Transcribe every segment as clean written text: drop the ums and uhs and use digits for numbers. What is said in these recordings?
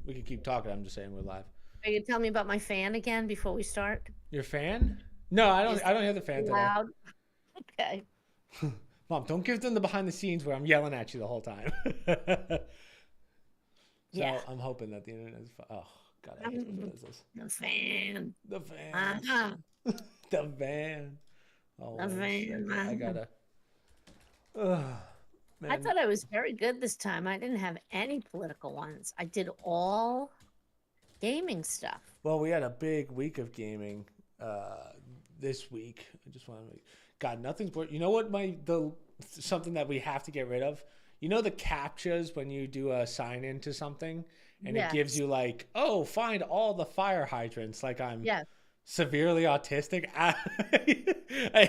We could keep talking. I'm just saying we're live. Are you tell me about my fan again before we start? Your fan? No, I don't. Is I don't hear the fan it today. loud? Okay. Mom, don't give them the behind the scenes where I'm yelling at you the whole time. Yeah. So I'm hoping that the internet is. Oh God, I hate when it does this. The fan. The fan. Uh-huh. The van. Oh, The one fan. second. I Uh-huh. gotta. Oh, I man. thought I was very good this time. I didn't have any political ones. I did all gaming stuff. Well, we had a big week of gaming this week. I just want to. God, nothing's worth. You know what? Something that we have to get rid of. You know the captchas when you do a sign in to something, and it gives Yes. you like, oh, find all the fire hydrants. Like I'm Yes. severely autistic. I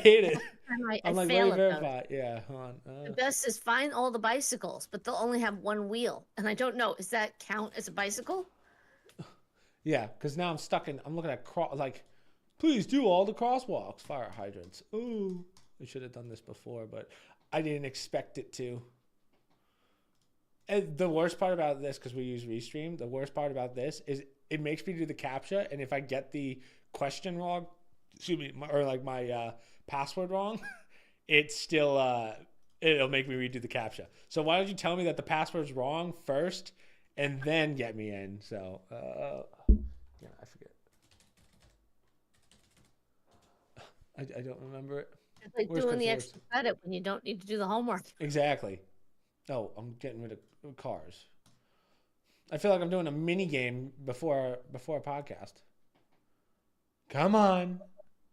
hate it. And I I'm like, let me fail at those. verify. Yeah, hold on. The best is find all the bicycles, but they'll only have one wheel. And I don't know, does that count as a bicycle? Yeah, because now I'm stuck in. I'm looking at like, please do all the crosswalks, fire hydrants. Ooh, we should have done this before, but I didn't expect it to. And the worst part about this, because we use Restream, the worst part about this is it makes me do the captcha, and if I get the question wrong, excuse me, or like my password wrong, it's still it'll make me redo the captcha. So why don't you tell me that the password's wrong first, and then get me in? So yeah, I forget. I don't remember it. It's like Worst doing comes the to worst. extra credit when you don't need to do the homework. Exactly. Oh, I'm getting rid of cars. I feel like I'm doing a mini game before a podcast. Come on.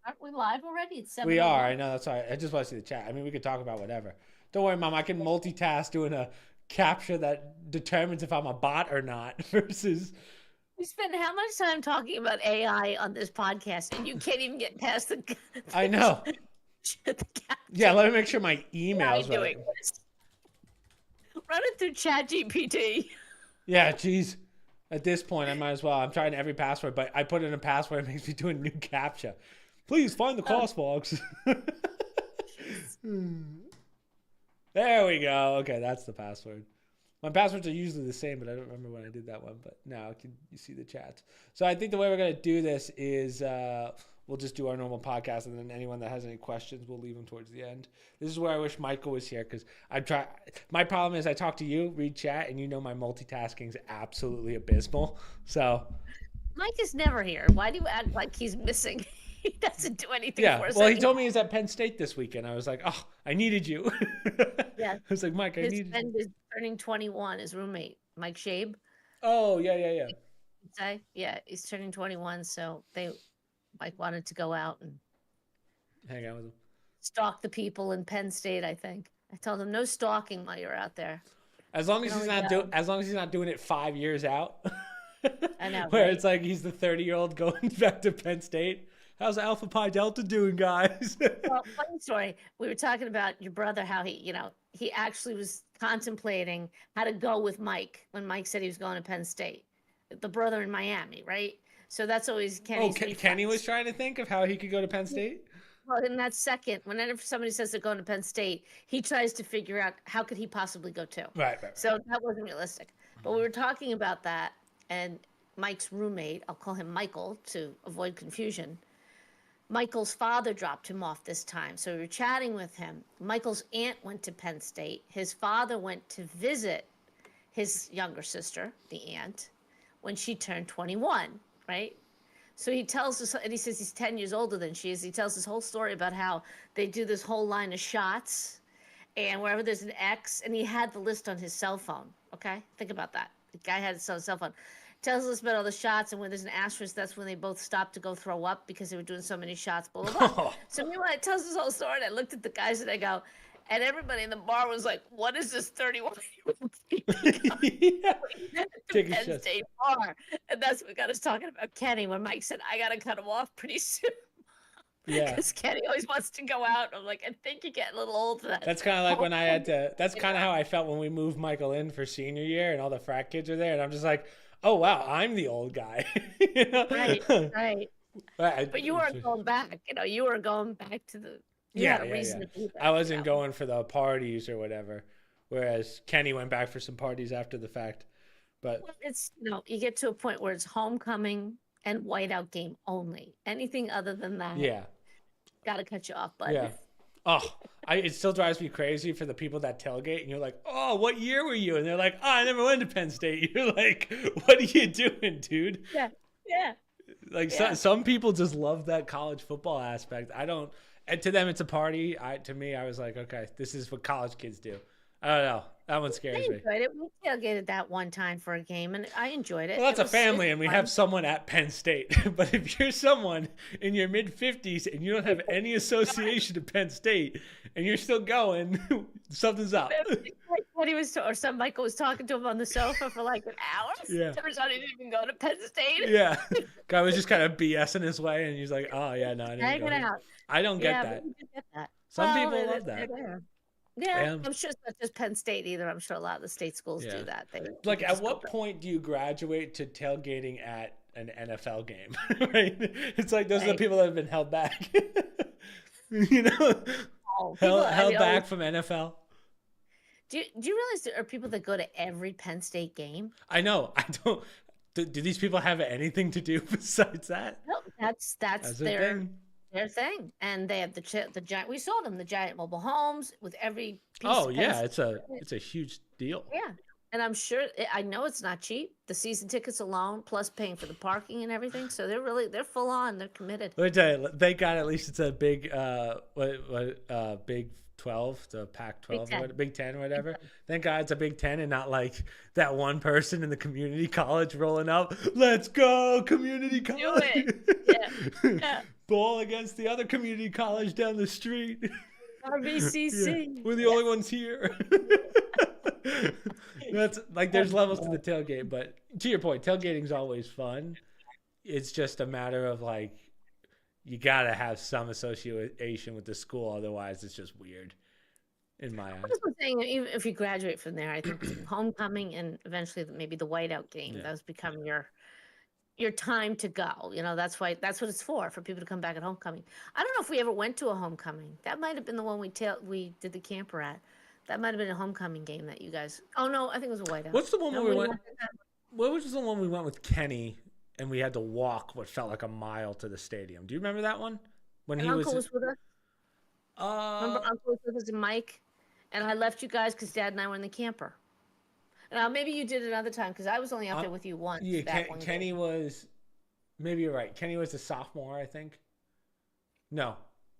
Aren't we live already? It's We are. I 7:01. know. That's all right. I just want to see the chat. I mean, we could talk about whatever. Don't worry, Mom. I can multitask doing a capture that determines if I'm a bot or not versus. We spend how much time talking about AI on this podcast, and you can't even get past the I know. the Yeah, caption. let me make sure my AI email's right. doing this. Run it through Chat GPT. Yeah, geez. At this point, I might as well. I'm trying every password, but I put in a password. It makes me do a new captcha. Please find the Oh, crosswalks. jeez. There we go. Okay, that's the password. My passwords are usually the same, but I don't remember when I did that one. But now you see the chats. So I think the way we're gonna do this is we'll just do our normal podcast, and then anyone that has any questions, we'll leave them towards the end. This is where I wish Michael was here because I try. My problem is I talk to you, read chat, and you know my multitasking is absolutely abysmal. So Mike is never here. Why do you act like he's missing? He doesn't do anything yeah, for us well, he anymore. told me he's at Penn State this weekend. I was like, oh, I needed you. I Yeah, was like, Mike, I his needed you. friend is turning 21. His roommate, Mike Shabe, Oh yeah, yeah, yeah. would say, yeah, he's turning 21. So Mike wanted to go out and Hang out with him. stalk the people in Penn State. I think I told him no stalking while you're out there. As long You as can he's only not go. as long as he's not doing it 5 years out, I know, where right? it's like he's the 30-year-old going back to Penn State. How's Alpha Pi Delta doing, guys? Well, funny story. We were talking about your brother, how he actually was contemplating how to go with Mike when Mike said he was going to Penn State. The brother in Miami, right? So that's always Oh, Kenny's Kenny was reflex. trying to think of how he could go to Penn State. Well, in that second, whenever somebody says they're going to Penn State, he tries to figure out how could he possibly go too. Right, right, So that wasn't realistic. But we were talking about that, and Mike's roommate, I'll call him Michael to avoid confusion. Michael's father dropped him off this time. So we were chatting with him. Michael's aunt went to Penn State. His father went to visit his younger sister, the aunt, when she turned 21, right? So he tells us, and he says he's 10 years older than she is. He tells this whole story about how they do this whole line of shots, and wherever there's an X, and he had the list on his cell phone. Okay, think about that. The guy had his cell phone. Tells us about all the shots, and when there's an asterisk, that's when they both stopped to go throw up because they were doing so many shots. Blah blah blah. right. So meanwhile, it tells this whole story, and I looked at the guys and I go, and everybody in the bar was like, "What is this 31-year-old thinking of Yeah. at the Take a Penn shot. State bar?" And that's what got us talking about Kenny when Mike said, "I gotta cut him off pretty soon." Yeah. Because Kenny always wants to go out. I'm like, I think you're getting a little old for that. That's kind of like when I had to. That's You kind of know? how I felt when we moved Michael in for senior year, and all the frat kids are there, and I'm just like, oh wow, I'm the old guy. You Right, know? right. Right, But you weren't going back. You were going back to the. You had yeah, a yeah, yeah. reason to be I there. wasn't going for the parties or whatever, whereas Kenny went back for some parties after the fact. But Well, it's, you get to a point where it's homecoming and whiteout game only. Anything other than that, yeah, got to cut you off, bud. yeah. Oh, it still drives me crazy for the people that tailgate, and you're like, "Oh, what year were you?" And they're like, "Oh, I never went to Penn State." You're like, "What are you doing, dude?" Yeah, yeah, Like yeah. some people just love that college football aspect. I don't. And to them, it's a party. To me, I was like, okay, this is what college kids do. I don't know. That one I scares me. enjoyed it. We tailgated that one time for a game, and I enjoyed it. Well, that's a It's family, and we have fun. someone at Penn State. But if you're someone in your mid 50s and you don't have any association to Penn State, and you're still going, something's up. Like what he was, or some Michael was talking to him on the sofa for like an hour. Yeah. Turns out he didn't even go to Penn State. Yeah. Guy was just kind of BSing his way, and he's like, oh, yeah, no, I didn't go Hanging here. out. I don't get Yeah, but that. we did get that. Some Well, people love they're that. there. Yeah, And, I'm sure it's not just Penn State either. I'm sure a lot of the state schools yeah. do that. They Like, people at just go what back. point do you graduate to tailgating at an NFL game? Right? It's like those are the Right. people that have been held back. You know, Oh, people, I held mean, back from NFL. do you realize there are people that go to every Penn State game? I know. I don't. Do these people have anything to do besides that? No, that's That's the their thing. thing, and they have the giant. We saw them, the giant mobile homes with every piece Oh of Penn yeah, State. it's a huge deal. Yeah, and I'm sure I know it's not cheap. The season tickets alone, plus paying for the parking and everything. So they're full on. They're committed. Let me tell you, thank God at least it's a big Big 12, the Pac 12, Ten. Big 10 or whatever. Thank God it's a Big 10 and not like that one person in the community college rolling up. Let's go community college. Yeah, yeah. Ball against the other community college down the street. Yeah, RBCC. we're the only ones here. That's like there's levels to the tailgate, but to your point, tailgating's always fun. It's just a matter of like you gotta have some association with the school, otherwise it's just weird in my eyes. That's the thing. Even if you graduate from there, I think homecoming and eventually maybe the whiteout game. Yeah. Those become your time to go. That's what it's for people to come back at homecoming. I don't know if we ever went to a homecoming. That might have been the one we did the camper at. That might have been a homecoming game that you guys. Oh no, I think it was a whiteout. What's the one No, where we we went? What was the one we went with Kenny and we had to walk what felt like a mile to the stadium? Do you remember that one? When And he Uncle was with us. Remember, uh Uncle was with us and Mike, and I left you guys because Dad and I were in the camper. Now maybe you did it another time because I was only out there with you once. yeah, that one Kenny game. was maybe you're right. Kenny was a sophomore, I think. No,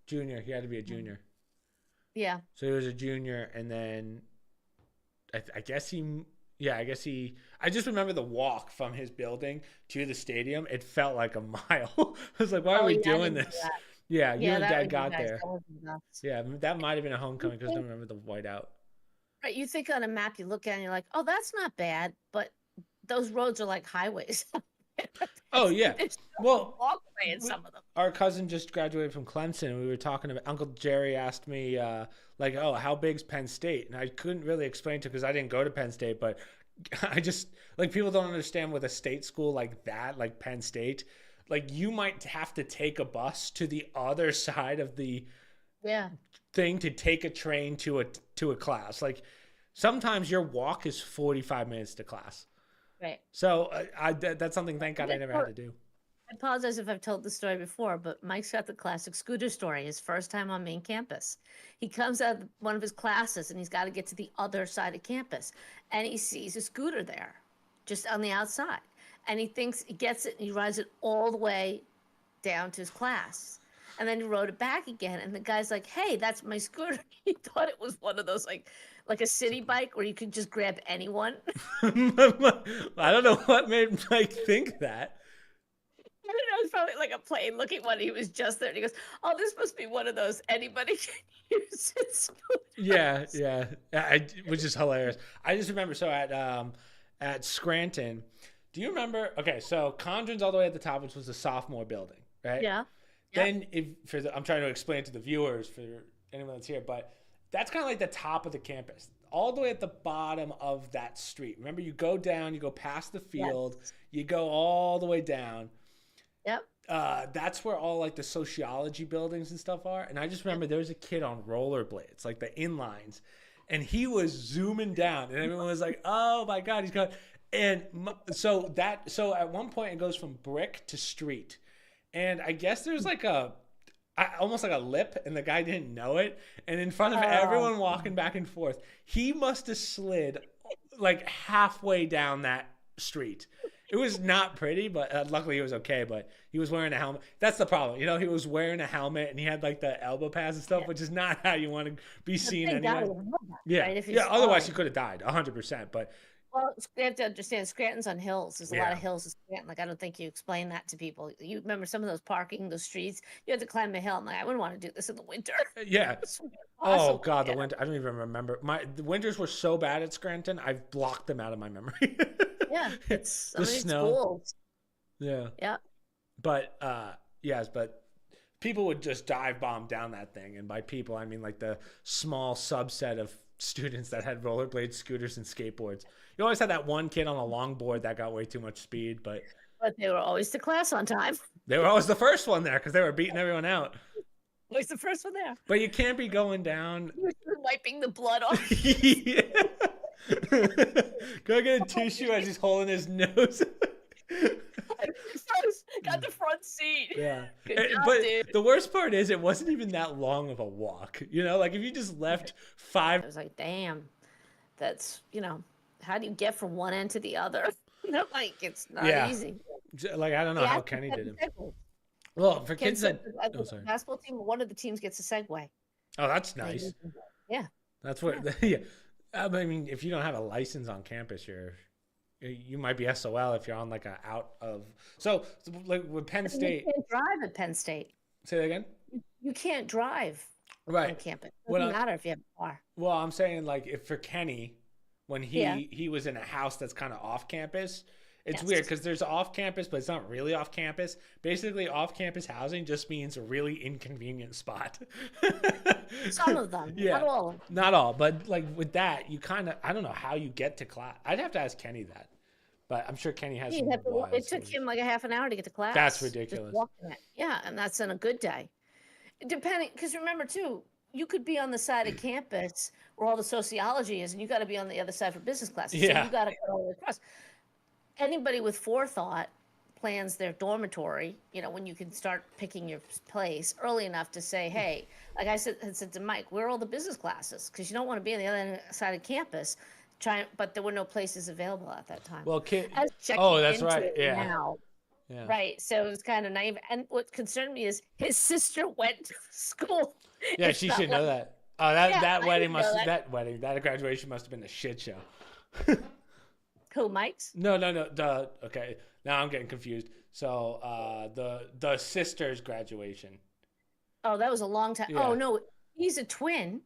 junior. He had to be a junior. Yeah. So he was a junior, and then I guess I just remember the walk from his building to the stadium. It felt like a mile. I was like, why are we yeah, I doing didn't do this? that. Yeah, you Yeah, and that Dad was you got guys. there. That was nuts. Yeah, that might have been a homecoming because I don't remember the whiteout. Right, you think on a map, you look at it and you're like, oh, that's not bad, but those roads are like highways. Oh yeah. There's no Well, walkway in some of them. our cousin just graduated from Clemson, and we were talking about Uncle Jerry asked me like, oh, how big's Penn State? And I couldn't really explain to because I didn't go to Penn State, but I just like people don't understand with a state school like that, like Penn State, like you might have to take a bus to the other side of the Yeah. thing to take a train to a class. Like sometimes your walk is 45 minutes to class. Right. So that's something, thank God, I never had to do. I apologize if I've told the story before, but Mike's got the classic scooter story. His first time on main campus. He comes out of one of his classes and he's got to get to the other side of campus. And he sees a scooter there, just on the outside. And he thinks he gets it and he rides it all the way down to his class. And then he rode it back again. And the guy's like, hey, that's my scooter. He thought it was one of those like a city bike where you could just grab anyone. I don't know what made Mike think that. I don't know, it's probably like a plain looking one. He was just there and he goes, oh, this must be one of those anybody can use it scooters. Yeah, which is hilarious. I just remember at Scranton. Do you remember? Okay, so Condren's all the way at the top, which was the sophomore building, right? Yeah. Then I'm trying to explain to the viewers for anyone that's here, but that's kind of like the top of the campus, all the way at the bottom of that street. Remember, you go down, you go past the field, you go all the way down. Yep. That's where all like the sociology buildings and stuff are. And I just remember there was a kid on rollerblades, like the inlines, and he was zooming down, and everyone was like, "Oh my God, he's going!" And so at one point it goes from brick to street, and I guess there's like almost like a lip, and the guy didn't know it. And in front of Oh, everyone walking back and forth, he must have slid like halfway down that street. It was not pretty, but luckily he was okay. But he was wearing a helmet. That's the problem, he was wearing a helmet and he had like the elbow pads and stuff, yeah. which is not how you want to be But seen thank God anyway. he didn't know that, Yeah, right? If he's yeah. Otherwise, he falling. could have died 100%. But Well, you have to understand Scranton's on hills. There's a lot yeah, of hills in Scranton. Like, I don't think you explain that to people. You remember some of those parking, those streets, you had to climb a hill. I'm like, I wouldn't want to do this in the winter. yeah. It's Oh impossible. God, the Yeah. winter. I don't even remember. The winters were so bad at Scranton. I've blocked them out of my memory. Yeah. It's, I The mean, it's snow. cool. Yeah. Yeah. But yes, but people would just dive bomb down that thing, and by people I mean like the small subset of students that had rollerblades, scooters, and skateboards. You always had that one kid on a longboard that got way too much speed, but But they were always to class on time. they were always the first one there because they were beating everyone out. Always the first one there. But you can't be going down. He was wiping the blood off. Yeah. Go get a tissue as he's holding his nose. Got the front seat. Yeah. Good job, But dude. the worst part is it wasn't even that long of a walk. Like if you just left I 5. was like, damn, that's, how do you get from one end to the other? Like, it's not Yeah. easy. Like I don't know Yeah, how it's Kenny like did it. a segue. Well, for Ken kids said that that oh the sorry. basketball team, one of the teams gets a Segway. Oh, that's They nice. use it. Yeah. That's what yeah. I mean, if you don't have a license on campus, you might be SOL if you're on like a out of. So like with Penn You State. can't drive at Penn State. Say that again. You can't drive on Right. campus. It What doesn't I- matter if you have a car. Well, I'm saying like if for Kenny, when Yeah. he was in a house that's kind of off campus, it's Yes. weird because there's off campus, but it's not really off campus. Basically, off campus housing just means a really inconvenient spot. Some of them, Yeah. not all of them. Not all, but like with that, you kind of I don't know how you get to class. I'd have to ask Kenny that, but I'm sure Kenny has some You'd have to wild it took stories. him like a half an hour to get to class. That's just ridiculous. walking it. Yeah, and that's on a good day. Depending, because remember too, you could be on the side of campus where all the sociology is, and you got to be on the other side for business classes. So Yeah. you got to go all the way across. Anybody with forethought plans their dormitory, when you can start picking your place early enough to say, hey, like I said to Mike, where are all the business classes? Because you don't want to be on the other side of campus. But there were no places available at that time. Well, I was checking oh, that's into right. it Yeah. now. Yeah. Right. So it was kind of naive. And what concerned me is his sister went to school. Yeah, It's she not should know like- that. Oh, that Yeah, that I wedding didn't know that graduation must have been a shit show. Who, Mike's? No. Okay, now I'm getting confused. So, the sister's graduation. Oh, that was a long time. Yeah. Oh, no. He's a twin.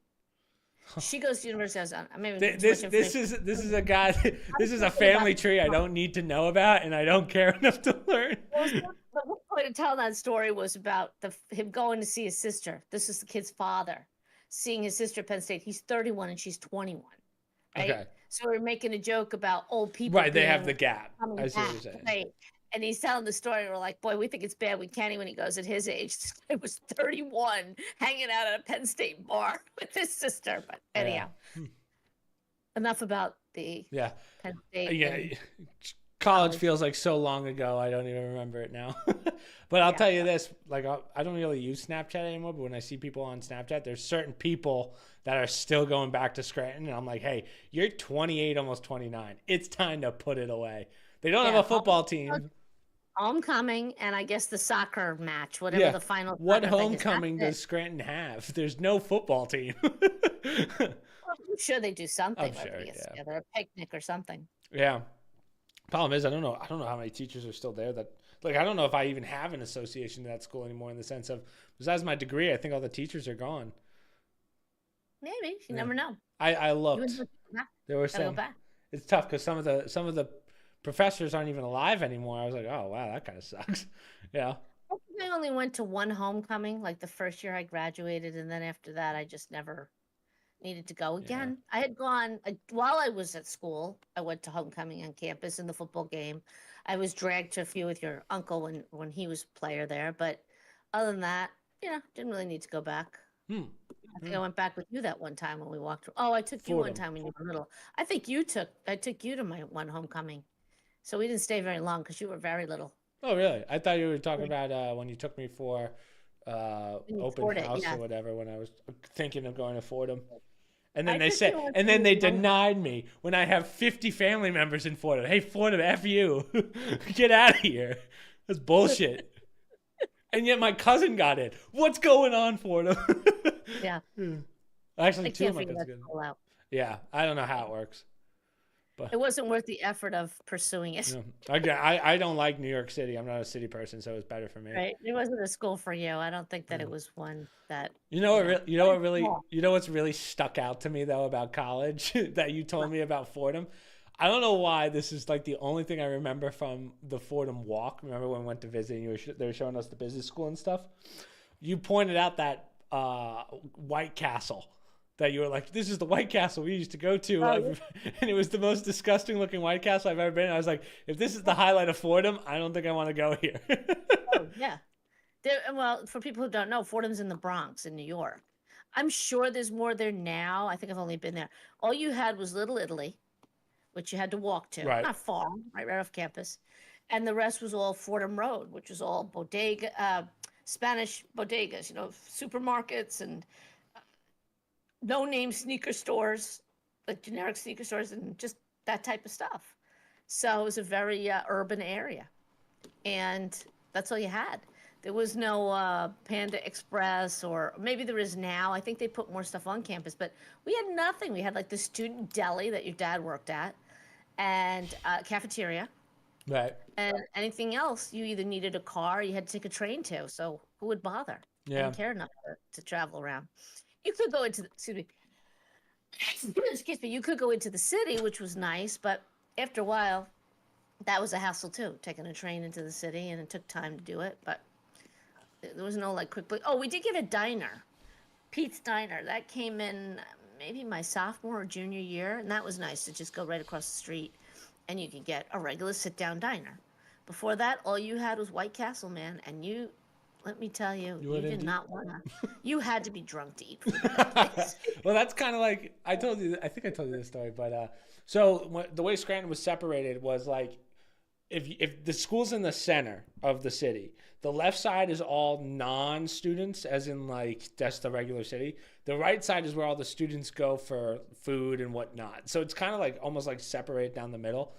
She goes to University of Arizona. Maybe This is a guy. This is a family tree I don't need to know about, and I don't care enough to learn. The whole point of telling that story was about him going to see his sister. This is the kid's father, seeing his sister at Penn State. He's 31 and she's 21. Right? Okay. So we're making a joke about old people. Right, they have being the gap. coming I see what back, you're saying. right? And he's telling the story. And we're like, boy, we think it's bad when Kenny, when he goes at his age, it was 31 hanging out at a Penn State bar with his sister. But anyhow, enough about the Yeah. Penn State. Yeah. and- College feels like so long ago. I don't even remember it now. But I'll Yeah. tell you this: like I don't really use Snapchat anymore. But when I see people on Snapchat, there's certain people that are still going back to Scranton, and I'm like, hey, you're 28, almost 29. It's time to put it away. They don't have Yeah, a football team. Homecoming and I guess the soccer match, whatever Yeah. the final. What soccer thing is. homecoming That's does Scranton have? There's no football team. it. I'm sure they do something. I'm whether sure, they get yeah. together, a picnic or something. Yeah. Problem is, I don't know how many teachers are still there. That I don't know if I even have an association to that school anymore. In the sense of, besides my degree, I think all the teachers are gone. Maybe you never know. I You looked. would go back. There were Gotta go some. back. It's tough because some of the professors aren't even alive anymore. I was like, oh wow, that kind of sucks. Yeah. I think I only went to one homecoming, like the first year I graduated, and then after that, I just never needed to go again. I had gone while I was at school. I went to homecoming on campus in the football game. I was dragged to a few with your uncle when he was player there, but other than that, didn't really need to go back. Hmm. I think I went back with you that one time when we walked. Oh, I took you one Fordham. time when you were little. I took you to my one homecoming. So we didn't stay very long because you were very little. Oh, really? I thought you were talking Yeah. about when you took me for When you open toured it, house or yeah. whatever when I was thinking of going to Fordham. And then I they took said, you on and then some they nice. denied me when I have 50 family members in Fordham. Hey, Fordham, F you. Get out of here. That's bullshit. And yet my cousin got it. What's going on, Fordham? Yeah, Actually, I two can't of my figure cousins that got it. school out. Yeah, I don't know how it works. But It wasn't worth the effort of pursuing it. no, I don't like New York City. I'm not a city person, so it was better for me. Right? It wasn't a school for you. I don't think that it was one that, You know what really, small. you know what's really stuck out to me though about college that you told me about Fordham. I don't know why this is like the only thing I remember from the Fordham walk. Remember when we went to visit and they were showing us the business school and stuff. You pointed out that White Castle that you were like, this is the White Castle we used to go to, Oh, and it was the most disgusting looking White Castle I've ever been. I was like, if this is the highlight of Fordham, I don't think I want to go here. oh, yeah. Well, for people who don't know, Fordham's in the Bronx in New York. I'm sure there's more there now. I think I've only been there. All you had was Little Italy, which you had to walk to, Right. not far, right off campus, and the rest was all Fordham Road, which was all bodega, Spanish bodegas, supermarkets and no-name sneaker stores, like generic sneaker stores, and just that type of stuff. So it was a very urban area, and that's all you had. There was no Panda Express, or maybe there is now. I think they put more stuff on campus, but we had nothing. We had like the student deli that your dad worked at, and cafeteria, Right. and anything else you either needed a car or you had to take a train to. So who would bother? I Yeah. didn't care enough to travel around. You could go into the, excuse me, excuse me, you could go into the city, which was nice, but after a while, that was a hassle too, taking a train into the city, and it took time to do it. But there was no like quick. Oh, we did get a diner, Pete's Diner. That came in maybe my sophomore or junior year, and that was nice to just go right across the street, and you could get a regular sit-down diner. Before that, all you had was White Castle, man, and you. Let me tell you, you wouldn't did do- not want to. You had to be drunk to eat food at that place. Well, that's kind of like I told you. I think I told you this story, but so the way Scranton was separated was like if the school's in the center of the city, the left side is all non-students, as in like just the regular city. The right side is where all the students go for food and whatnot. So it's kind of like almost like separated down the middle.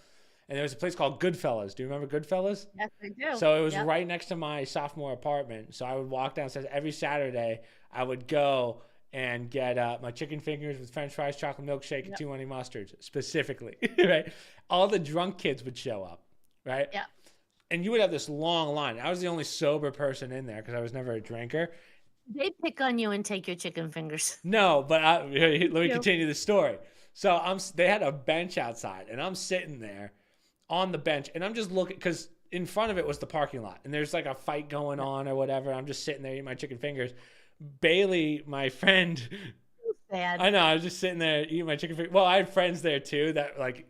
And there was a place called Goodfellas. Do you remember Goodfellas? Yes, I do. So it was Yep. right next to my sophomore apartment. So I would walk downstairs every Saturday. I would go and get my chicken fingers with French fries, chocolate milkshake, and Yep. 2 honey mustards, specifically. Right? All the drunk kids would show up, right? Yep. And you would have this long line. I was the only sober person in there because I was never a drinker. They pick on you and take your chicken fingers. No, but let me Yeah. continue the story. So they had a bench outside, and I'm sitting there on the bench, and I'm just looking because in front of it was the parking lot, and there's like a fight going on or whatever. I'm just sitting there eating my chicken fingers. Bailey, my friend, Sad. I know, I was just sitting there eating my chicken fingers. Well, I had friends there too that like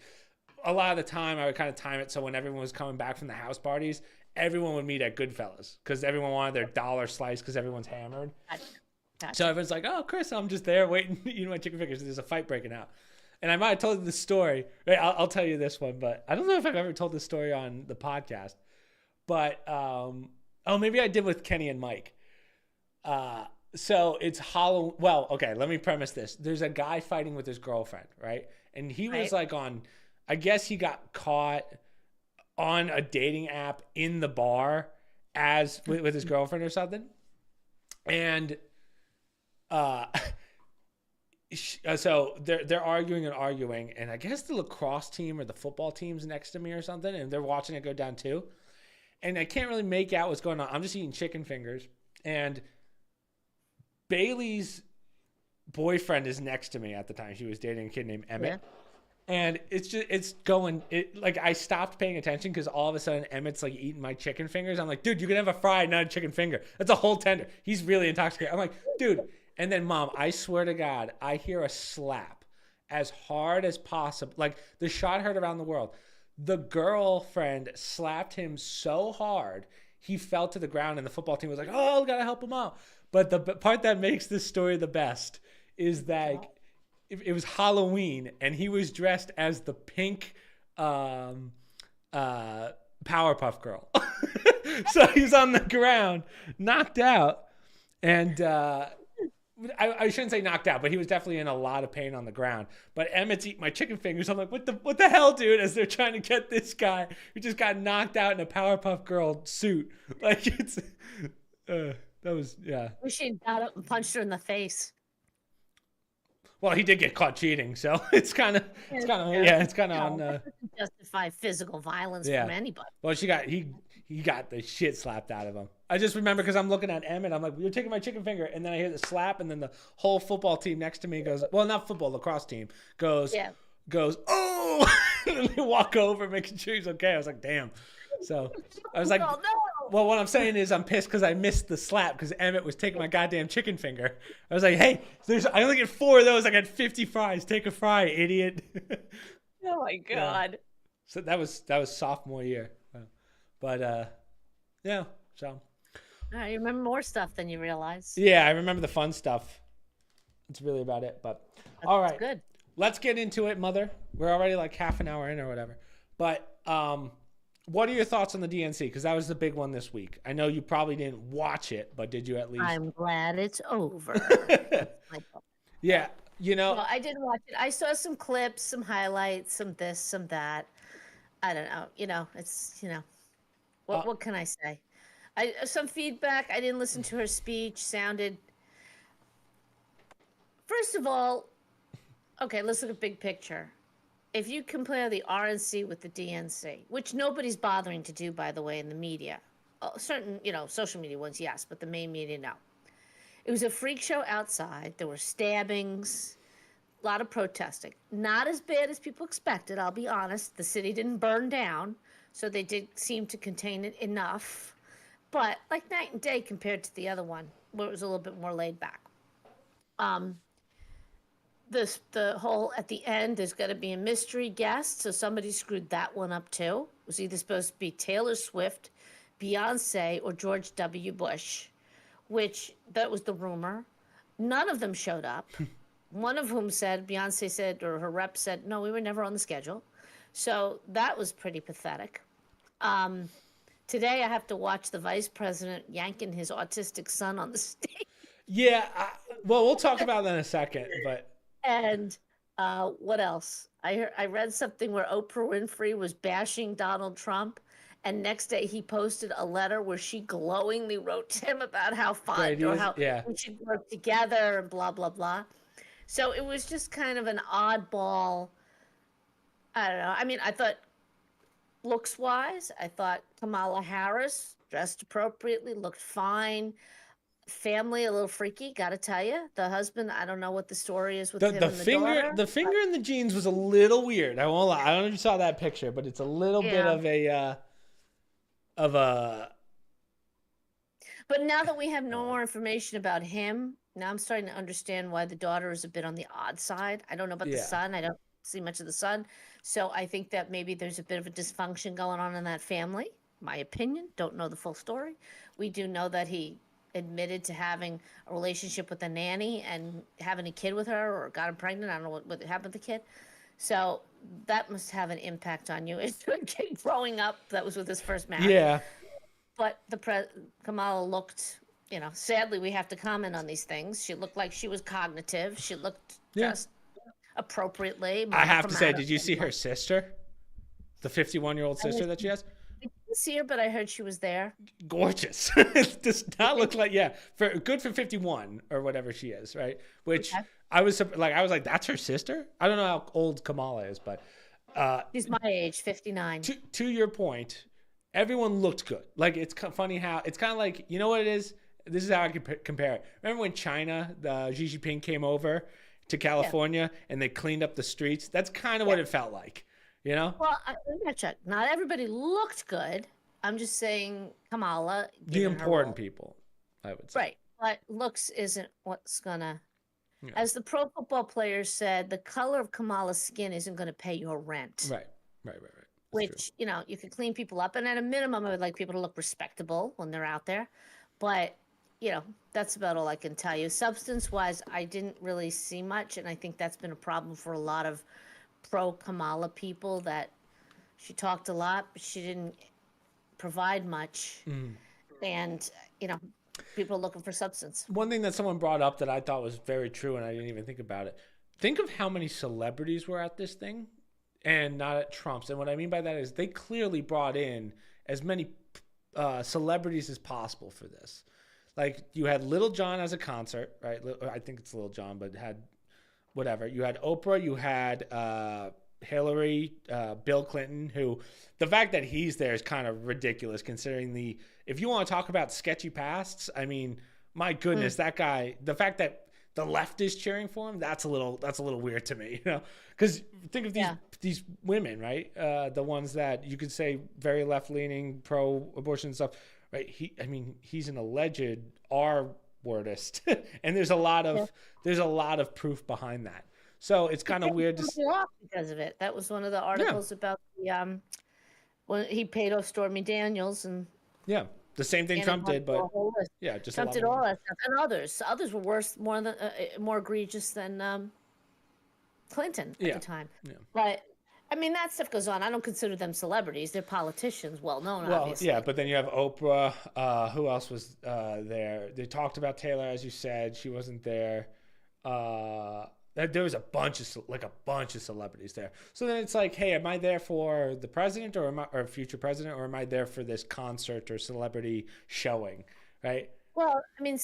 a lot of the time I would kind of time it so when everyone was coming back from the house parties, everyone would meet at Goodfellas because everyone wanted their dollar slice because everyone's hammered. Gotcha. So everyone's like, "Oh, Chris, I'm just there waiting, eating my chicken fingers. There's a fight breaking out." And I might have told you the story. Right? I'll tell you this one, but I don't know if I've ever told this story on the podcast. But maybe I did with Kenny and Mike. So it's Halloween. Well, okay, let me premise this. There's a guy fighting with his girlfriend, right? And he was Right. like I guess he got caught on a dating app in the bar with his girlfriend or something. And so they're arguing, and I guess the lacrosse team or the football team's next to me or something, and they're watching it go down too. And I can't really make out what's going on. I'm just eating chicken fingers, and Bailey's boyfriend is next to me at the time. She was dating a kid named Emmett. Yeah. And I stopped paying attention because all of a sudden Emmett's like eating my chicken fingers. I'm like, dude, you can have a fried, not a chicken finger. That's a whole tender. He's really intoxicated. I'm like, dude. And then, Mom, I swear to God, I hear a slap as hard as possible. Like the shot heard around the world. The girlfriend slapped him so hard he fell to the ground, and the football team was like, "Oh, gotta help him out." But the part that makes this story the best is that it was Halloween, and he was dressed as the pink uh, Powerpuff Girl. So he's on the ground, knocked out, and I shouldn't say knocked out, but he was definitely in a lot of pain on the ground. But Emmett's eating my chicken fingers. I'm like, what the hell, dude? As they're trying to get this guy who just got knocked out in a Powerpuff Girl suit. Like it's that was yeah. Wish he'd got up and punched her in the face. Well, he did get caught cheating, so it's kind of it's kind of on. That doesn't justify physical violence Yeah. from anybody. Well, he got the shit slapped out of him. I just remember because I'm looking at Emmett. I'm like, you're taking my chicken finger, and then I hear the slap, and then the whole football team next to me goes, well, not football, lacrosse team goes, Yeah. oh, and then they walk over, making sure he's okay. I was like, damn. So I was like, Oh no! well, what I'm saying is I'm pissed because I missed the slap because Emmett was taking my goddamn chicken finger. I was like, hey, I only get 4 of those. I got 50 fries. Take a fry, idiot. Oh my god! So that was sophomore year. But yeah, so You remember more stuff than you realize. yeah, I remember the fun stuff. That's really about it. But all right, Good. let's get into it, Mother. We're already like half an hour in or whatever. But what are your thoughts on the DNC? Because that was the big one this week. I know you probably didn't watch it, but did you at least? I'm glad it's over. Yeah, you know. Well, I didn't watch it. I saw some clips, some highlights, some this, some that. I don't know. It's what can I say? Some feedback. I didn't listen to her speech. Sounded. First of all, okay, let's look at big picture. If you compare the RNC with the DNC, which nobody's bothering to do, by the way, in the media, certain social media ones, yes, but the main media, no. It was a freak show outside. There were stabbings, a lot of protesting. Not as bad as people expected, I'll be honest. The city didn't burn down, so they did seem to contain it enough. But like night and day compared to the other one, where it was a little bit more laid back. The whole at the end, there's going to be a mystery guest, so somebody screwed that one up too. It was either supposed to be Taylor Swift, Beyonce, or George W. Bush, which that was the rumor. None of them showed up. One of whom said, Beyonce said, or her rep said, no, we were never on the schedule. So that was pretty pathetic. Today I have to watch the vice president yanking his autistic son on the stage. Yeah, well, we'll talk about that in a second, but. And what else? I read something where Oprah Winfrey was bashing Donald Trump, and next day he posted a letter where she glowingly wrote to him about how fun or how we should work together and blah blah blah. So it was just kind of an oddball. I don't know. I mean, I thought looks wise, I thought Kamala Harris dressed appropriately, looked fine. Family a little freaky, gotta tell you. The husband, I don't know what the story is with him and the daughter. The finger in the jeans was a little weird. I won't lie. I don't know if you saw that picture, but it's a little bit of a. But now that we have no more information about him, now I'm starting to understand why the daughter is a bit on the odd side. I don't know about the son. I don't see much of the son, so I think that maybe there's a bit of a dysfunction going on in that family. My opinion. Don't know the full story. We do know that he admitted to having a relationship with a nanny and having a kid with her or got him pregnant. I don't know what happened to the kid. So that must have an impact on you. As a kid growing up, that was with his first marriage. Yeah. But Kamala looked, sadly we have to comment on these things. She looked like she was cognitive. She looked just appropriately. I have to say, did you see her sister? The 51-year-old sister that she has? I didn't see her, but I heard she was there. Gorgeous. It does not look like good for 51 or whatever she is, right? Which I was like, that's her sister. I don't know how old Kamala is, but she's my age, 59. To your point, everyone looked good. Like it's funny how it's kind of like, you know what it is. This is how I can compare it. Remember when China, Xi Jinping came over to California and they cleaned up the streets? That's kind of what it felt like. Well, not everybody looked good. I'm just saying Kamala. The important people, I would say. Right. But looks isn't what's going to... As the pro football players said, the color of Kamala's skin isn't going to pay your rent. Right. Which, you can clean people up. And at a minimum, I would like people to look respectable when they're out there. But, that's about all I can tell you. Substance-wise, I didn't really see much. And I think that's been a problem for a lot of pro-Kamala people that She talked a lot, but she didn't provide much. And, you know, people are looking for substance. One thing that someone brought up that I thought was very true, and I didn't even think about it. Think of how many celebrities were at this thing, and not at Trump's. And what I mean by that is they clearly brought in as many celebrities as possible for this. Like you had Little John as a concert, right? I think it's Little John, but had whatever. You had Oprah, you had Hillary, Bill Clinton, who the fact that he's there is kind of ridiculous considering if you want to talk about sketchy pasts, I mean, my goodness, that guy, the fact that the left is cheering for him, that's a little weird to me, you know? Because think of these women, right? The ones that you could say very left leaning, pro abortion stuff, right? He's an alleged R wordist, and there's a lot of proof behind that. So it's kind of weird to see off because of it. That was one of the articles about the when he paid off Stormy Daniels and the same thing Trump did, but just Trump did all that stuff, and others were worse, more egregious than Clinton at the time. Yeah. But I mean, that stuff goes on. I don't consider them celebrities; they're politicians, well known. Obviously. Yeah, but then you have Oprah. Who else was there? They talked about Taylor, as you said. She wasn't there. There was a bunch of celebrities there. So then it's like, hey, am I there for the president or future president, or am I there for this concert or celebrity showing, right? Well, I mean,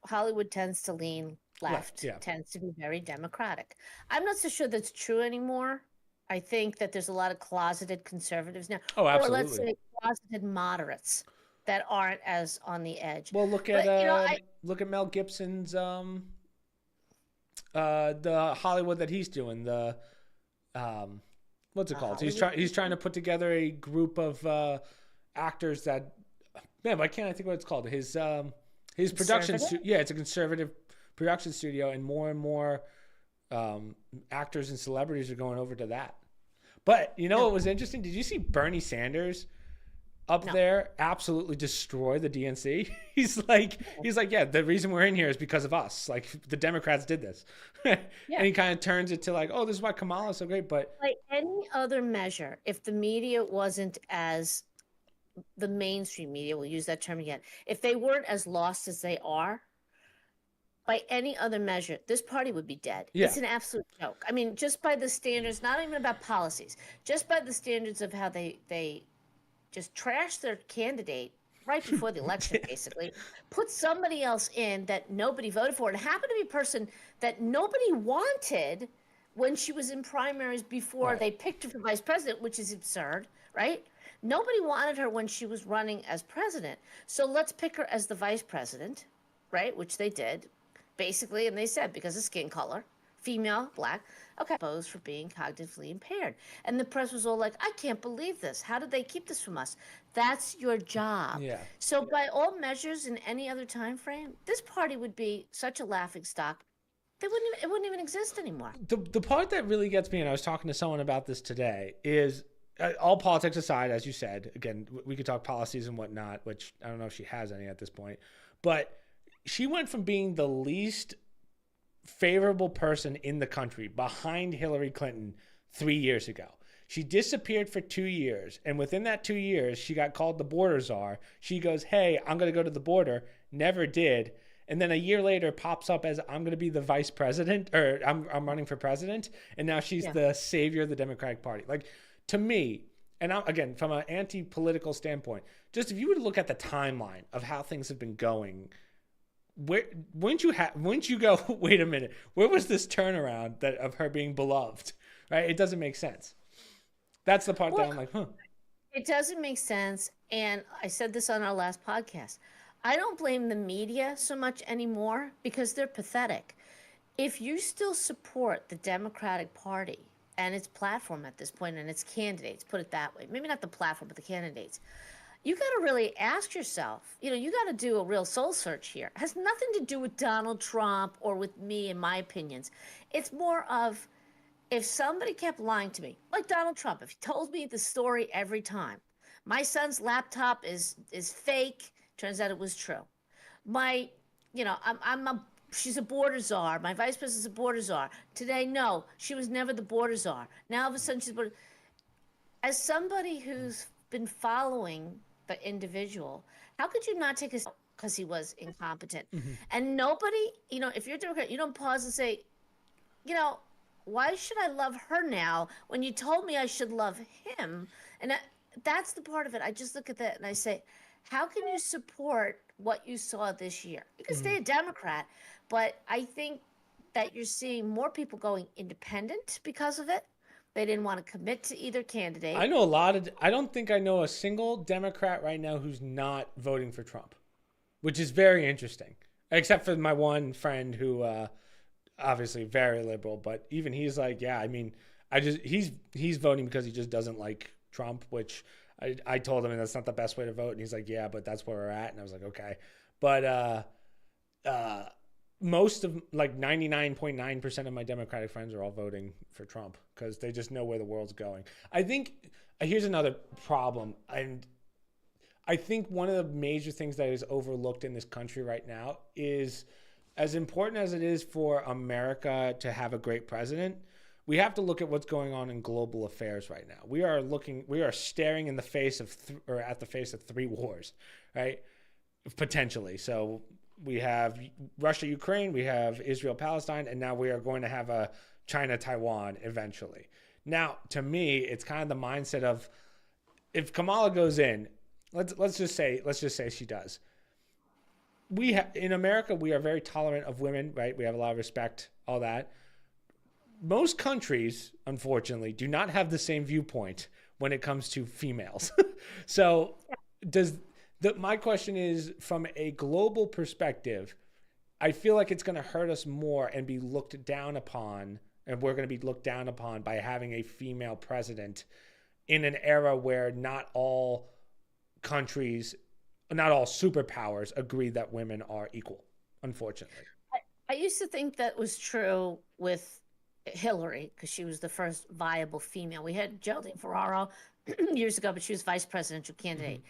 Hollywood tends to lean left, tends to be very democratic. I'm not so sure that's true anymore. I think that there's a lot of closeted conservatives now. Oh, absolutely. Or let's say closeted moderates that aren't as on the edge. Well, look at Mel Gibson's the Hollywood that he's doing, the what's it called? He's trying to put together a group of actors that, man, why can't I think what it's called? His production it's a conservative production studio, and more actors and celebrities are going over to that. But you know what was interesting? Did you see Bernie Sanders up there absolutely destroy the DNC? He's like, yeah, the reason we're in here is because of us. Like the Democrats did this. And he kind of turns it to like, oh, this is why Kamala's so great. But like any other measure, if the media wasn't as the mainstream media, we'll use that term again, if they weren't as lost as they are, by any other measure, this party would be dead. Yeah. It's an absolute joke. I mean, just by the standards, not even about policies, just by the standards of how they just trash their candidate right before the election, basically, put somebody else in that nobody voted for. And happened to be a person that nobody wanted when she was in primaries before they picked her for vice president, which is absurd, right? Nobody wanted her when she was running as president. So let's pick her as the vice president, right? Which they did, basically. And they said, because of skin color, female, black, exposed for being cognitively impaired. And the press was all like, I can't believe this. How did they keep this from us? That's your job. Yeah. So by all measures in any other time frame, this party would be such a laughing stock. It wouldn't even exist anymore. The part that really gets me, and I was talking to someone about this today, is all politics aside, as you said, again, we could talk policies and whatnot, which I don't know if she has any at this point, but she went from being the least favorable person in the country behind Hillary Clinton 3 years ago. She disappeared for 2 years, and within that 2 years, she got called the border czar. She goes, hey, I'm going to go to the border. Never did. And then a year later pops up as I'm going to be the vice president, or I'm running for president. And now she's the savior of the Democratic Party. Like, to me, and again, from an anti-political standpoint, just if you were to look at the timeline of how things have been going, wouldn't you go, wait a minute, where was this turnaround of her being beloved, right? It doesn't make sense. That's the part that I'm like, It doesn't make sense. And I said this on our last podcast. I don't blame the media so much anymore because they're pathetic. If you still support the Democratic Party and its platform at this point and its candidates, put it that way, maybe not the platform, but the candidates, you got to really ask yourself, you got to do a real soul search here. It has nothing to do with Donald Trump or with me and my opinions. It's more of if somebody kept lying to me, like Donald Trump, if he told me the story every time, my son's laptop is fake, turns out it was true. She's a border czar. My vice president's a border czar. Today, no, she was never the border czar. Now all of a sudden she's border. As somebody who's been following the individual, how could you not take his because he was incompetent? Hmm. And nobody, if you're a Democrat, you don't pause and say, you know, why should I love her now when you told me I should love him? And that's the part of it. I just look at that and I say, how can you support what you saw this year? You can Hmm. stay a Democrat, but I think that you're seeing more people going independent because of it. They didn't want to commit to either I candidate. know a lot of. I don't think I know a single Democrat right now who's not voting for Trump, which is very interesting. Except for my one friend who, obviously very liberal, but even he's like, yeah, I mean, he's voting because he just doesn't like Trump, which I told him, and that's not the best way to vote. And he's like, yeah, but that's where we're at. And I was like, okay, but uh, most of like 99.9% of my Democratic friends are all voting for Trump because they just know where the world's going. I think here's another problem, and I think one of the major things that is overlooked in this country right now is as important as it is for America to have a great president, we have to look at what's going on in global affairs right now. We are staring in the face of, or at the face of three wars, right? Potentially. So we have Russia, Ukraine, we have Israel, Palestine, and now we are going to have a China, Taiwan eventually. Now, to me, it's kind of the mindset of if Kamala goes in, let's just say she does. In America we are very tolerant of women, right? We have a lot of respect, all that. Most countries, unfortunately, do not have the same viewpoint when it comes to females. So, does my question is from a global perspective, I feel like it's going to hurt us more and be looked down upon, and we're going to be looked down upon by having a female president in an era where not all countries, not all superpowers agree that women are equal, unfortunately. I used to think that was true with Hillary because she was the first viable female. We had Geraldine Ferraro years ago, but she was vice presidential Mm-hmm. candidate.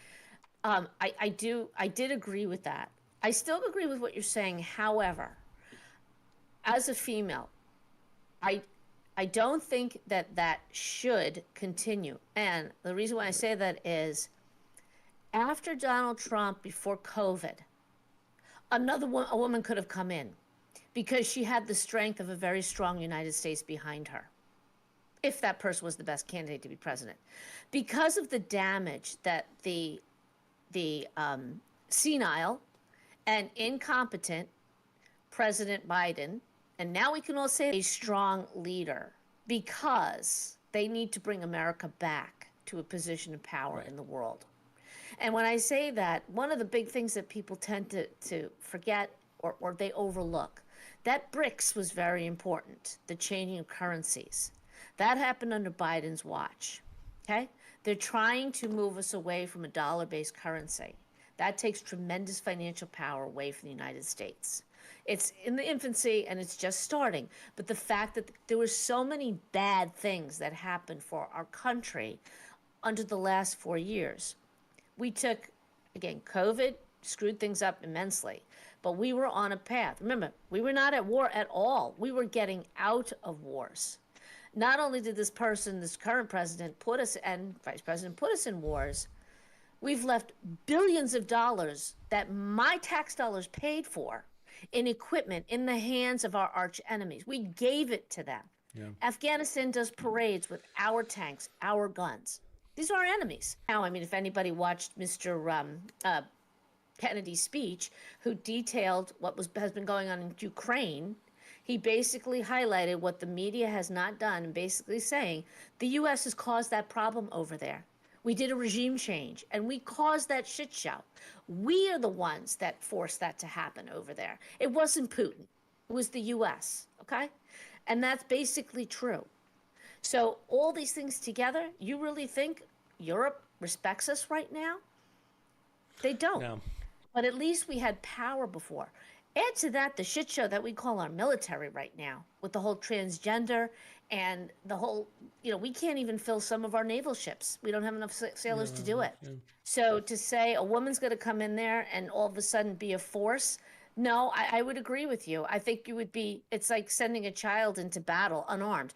I did agree with that. I still agree with what you're saying. However, as a female, I I don't think that that should continue. And the reason why I say that is after Donald Trump, before COVID, a woman could have come in because she had the strength of a very strong United States behind her. If that person was the best candidate to be president, because of the damage that the senile and incompetent President Biden, and now we can all say a strong leader, because they need to bring America back to a position of power Right. in the world. And when I say that, one of the big things that people tend to forget or they overlook, that BRICS was very important, the changing of currencies. That happened under Biden's watch. Okay? They're trying to move us away from a dollar based currency. That takes tremendous financial power away from the United States. It's in the infancy and it's just starting. But the fact that there were so many bad things that happened for our country under the last 4 years, we took, again, COVID screwed things up immensely, but we were on a path. Remember, we were not at war at all. We were getting out of wars. Not only did this current president put us, and vice president put us in wars, we've left billions of dollars that my tax dollars paid for in equipment in the hands of our arch enemies. We gave it to them. Yeah. Afghanistan does parades with our tanks, our guns. These are our enemies. Now, I mean, if anybody watched Mr. Kennedy's speech, who detailed what has been going on in Ukraine, he basically highlighted what the media has not done, and basically saying the U.S. has caused that problem over there. We did a regime change, and we caused that shit show. We are the ones that forced that to happen over there. It wasn't Putin. It was the U.S. Okay, and that's basically true. So all these things together, you really think Europe respects us right now? They don't. No. But at least we had power before. Add to that the shit show that we call our military right now, with the whole transgender and the whole, we can't even fill some of our naval ships. We don't have enough sailors to do it. Yeah. So to say a woman's going to come in there and all of a sudden be a force, no, I would agree with you. I think it's like sending a child into battle unarmed.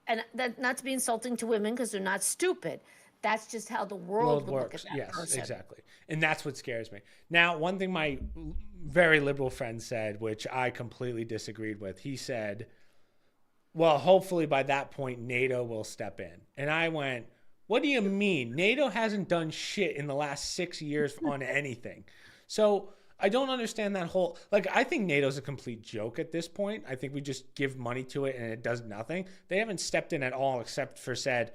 and that not to be insulting to women because they're not stupid. That's just how the world World would look at works. that Yes, person. exactly. And that's what scares me. Now, one thing my very liberal friend said, which I completely disagreed with, he said, well, hopefully by that point, NATO will step in. And I went, what do you mean? NATO hasn't done shit in the last 6 years on anything. So I don't understand that whole, like, I think NATO's a complete joke at this point. I think we just give money to it and it does nothing. They haven't stepped in at all except for said,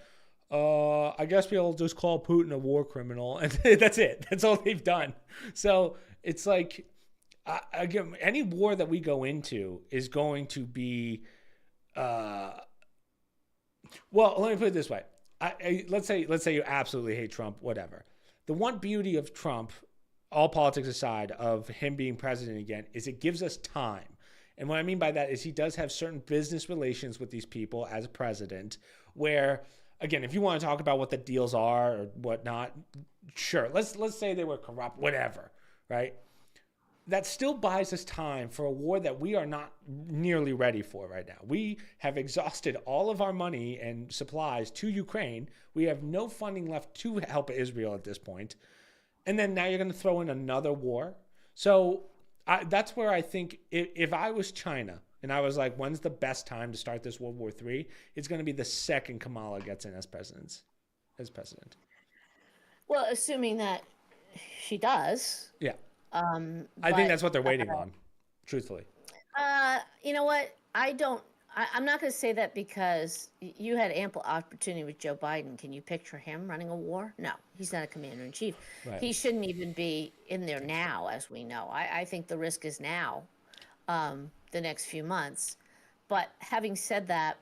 I guess we'll just call Putin a war criminal. And that's it. That's all they've done. So it's like, again, any war that we go into is going to be, uh, well, let me put it this way. Let's say you absolutely hate Trump, whatever. The one beauty of Trump, all politics aside, of him being president again, is it gives us time. And what I mean by that is he does have certain business relations with these people as president, where, again, if you want to talk about what the deals are or whatnot, sure. Let's say they were corrupt, whatever, right? That still buys us time for a war that we are not nearly ready for right now. We have exhausted all of our money and supplies to Ukraine. We have no funding left to help Israel at this point. And then now you're going to throw in another war. So that's where I think if I was China and I was like, when's the best time to start this World War III? It's going to be the second Kamala gets in as president. Well, assuming that she does. Yeah. I think But that's what they're waiting on, truthfully. you know what? I don't. I'm not going to say that because you had ample opportunity with Joe Biden. Can you picture him running a war? No, he's not a commander in chief. Right. He shouldn't even be in there now, as we know. I think the risk is now, the next few months. But having said that,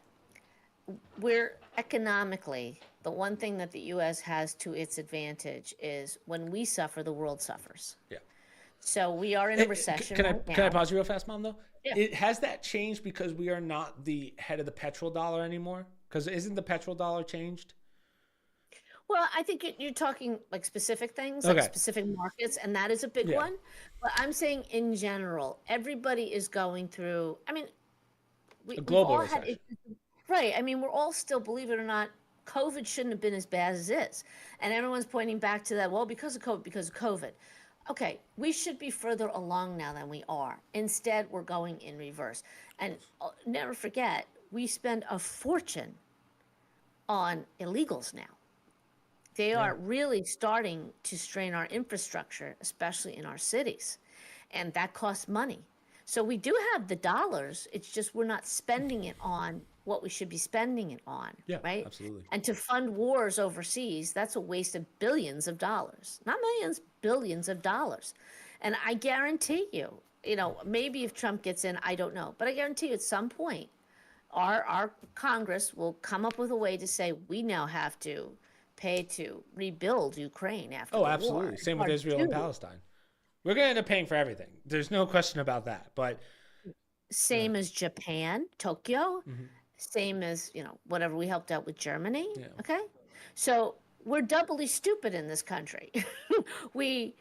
we're economically, the one thing that the U.S. has to its advantage is when we suffer, the world suffers. Yeah. So we are in a recession Can I right can I now. pause you real fast, Mom? Though Yeah. it has that changed because we are not the head of the petrodollar anymore. Because isn't the petrodollar changed? Well, I think you're talking like specific things, like Okay. specific markets, and that is a big Yeah. one. But I'm saying in general, everybody is going through. I mean, A we've global all had recession. issues, right? I mean, we're all still, believe it or not, COVID shouldn't have been as bad as it is, and everyone's pointing back to that. Well, because of COVID, because of COVID. Okay, we should be further along now than we are. Instead, we're going in reverse. And never forget, we spend a fortune on illegals now. They Yeah. are really starting to strain our infrastructure, especially in our cities. And that costs money. So we do have the dollars. It's just we're not spending it on what we should be spending it on, Yeah. right? Absolutely. And to fund wars overseas, that's a waste of billions of dollars. Not millions, billions of dollars. And I guarantee you, maybe if Trump gets in, I don't know. But I guarantee you at some point, our Congress will come up with a way to say we now have to pay to rebuild Ukraine after Oh, the war. absolutely. It's Same with hard Israel to and do. Palestine. We're gonna end up paying for everything. There's no question about that. But Same as Japan, Tokyo, mhm. same as, whatever we helped out with Germany. Yeah. Okay. So we're doubly stupid in this country. we,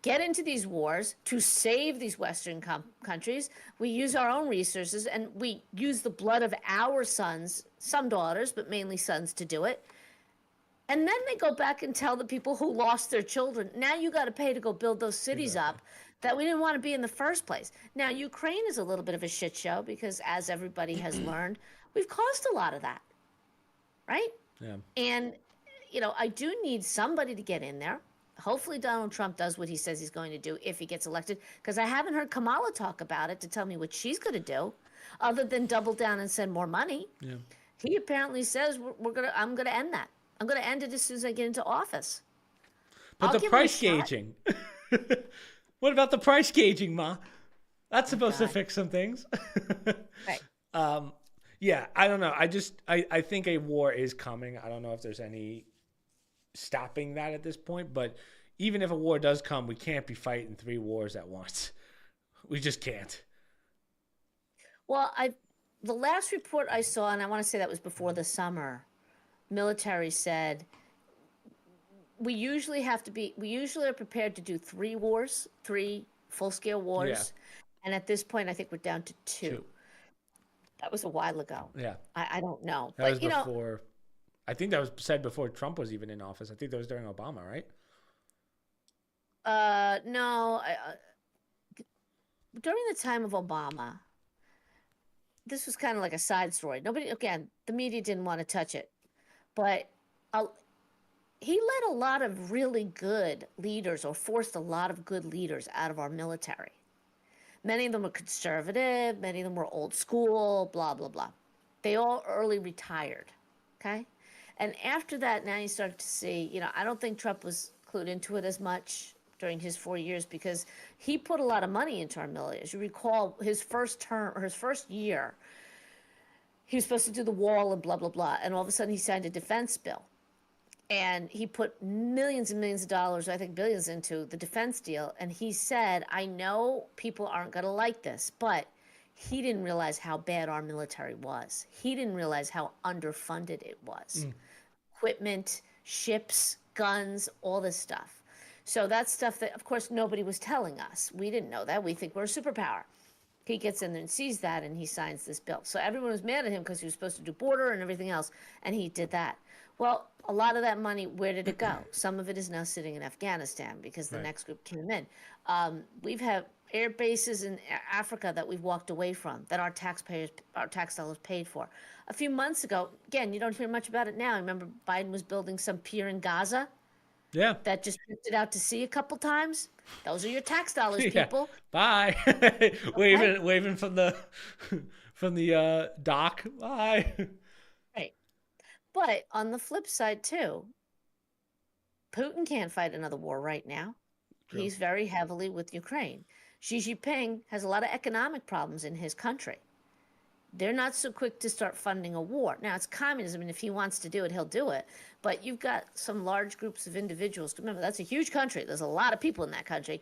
get into these wars to save these Western countries. We use our own resources and we use the blood of our sons, some daughters, but mainly sons to do it. And then they go back and tell the people who lost their children, now you got to pay to go build those cities Exactly. up that we didn't want to be in the first place. Now, Ukraine is a little bit of a shit show because, as everybody has learned, we've caused a lot of that, right? Yeah. And, I do need somebody to get in there. Hopefully, Donald Trump does what he says he's going to do if he gets elected, because I haven't heard Kamala talk about it to tell me what she's going to do, other than double down and send more money. Yeah. He apparently says I'm gonna end that. I'm gonna end it as soon as I get into office. But I'll the give him a price shot. gauging. What about the price gauging, Ma? That's Oh supposed to God. fix some things. Right. Yeah, I don't know. I think a war is coming. I don't know if there's any stopping that at this point, but even if a war does come, we can't be fighting three wars at once. We just can't. Well, the last report I saw, and I want to say that was before the summer, military said we usually are prepared to do three wars, three full scale Yeah. wars, and at this point I think we're down to two. Two. That was a while ago. Yeah, I don't know, that was but before. I think that was said before Trump was even in office. I think that was during Obama, right? no, during the time of Obama, this was kind of like a side story. Nobody, again, the media didn't want to touch it, but uh, he let a lot of really good leaders, or forced a lot of good leaders out of our military. Many of them were conservative, many of them were old school, blah, blah, blah. They all early retired. Okay. And after that, now you start to see, I don't think Trump was clued into it as much during his 4 years because he put a lot of money into our military. As you recall, his first term or his first year, he was supposed to do the wall and blah, blah, blah. And all of a sudden, he signed a defense bill. And he put millions and millions of dollars, I think billions, into the defense deal. And he said, I know people aren't going to like this, but he didn't realize how bad our military was. He didn't realize how underfunded it was. Equipment, ships, guns, all this stuff. So that's stuff that, of course, nobody was telling us. We didn't know that. We think we're a superpower. He gets in there and sees that, and he signs this bill. So everyone was mad at him because he was supposed to do border and everything else, and he did that. Well, a lot of that money, where did it go? Some of it is now sitting in Afghanistan because the Right. next group came in. We've had air bases in Africa that we've walked away from, that our tax dollars paid for. A few months ago, again, you don't hear much about it now. Remember, Biden was building some pier in Gaza Yeah. that just drifted out to sea a couple times. Those are your tax dollars, Yeah. people. Bye. Okay? Waving from the from the dock. Bye. Right. But on the flip side, too, Putin can't fight another war right now. True. He's very heavily with Ukraine. Xi Jinping has a lot of economic problems in his country. They're not so quick to start funding a war. Now, it's communism, and if he wants to do it, he'll do it. But you've got some large groups of individuals. Remember, that's a huge country. There's a lot of people in that country.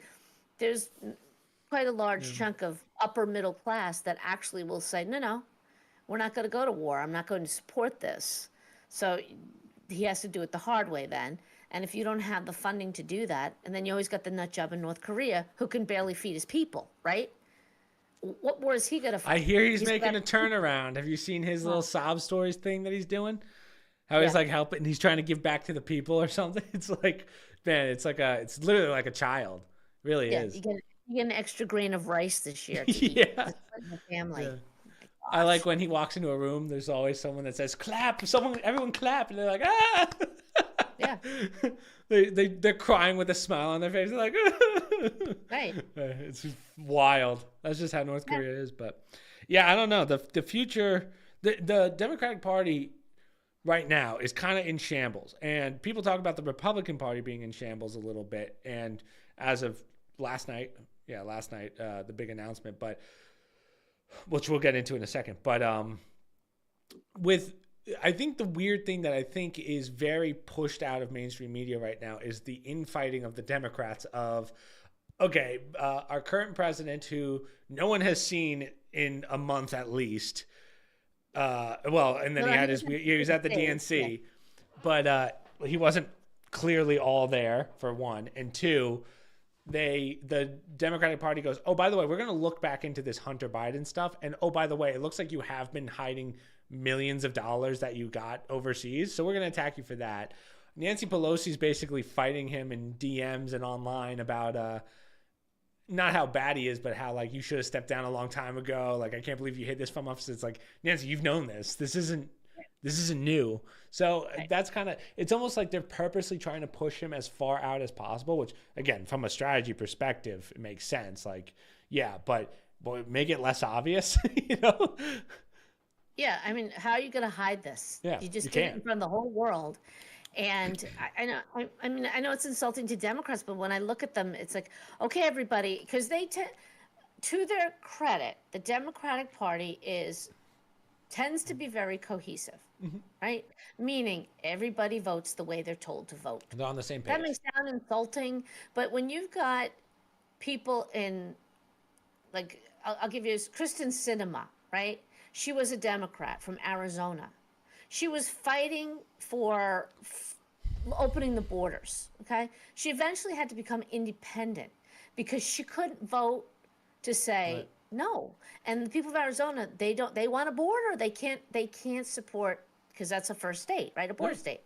There's quite a large chunk of upper middle class that actually will say, no, no, we're not going to go to war. I'm not going to support this. So he has to do it the hard way then. And if you don't have the funding to do that, and then you always got the nut job in North Korea who can barely feed his people, right? What war is he going to I fight? hear he's He's making got, a turnaround. Have you seen his little well, sob stories thing that he's doing? How he's yeah, like helping, he's trying to give back to the people or something. It's like, man, it's literally like a child. It really yeah. is. You get an extra grain of rice this year to eat Yeah. to split in the family. Yeah. My I like gosh. when he walks into a room, there's always someone that says, clap, someone, everyone clap. And they're like, ah. Yeah, They're crying with a smile on their face. They're like, right. it's just wild. That's just how North Yeah. Korea is. But yeah, I don't know. The future, the Democratic Party right now is kind of in shambles. And people talk about the Republican Party being in shambles a little bit. And as of last night, the big announcement, but which we'll get into in a second. But with I think the weird thing that I think is very pushed out of mainstream media right now is the infighting of the Democrats of, okay, our current president, who no one has seen in a month at least, and then No, he no, had he was his, in he was at the D.C. Yeah, DNC, but he wasn't clearly all there, for one, and two, the Democratic Party goes, oh, by the way, we're going to look back into this Hunter Biden stuff, and oh, by the way, it looks like you have been hiding millions of dollars that you got overseas, so we're going to attack you for that. Nancy Pelosi's basically fighting him in DMs and online about not how bad he is, but how like you should have stepped down a long time ago. Like, I can't believe you hid this from us. It's like, Nancy, you've known this. This isn't new. So right. that's kind of, it's almost like they're purposely trying to push him as far out as possible, which again, from a strategy perspective, it makes sense. Like, yeah, but make it less obvious, you know? Yeah, I mean, how are you going to hide this? Yeah, You you just did it in can't. front of the whole world. And I know, I mean, I know it's insulting to Democrats, but when I look at them, it's like, okay, everybody, because to their credit, the Democratic Party tends to be very cohesive, right? Meaning everybody votes the way they're told to vote. They're on the same That may page. sound insulting, but when you've got people in, like, I'll give you Kristen Sinema, right? She was a Democrat from Arizona. She was fighting for opening the borders, okay? She eventually had to become independent because she couldn't vote to say, Right. No. And the people of Arizona, they want a border. They can't support, because that's a first state, right? A border Right. state.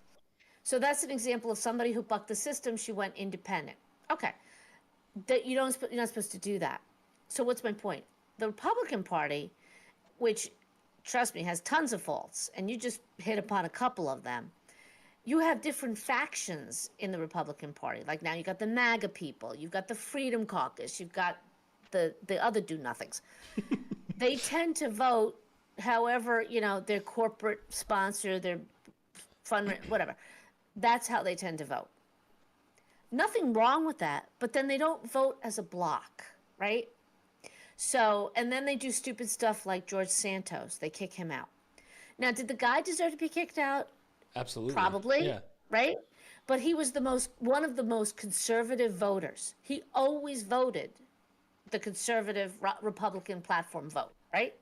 So that's an example of somebody who bucked the system. She went independent. Okay. You're not supposed to do that. So what's my point? The Republican Party, which, trust me, has tons of faults, and you just hit upon a couple of them. You have different factions in the Republican Party. Like now you got the MAGA people, you've got the Freedom Caucus, you've got the other do nothings. They tend to vote however, their corporate sponsor, their fund, whatever. That's how they tend to vote. Nothing wrong with that, but then they don't vote as a block, right? So, and then they do stupid stuff like George Santos. They kick him out. Now, did the guy deserve to be kicked out? Absolutely. Probably, Yeah. right? But he was one of the most conservative voters. He always voted the conservative Republican platform vote, right?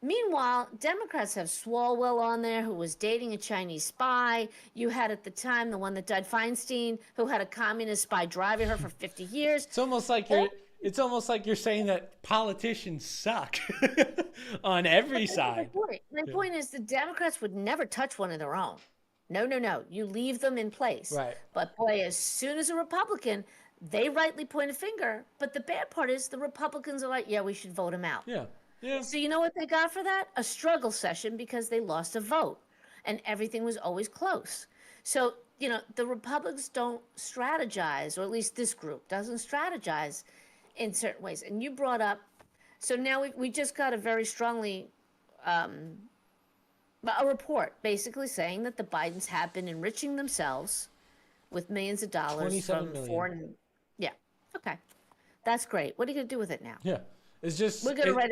Meanwhile, Democrats have Swalwell on there, who was dating a Chinese spy. You had at the time the one that died, Feinstein, who had a communist spy driving her for 50 years. It's almost like you're saying that politicians suck on every side. My point is the Democrats would never touch one of their own. No, no, no. You leave them in place. Right. But boy, as soon as a Republican, they rightly point a finger. But the bad part is the Republicans are like, yeah, we should vote him out. Yeah. Yeah. So you know what they got for that? A struggle session, because they lost a vote and everything was always close. So, the Republicans don't strategize, or at least this group doesn't strategize in certain ways. And you brought up, so now we just got a very strongly, a report basically saying that the Bidens have been enriching themselves with millions of dollars 27 from million. foreign. Yeah. Okay. That's great. What are you going to do with it now? Yeah. It's just We're gonna write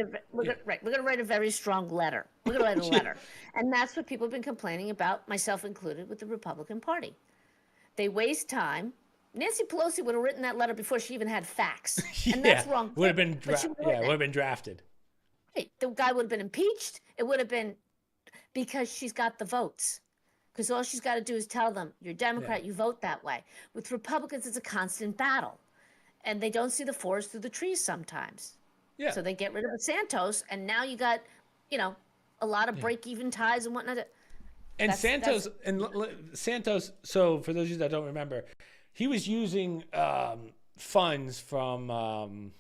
a very strong letter. We're gonna write a letter, and that's what people have been complaining about, myself included, with the Republican Party. They waste time. Nancy Pelosi would have written that letter before she even had facts, and that's wrong. Would have been would have been drafted. Right. The guy would have been impeached. It would have been because she's got the votes. Because all she's got to do is tell them, you're a Democrat, you vote that way. With Republicans, it's a constant battle, and they don't see the forest through the trees sometimes. Yeah. So they get rid of the Santos, and now you got, a lot of break-even ties and whatnot. And Santos. So for those of you that don't remember, he was using funds from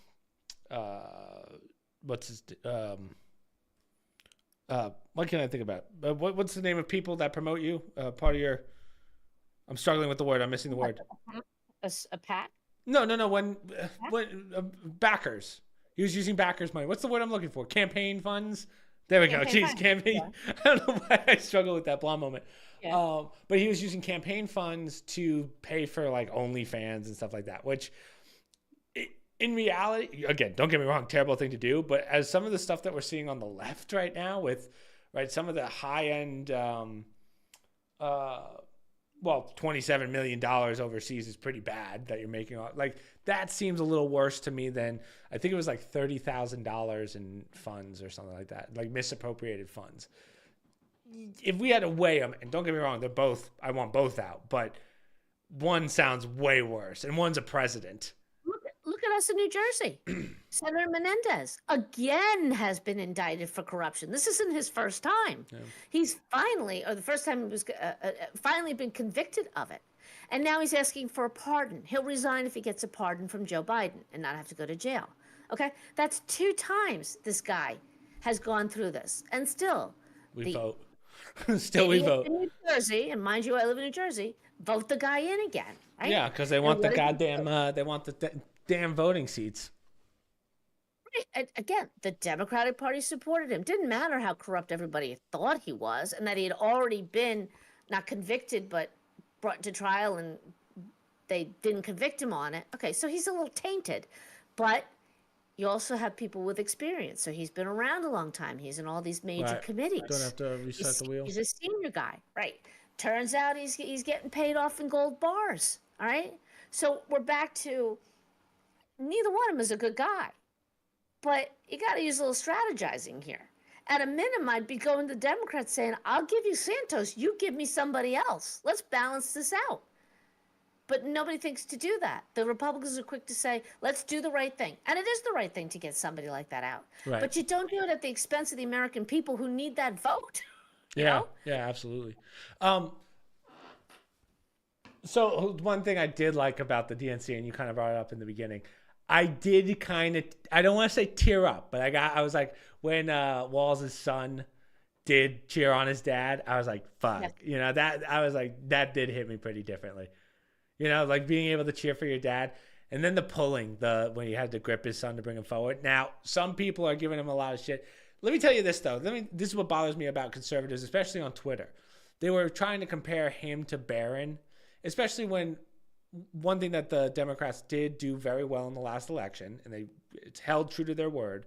what's his what can I think about? What's the name of people that promote you? Part of your. I'm struggling with the word. I'm missing the word. A PAC? No. When backers. He was using backers' money. What's the word I'm looking for? Campaign funds? There we go. Jeez, campaign. Yeah. I don't know why I struggle with that blonde moment. Yeah. But he was using campaign funds to pay for like OnlyFans and stuff like that, which in reality, again, don't get me wrong, terrible thing to do. But as some of the stuff that we're seeing on the left right now with, some of the high end, $27 million overseas is pretty bad that you're making. Like that seems a little worse to me than, I think it was like $30,000 in funds or something like that, like misappropriated funds. If we had to weigh them, and don't get me wrong, I want both out, but one sounds way worse, and one's a president. Look at us in New Jersey. Senator Menendez again has been indicted for corruption. This isn't his first time. Yeah. He's the first time he was finally been convicted of it. And now he's asking for a pardon. He'll resign if he gets a pardon from Joe Biden and not have to go to jail. Okay? That's 2 times this guy has gone through this. And still. We vote. Still we vote. In New Jersey, and mind you, I live in New Jersey, vote the guy in again. Right? Yeah, because they want the goddamn, damn voting seats. Right. Again, the Democratic Party supported him. Didn't matter how corrupt everybody thought he was, and that he had already been not convicted, but brought to trial, and they didn't convict him on it. Okay, so he's a little tainted, but you also have people with experience. So he's been around a long time. He's in all these major committees. Don't have to reset the wheel. He's a senior guy, right? Turns out he's getting paid off in gold bars. All right, so we're back to neither one of them is a good guy, but you got to use a little strategizing here. At a minimum, I'd be going to the Democrats saying, "I'll give you Santos, you give me somebody else. Let's balance this out." But nobody thinks to do that. The Republicans are quick to say, let's do the right thing. And it is the right thing to get somebody like that out. Right. But you don't do it at the expense of the American people who need that vote. you Yeah. know? Yeah. Absolutely. Um, So one thing I did like about the DNC, and you kind of brought it up in the beginning, I did kind of, I don't want to say tear up, but I was like, when Walls' son did cheer on his dad, I was like, fuck, Yes. that I was like, that did hit me pretty differently. Like being able to cheer for your dad. And then the pulling, when you had to grip his son to bring him forward. Now, some people are giving him a lot of shit. Let me tell you this though. This is what bothers me about conservatives, especially on Twitter. They were trying to compare him to Barron, especially when one thing that the Democrats did do very well in the last election, and it's held true to their word,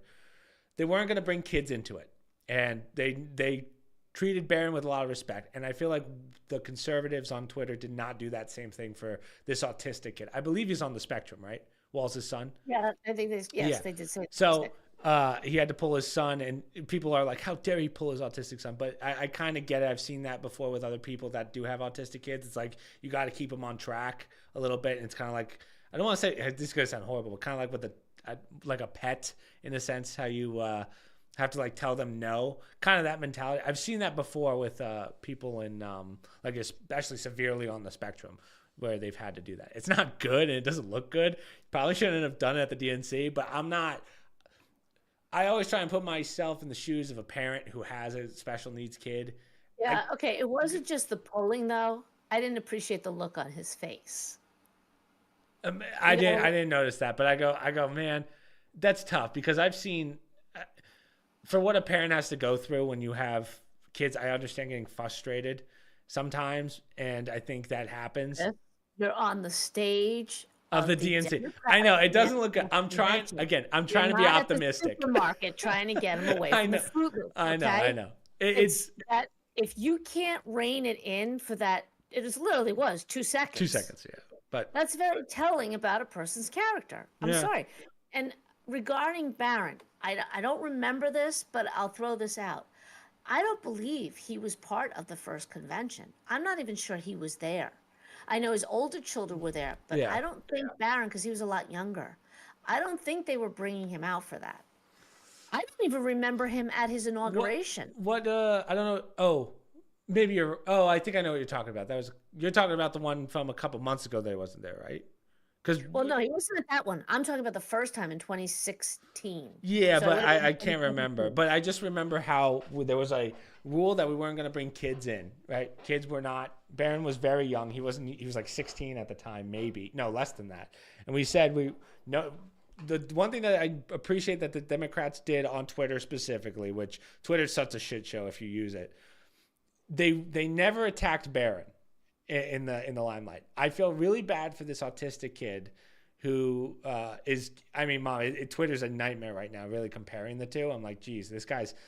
they weren't going to bring kids into it, and they treated Barron with a lot of respect. And I feel like the conservatives on Twitter did not do that same thing for this autistic kid. I believe he's on the spectrum, right? Walls' son. Yeah, I think yes, Yeah. they did say So he had to pull his son, and people are like, how dare he pull his autistic son? But I kind of get it. I've seen that before with other people that do have autistic kids. It's like you got to keep them on track a little bit. And it's kind of like, I don't want to say, this is going to sound horrible, but kind of like with like a pet in a sense, how you have to like tell them no, kind of that mentality. I've seen that before with people in like especially severely on the spectrum, where they've had to do that. It's not good and it doesn't look good. Probably shouldn't have done it at the DNC, but I always try and put myself in the shoes of a parent who has a special needs kid. Yeah, okay. It wasn't just the pulling though. I didn't appreciate the look on his face. I didn't notice that, but I go, man, that's tough because I've seen for what a parent has to go through when you have kids. I understand getting frustrated sometimes, and I think that happens. You're on the stage of the DNC. I know it doesn't look good. I'm trying to be optimistic. At the supermarket trying to get them away from the Fruit Loops. I know. It's that if you can't rein it in for that, it literally was 2 seconds. 2 seconds, yeah. But that's very telling about a person's character. I'm sorry. And regarding Barron, I don't remember this, but I'll throw this out. I don't believe he was part of the first convention. I'm not even sure he was there. I know his older children were there, but I don't think Barron, because he was a lot younger, I don't think they were bringing him out for that. I don't even remember him at his inauguration. I don't know. Oh, maybe I think I know what you're talking about. You're talking about the one from a couple months ago that wasn't there, right? Well, no, he wasn't at that one. I'm talking about the first time in 2016. Yeah, so but I can't remember. But I just remember how there was a rule that we weren't going to bring kids in, right? Kids were not. Barron was very young. He was like 16 at the time, maybe. No, less than that. And we said the one thing that I appreciate that the Democrats did on Twitter specifically, which Twitter's such a shit show if you use it, they never attacked Barron in the limelight. I feel really bad for this autistic kid who Mom, Twitter's a nightmare right now, really comparing the two. I'm like, geez, this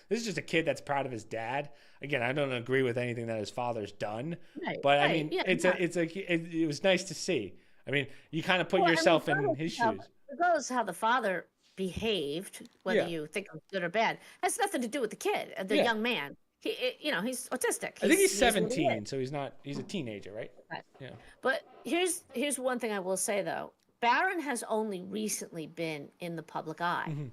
is just a kid that's proud of his dad. Again, I don't agree with anything that his father's done, but I mean, it was nice to see. I mean, you kind of put yourself in his shoes. Regardless of how the father behaved, whether you think it was good or bad, has nothing to do with the kid, the young man. He's autistic. I think he's 17, so he's a teenager, right? Right. Yeah. But here's one thing I will say though. Barron has only recently been in the public eye. Mm-hmm.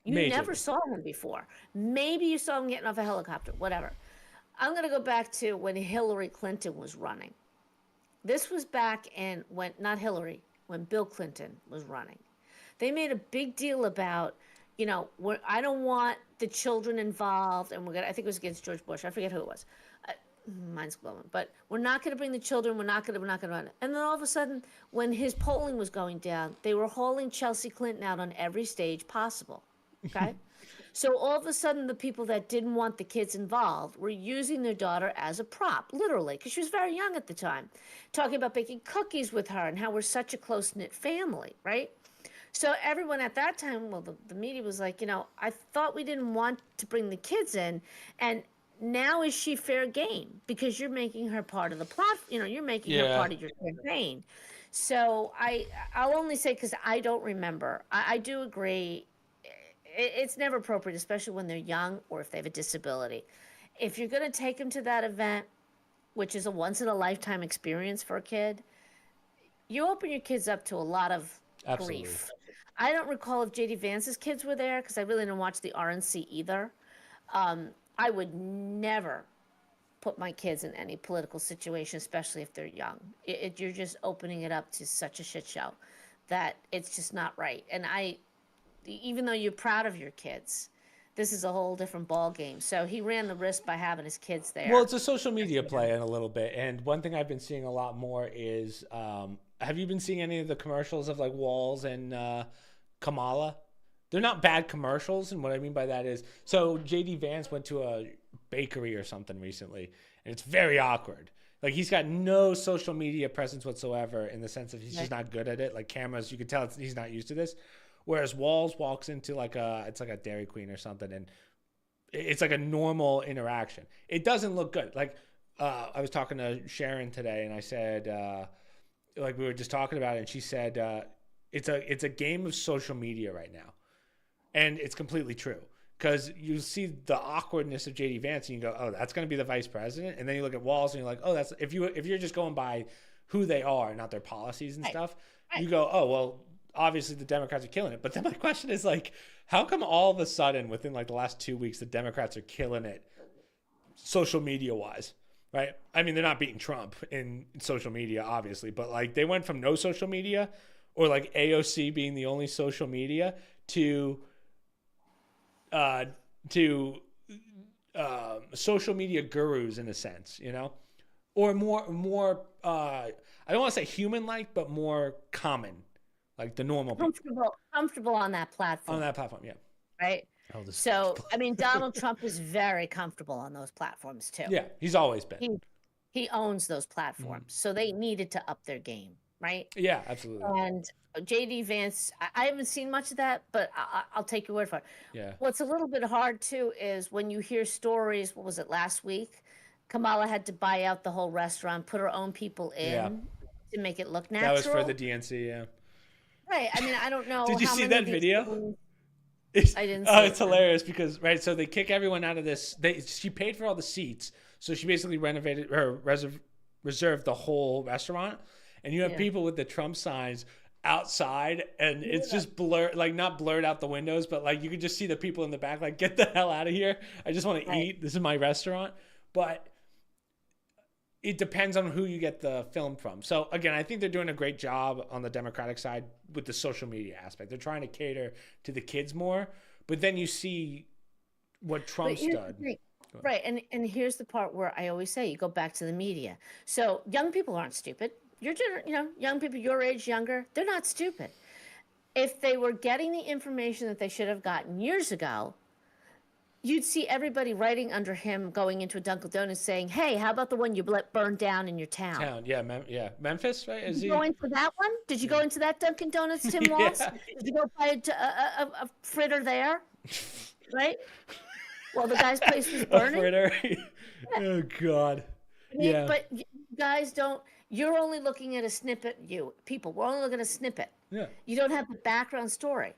You never saw him before. Maybe you saw him getting off a helicopter, whatever. I'm going to go back to when Hillary Clinton was running. This was back when Bill Clinton was running. They made a big deal about, I don't want the children involved, and I think it was against George Bush. I forget who it was. Mine's blowing, but we're not going to bring the children. We're not going to run it. And then all of a sudden, when his polling was going down, they were hauling Chelsea Clinton out on every stage possible. Okay. So all of a sudden, the people that didn't want the kids involved were using their daughter as a prop, literally, because she was very young at the time, talking about baking cookies with her and how we're such a close-knit family, right? So everyone at that time, the media was like, I thought we didn't want to bring the kids in, and now is she fair game because you're making her part of the plot, you're making her part of your campaign. So I'll only say, because I don't remember, I do agree. It's never appropriate, especially when they're young or if they have a disability. If you're going to take them to that event, which is a once-in-a-lifetime experience for a kid, you open your kids up to a lot of Absolutely. grief. I don't recall if JD Vance's kids were there because I really didn't watch the RNC either. I would never put my kids in any political situation, especially if they're young. You're just opening it up to such a shit show that it's just not right. And even though you're proud of your kids, this is a whole different ball game. So he ran the risk by having his kids Well, there. it's a social media play in a little bit, and one thing I've been seeing a lot more is, have you been seeing any of the commercials of like Walls and Kamala? They're not bad commercials, and what I mean by that is, so JD Vance went to a bakery or something recently, and it's very awkward. Like he's got no social media presence whatsoever in the sense of he's just not good at it. Like cameras, you can tell he's not used to this. Whereas Walls walks into it's like a Dairy Queen or something, and it's like a normal interaction. It doesn't look good. Like I was talking to Sharon today, and I said, like we were just talking about it, and she said, it's a game of social media right now, and it's completely true. Because you see the awkwardness of JD Vance, and you go, "Oh, that's going to be the vice president." And then you look at Walls, and you're like, "Oh, that's if you're just going by who they are, not their policies and stuff." You go, "Oh, well, obviously the Democrats are killing it." But then my question is like, how come all of a sudden within like the last 2 weeks the Democrats are killing it, social media wise, right? I mean, they're not beating Trump in social media, obviously, but like they went from no social media, or like AOC being the only social media to social media gurus in a sense, or more I don't want to say human like, but more common, like the normal people Comfortable on that on platform, that platform. Yeah. right? Oh, this So, I mean, Donald Trump is very comfortable on those platforms too. yeah, he's always been. He owns those platforms, so they needed to up their game, right? Yeah, absolutely. And JD Vance, I haven't seen much of that, but I'll take your word for it. Yeah. What's a little bit hard too is when you hear stories. What was it last week? Kamala had to buy out the whole restaurant, put her own people in to make it look natural. That was for the DNC, yeah. Right. I mean, I don't know. Did you how see many that of these video? things- I didn't see it's it, no. hilarious because so they kick everyone out of this. She paid for all the seats, so she basically renovated or reserved the whole restaurant, and you have people with the Trump signs outside, and it's just blurred, like not blurred out the windows, but like you could just see the people in the back, like, get the hell out of here! I just want to eat. This is my restaurant. But it depends on who you get the film from. So again, I think they're doing a great job on the Democratic side with the social media aspect. They're trying to cater to the kids more, but then you see what Trump's done. Right. And here's the part where I always say you go back to the media. So young people aren't stupid. Young people your age, younger, they're not stupid. If they were getting the information that they should have gotten years ago, you'd see everybody writing under him going into a Dunkin' Donuts saying, "Hey, how about the one you burned down in your town?" Yeah, Memphis, right? Did you go into that one? Did you go into that Dunkin' Donuts, Tim Walz? Did you go buy a fritter there? Right? Well, the guy's place was burning. A fritter. Oh God. Yeah. But you guys don't. You're only looking at a snippet. We're only looking at a snippet. Yeah. You don't have the background story.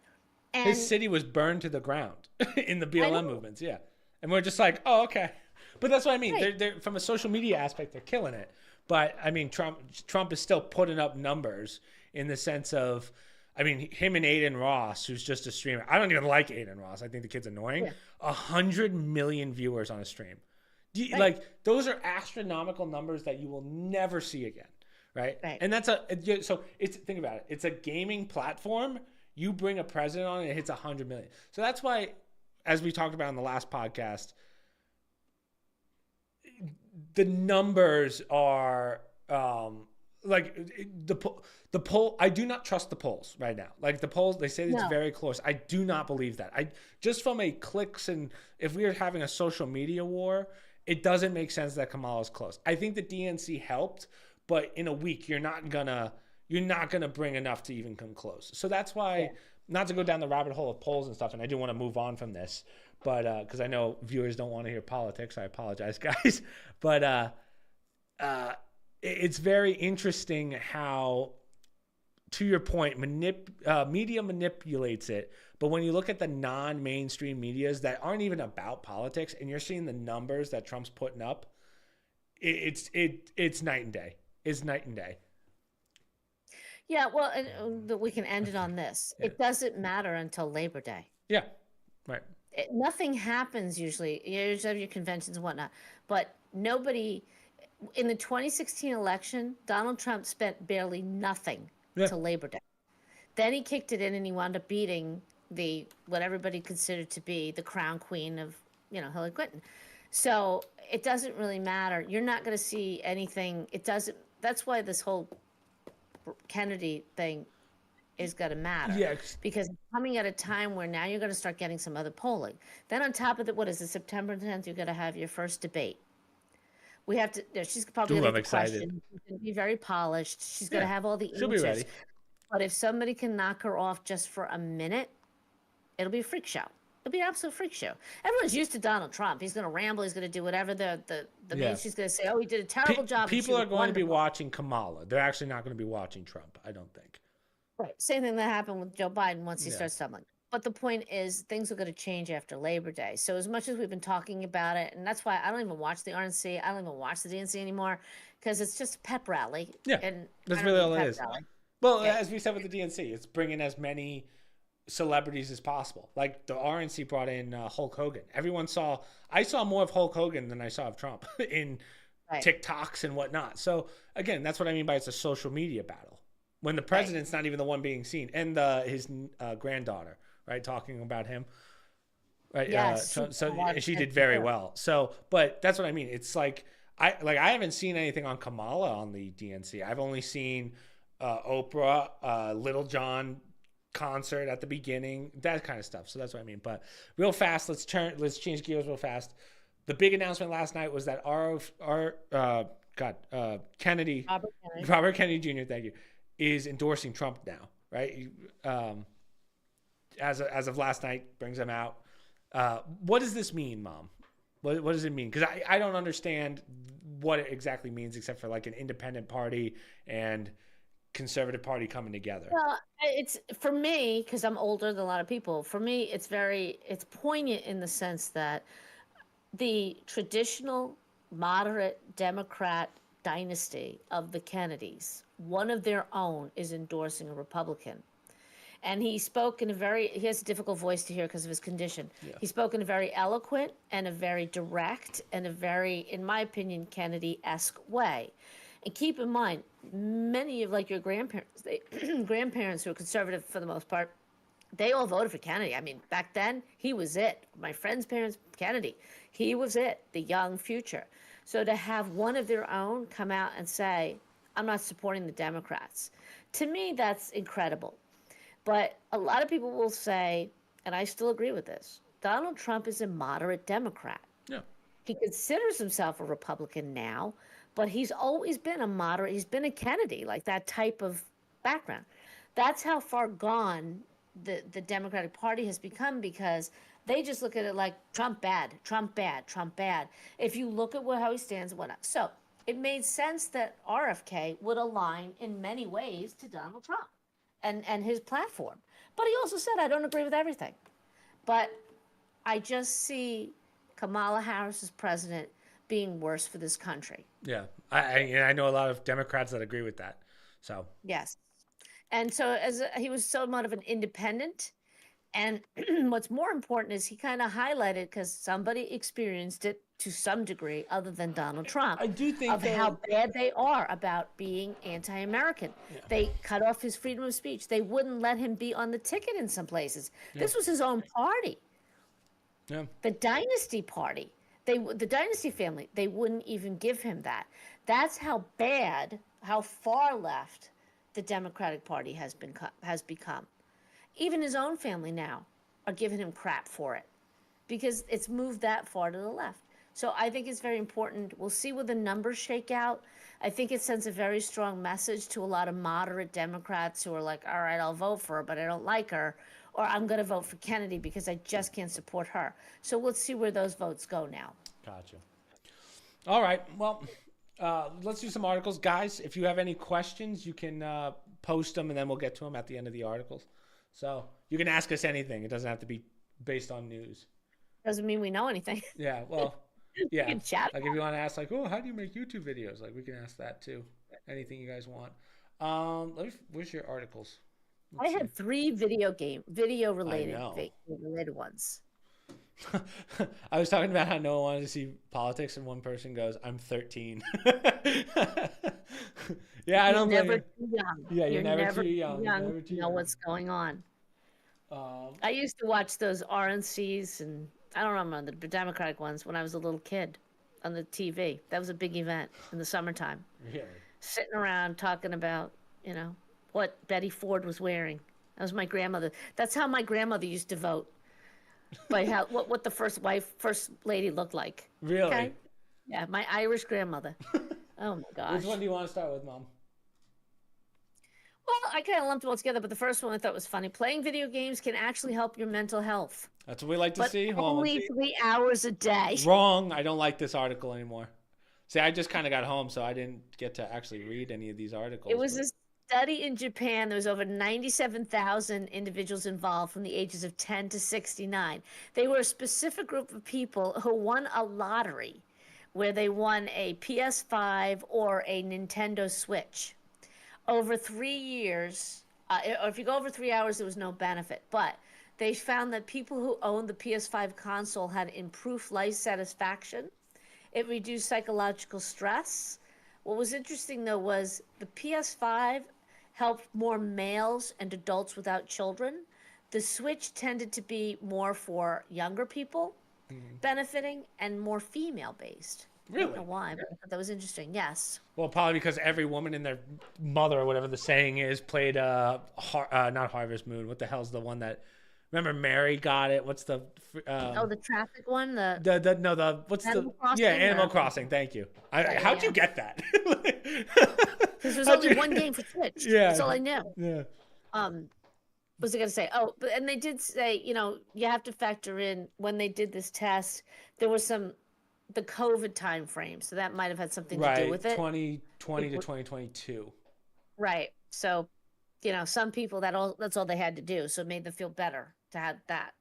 And his city was burned to the ground in the BLM movements. Yeah. And we're just like, oh, okay. But that's what I mean. Right. They're from a social media aspect, they're killing it. But I mean, Trump is still putting up numbers in the sense of, I mean, him and Aiden Ross, who's just a streamer. I don't even like Aiden Ross. I think the kid's annoying. 100 million viewers on a stream. Like, those are astronomical numbers that you will never see again. Right. And that's think about it. It's a gaming platform. You bring a president on, and it hits 100 million. So that's why, as we talked about in the last podcast, the numbers are like the poll. I do not trust the polls right now. Like the polls, they say it's very close. I do not believe that. I just from a clicks, and if we are having a social media war, it doesn't make sense that Kamala's close. I think the DNC helped, but in a week you're not gonna bring enough to even come close. So that's why, not to go down the rabbit hole of polls and stuff, and I do want to move on from this, but because I know viewers don't want to hear politics, I apologize, guys. But it's very interesting how, to your point, media manipulates it. But when you look at the non-mainstream medias that aren't even about politics, and you're seeing the numbers that Trump's putting up, it's night and day. It's night and day. Yeah, well, and we can end it on this. Yeah. It doesn't matter until Labor Day. Yeah. Right. Nothing happens usually. You usually have your conventions and whatnot, but nobody in the 2016 election, Donald Trump spent barely nothing Yeah. to Labor Day. Then he kicked it in and he wound up beating the what everybody considered to be the crown queen of, Hillary Clinton. So it doesn't really matter. You're not going to see anything. It doesn't. That's why this whole Kennedy thing is going to matter, Yeah. because it's coming at a time where now you're going to start getting some other polling. Then on top of that, what is it, September 10th? You're going to have your first debate. We have to. She's probably Ooh, going to I'm get the excited. question. She's going to be very polished. She's going to Yeah. have all the She'll be answers. ready. But if somebody can knock her off just for a minute, it'll be a freak show. It'll be an absolute freak show. Everyone's used to Donald Trump. He's going to ramble. He's going to do whatever. The Yeah. mainstream's going to say, "Oh, he did a terrible job." and she People was are going to be wonderful." watching Kamala. They're actually not going to be watching Trump, I don't think. Right. Same thing that happened with Joe Biden once he Yeah. starts stumbling. But the point is, things are going to change after Labor Day. So as much as we've been talking about it, and that's why I don't even watch the RNC, I don't even watch the DNC anymore, because it's just a pep rally. Yeah. And That's I don't really need all a it pep is. rally. Well, Yeah. as we said with the DNC, it's bringing as many celebrities as possible. Like the RNC brought in Hulk Hogan. I saw more of Hulk Hogan than I saw of Trump in Right. TikToks and whatnot. So again, that's what I mean by it's a social media battle. When the president's not even the one being seen, and his granddaughter, right, talking about him, right? Yes, So she did very well. So, but that's what I mean. It's like I haven't seen anything on Kamala on the DNC. I've only seen Oprah, Little John concert at the beginning, that kind of stuff. So that's what I mean. But real fast, let's change gears real fast. The big announcement last night was that Kennedy, Robert Kennedy Jr. Thank you, is endorsing Trump now, right? As of last night, brings him out. What does this mean, Mom? What does it mean? Because I don't understand what it exactly means, except for like an independent party and conservative party coming together. Well, it's for me, because I'm older than a lot of people. For me, it's poignant in the sense that the traditional moderate Democrat dynasty of the Kennedys, one of their own, is endorsing a Republican. And he spoke he has a difficult voice to hear because of his condition. Yeah. He spoke in a very eloquent and a very direct and a very, in my opinion, Kennedy-esque way. And keep in mind, many of like your grandparents, grandparents who are conservative for the most part, they all voted for Kennedy. I mean, back then, he was it. My friend's parents, Kennedy, he was it, the young future. So to have one of their own come out and say, I'm not supporting the Democrats, to me, that's incredible. But a lot of people will say, and I still agree with this, Donald Trump is a moderate Democrat. Yeah. He considers himself a Republican now, but he's always been a moderate. He's been a Kennedy, like that type of background. That's how far gone the Democratic Party has become, because they just look at it like Trump bad, Trump bad, Trump bad. If you look at how he stands and whatnot. So it made sense that RFK would align in many ways to Donald Trump and his platform. But he also said, I don't agree with everything. But I just see Kamala Harris as president being worse for this country. Yeah. I know a lot of Democrats that agree with that. So yes. And so he was somewhat of an independent. And what's more important is he kind of highlighted, because somebody experienced it to some degree other than Donald Trump, I do think how bad they are about being anti-American. Yeah. They cut off his freedom of speech. They wouldn't let him be on the ticket in some places. Yeah. This was his own party. Yeah. The Dynasty Party. The Dynasty family, they wouldn't even give him that. That's how bad, how far left the Democratic Party has become. Even his own family now are giving him crap for it because it's moved that far to the left. So I think it's very important. We'll see where the numbers shake out. I think it sends a very strong message to a lot of moderate Democrats who are like, all right, I'll vote for her, but I don't like her. Or I'm going to vote for Kennedy because I just can't support her. So let's see where those votes go now. Gotcha. All right. Well, let's do some articles. Guys, if you have any questions, you can post them, and then we'll get to them at the end of the articles. So you can ask us anything. It doesn't have to be based on news. Doesn't mean we know anything. Yeah, well, yeah. You can chat. Like if you want to ask, like, oh, how do you make YouTube videos? Like we can ask that too. Anything you guys want. Where's your articles? I Let's see. had three video I related know. related ones. I was talking about how no one wanted to see politics, and one person goes, "I'm 13." Yeah, I You're don't blame never you. too young. Yeah, you're You're never never too too young. You're young never too to know young. what's going on. Um, I used to watch those RNCs and I don't remember the Democratic ones when I was a little kid on the TV. That was a big event in the summertime. really? Sitting around talking about, you know, what Betty Ford was wearing. That was my grandmother. That's how my grandmother used to vote by how what the first lady looked like. Really? Okay? Yeah, my Irish grandmother. Oh my Which one gosh. do you want to start with, Mom? Well, I kind of lumped them all together, but the first one I thought was funny. Playing video games can actually help your mental health, That's what we like to but see. Hold on. only 3 hours a day. Wrong. I don't like this article anymore. See, I just kind of got home, so I didn't get to actually read any of these It articles. was But a study in Japan. There was over 97,000 individuals involved from the ages of 10 to 69. They were a specific group of people who won a lottery where they won a PS5 or a Nintendo Switch. Over 3 years, or if you go over 3 hours, there was no benefit. But they found that people who owned the PS5 console had improved life satisfaction. It reduced psychological stress. What was interesting though was the PS5 helped more males and adults without children. The Switch tended to be more for younger people benefiting and more female based. I don't know really? why, but I thought that was interesting. Yes. Well, probably because every woman and their mother, or whatever the saying is, played not Harvest Moon. What the hell's the one that? Remember, Mary got it. What's the Oh, the traffic one, the the no the what's the Animal yeah Crossing. Animal Crossing. Thank you. Yeah, yeah, How'd you yeah. get that? Because there's How'd only you? one game for Switch. That's Yeah, all I knew. yeah. Um, what was I going to say? Oh, but and they did say, you have to factor in when they did this test, there was the COVID time frame, so that might have had something to do Right, with it. 2020 to 2022. Right. So, some people that's all they had to do, so it made them feel better to have that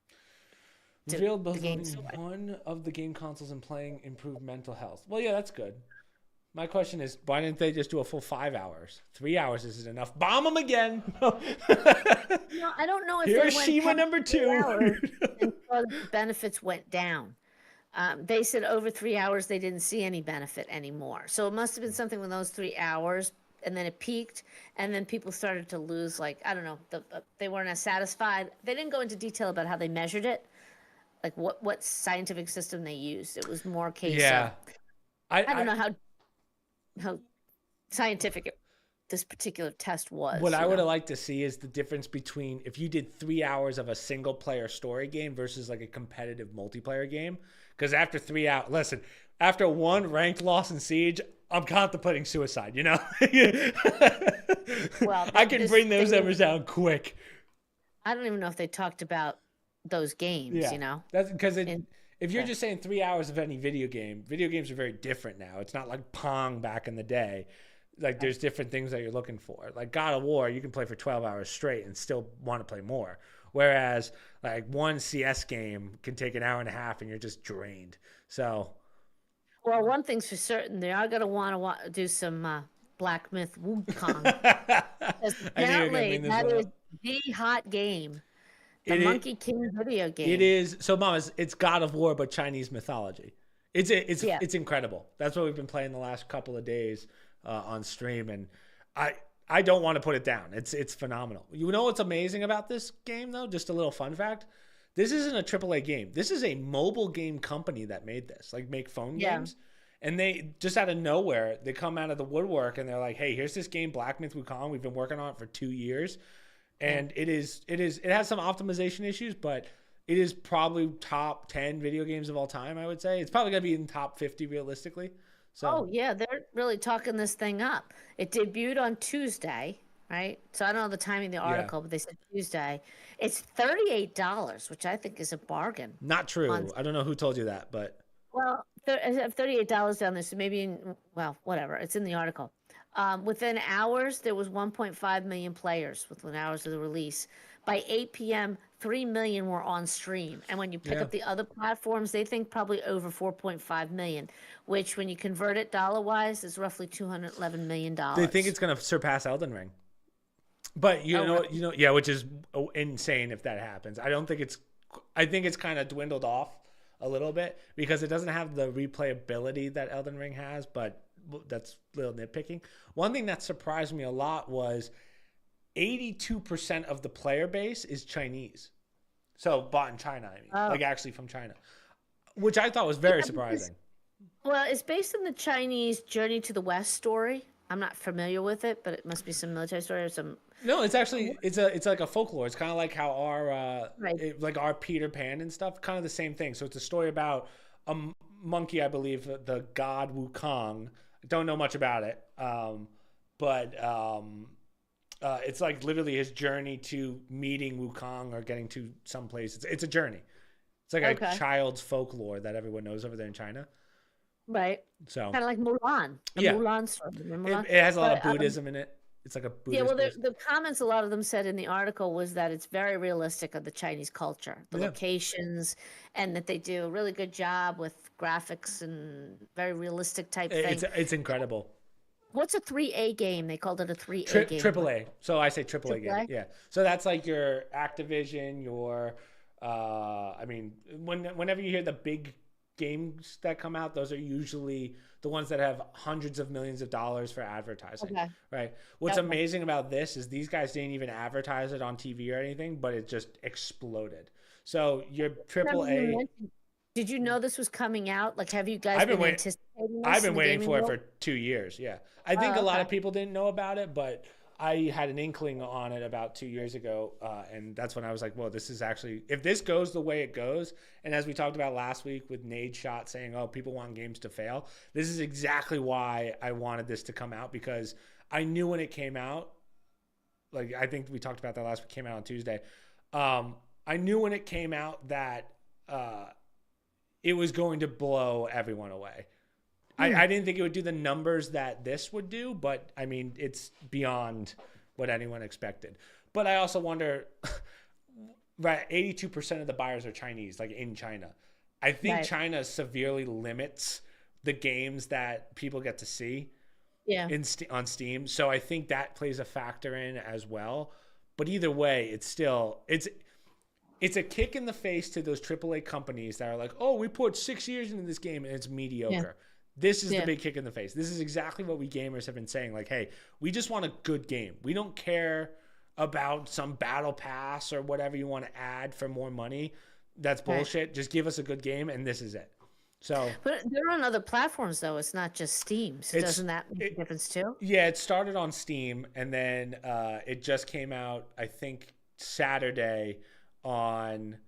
to Revealed the both game. loading one of the game consoles and playing improved mental health. Well, yeah, that's good. My question is, why didn't they just do a full 5 hours? 3 hours isn't enough. Bomb them again. I don't know if they went Hiroshima past number 3 hours two. and saw that the benefits went down. They said over 3 hours they didn't see any benefit anymore. So it must have been something with those 3 hours, and then it peaked, and then people started to lose, like, I don't know, they weren't as satisfied. They didn't go into detail about how they measured it, like what scientific system they used. It was more a case of, Yeah. I, I don't I know how scientific this particular test what was. I would have liked to see is the difference between if you did 3 hours of a single player story game versus like a competitive multiplayer game. Because after 3 hours, listen, after one ranked loss in Siege, I'm contemplating suicide, you know? Well, I can bring those numbers down quick. I don't even know if they talked about those games. Yeah. That's because And if you're just saying 3 hours of any video games are very different now. It's not like Pong back in the day. Like there's different things that you're looking for. Like God of War, you can play for 12 hours straight and still want to play more. Whereas like one CS game can take an hour and a half and you're just drained. So Well, one thing's for certain, they are going to want to do some Black Myth Wukong. I Because knew you were gonna apparently bring this that one is up. the hot game, the It Monkey King video it game. is so, Mom. It's God of War, but Chinese mythology. Yeah. It's incredible. That's what we've been playing the last couple of days on stream, and I don't want to put it down. It's phenomenal. You know what's amazing about this game though? Just a little fun fact. This isn't a AAA game. This is a mobile game company that made this, like make phone Yeah. games. And they just out of nowhere, they come out of the woodwork and they're like, "Hey, here's this game, Black Myth Wukong. We've been working on it for 2 years, and it has some optimization issues, but it is probably top 10 video games of all time. I would say it's probably gonna be in top 50 realistically. So Oh, yeah, they're really talking this thing up. It debuted on Tuesday, right? So I don't know the timing of the yeah, article, but they said Tuesday. It's $38, which I think is a bargain. not On true. I don't know who told you that, but Well, I have $38 down there, so maybe, well, whatever. It's in the article. Within hours, there was 1.5 million players within hours of the release. By 8 p.m., 3 million were on stream. And when you pick Yeah. up the other platforms, they think probably over 4.5 million, which when you convert it dollar-wise is roughly $211 million. They think it's going to surpass Elden Ring. But Oh, really? yeah, which is insane if that happens. I think it's kind of dwindled off a little bit because it doesn't have the replayability that Elden Ring has, but that's a little nitpicking. One thing that surprised me a lot was 82% of the player base is Chinese. So bought in China, I mean, Oh. like actually from China, which I thought was very surprising. Well, it's based on the Chinese Journey to the West story. I'm not familiar with it, but it must be some military story or some. No, it's actually it's like a folklore. It's kind of like how our Right. like our Peter Pan and stuff, kind of the same thing. So it's a story about a monkey, I believe, the god Wukong. I don't know much about it, but it's like literally his journey to meeting Wukong or getting to some place. It's a journey. It's like a Okay. child's folklore that everyone knows over there in China. Right. So Kind of like Mulan, the yeah, Mulan story. Remember Mulan? it has a lot of But, Buddhism in it. It's like a yeah, well, Buddhist. the comments a lot of them said in the article was that it's very realistic of the Chinese culture, the Yeah. locations, and that they do a really good job with graphics and very realistic type thing. It's incredible. What's a 3A game? They called it a 3A game. Triple A. So I say triple A game. AAA? Yeah. So that's like your Activision, your I mean, whenever you hear the big games that come out, those are usually the ones that have hundreds of millions of dollars for advertising. Okay. Right. What's Okay. amazing about this is these guys didn't even advertise it on TV or anything, but it just exploded. So your triple Remember you A. mentioned- Did you know this was coming out? Like, have you guys I've been been waiting. anticipating this? I've in been the waiting gaming for it world? for 2 years. Yeah, I think Oh, a lot okay. of people didn't know about it, but I had an inkling on it about 2 years ago, and that's when I was like, "Well, this is actually if this goes the way it goes." And as we talked about last week with Nade Shot saying, "Oh, people want games to fail," this is exactly why I wanted this to come out because I knew when it came out. Like I think we talked about that last week. Came out on Tuesday. I knew when it came out that. It was going to blow everyone away. I didn't think it would do the numbers that this would do, but I mean, it's beyond what anyone expected. But I also wonder, right, 82% of the buyers are Chinese, like in China. I think Right. China severely limits the games that people get to see Yeah. on Steam. So I think that plays a factor in as well. But either way, it's a kick in the face to those AAA companies that are like, oh, we put 6 years into this game and it's mediocre. Yeah. This is Yeah. the big kick in the face. This is exactly what we gamers have been saying. Like, hey, we just want a good game. We don't care about some battle pass or whatever you want to add for more money. That's Right. bullshit. Just give us a good game and this is it. So, But they're on other platforms, though. It's not just Steam. So doesn't that make a difference, too? yeah, it started on Steam and then it just came out, I think, Saturday on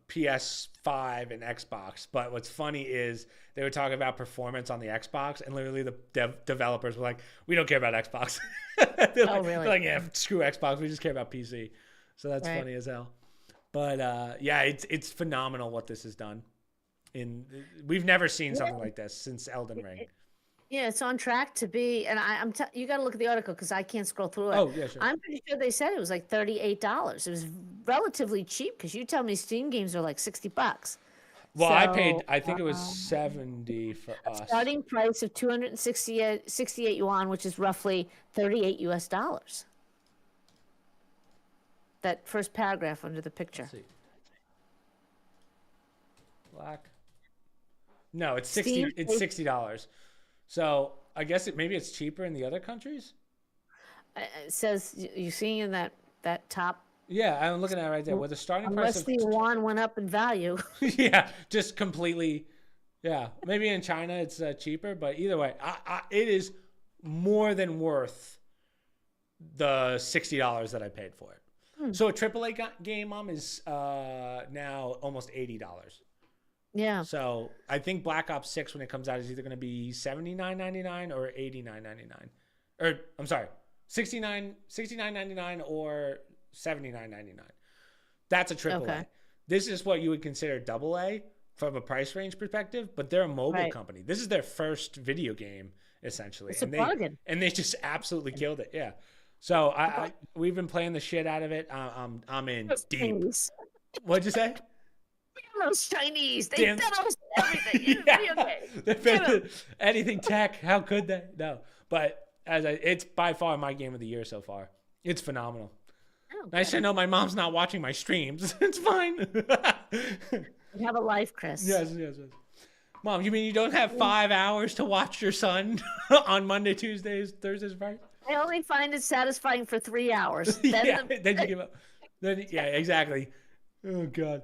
PS5 and Xbox. But what's funny is they were talking about performance on the Xbox, and literally the developers were like, "We don't care about Xbox." They're like, really? they're like, yeah, screw Xbox. We just care about PC. So that's Right. funny as hell. But yeah, it's phenomenal what this has done. We've never seen something like this since Elden Ring. Yeah, it's on track to be, and you got to look at the article because I can't scroll through it. Oh, yeah, sure. I'm pretty sure they said it was like $38. It was relatively cheap because you tell me Steam games are like $60. Well, I paid. So, I think it was 70 for us. starting price of 268 yuan, which is roughly 38 US dollars. That first paragraph under the picture. Let's see. Black. No, it's Steam It's $60. So I guess maybe it's cheaper in the other countries. It says you see in that top. Yeah, I'm looking at it right there. With the starting price Unless of the yuan went up in value. yeah, just completely. Yeah, maybe in China it's cheaper, but either way, it is more than worth the $60 that I paid for it. So a AAA game, Mom, is now almost $80. Yeah. So I think Black Ops 6 when it comes out is either going to be $79.99 or $89.99. Or I'm sorry, $69.99 or $79.99. That's a triple Okay. A. This is what you would consider double A from a price range perspective, but they're a mobile Right. company. This is their first video game essentially, It's a bargain. and they just absolutely killed it. Yeah. So we've been playing the shit out of it. I'm in Those deep. Chinese. What'd you say? Damn those Chinese. They Damn. bet almost everything in Yeah. video games. They Damn 'em. bet anything tech. How could they? No. But it's by far my game of the year so far. It's phenomenal. Oh, Nice to know my mom's not watching my streams. It's fine. you have a life, Chris. Yes. Mom, you mean you don't have 5 hours to watch your son on Monday, Tuesdays, Thursdays, Fridays? I only find it satisfying for 3 hours. Then you give up. Yeah, exactly. Oh God.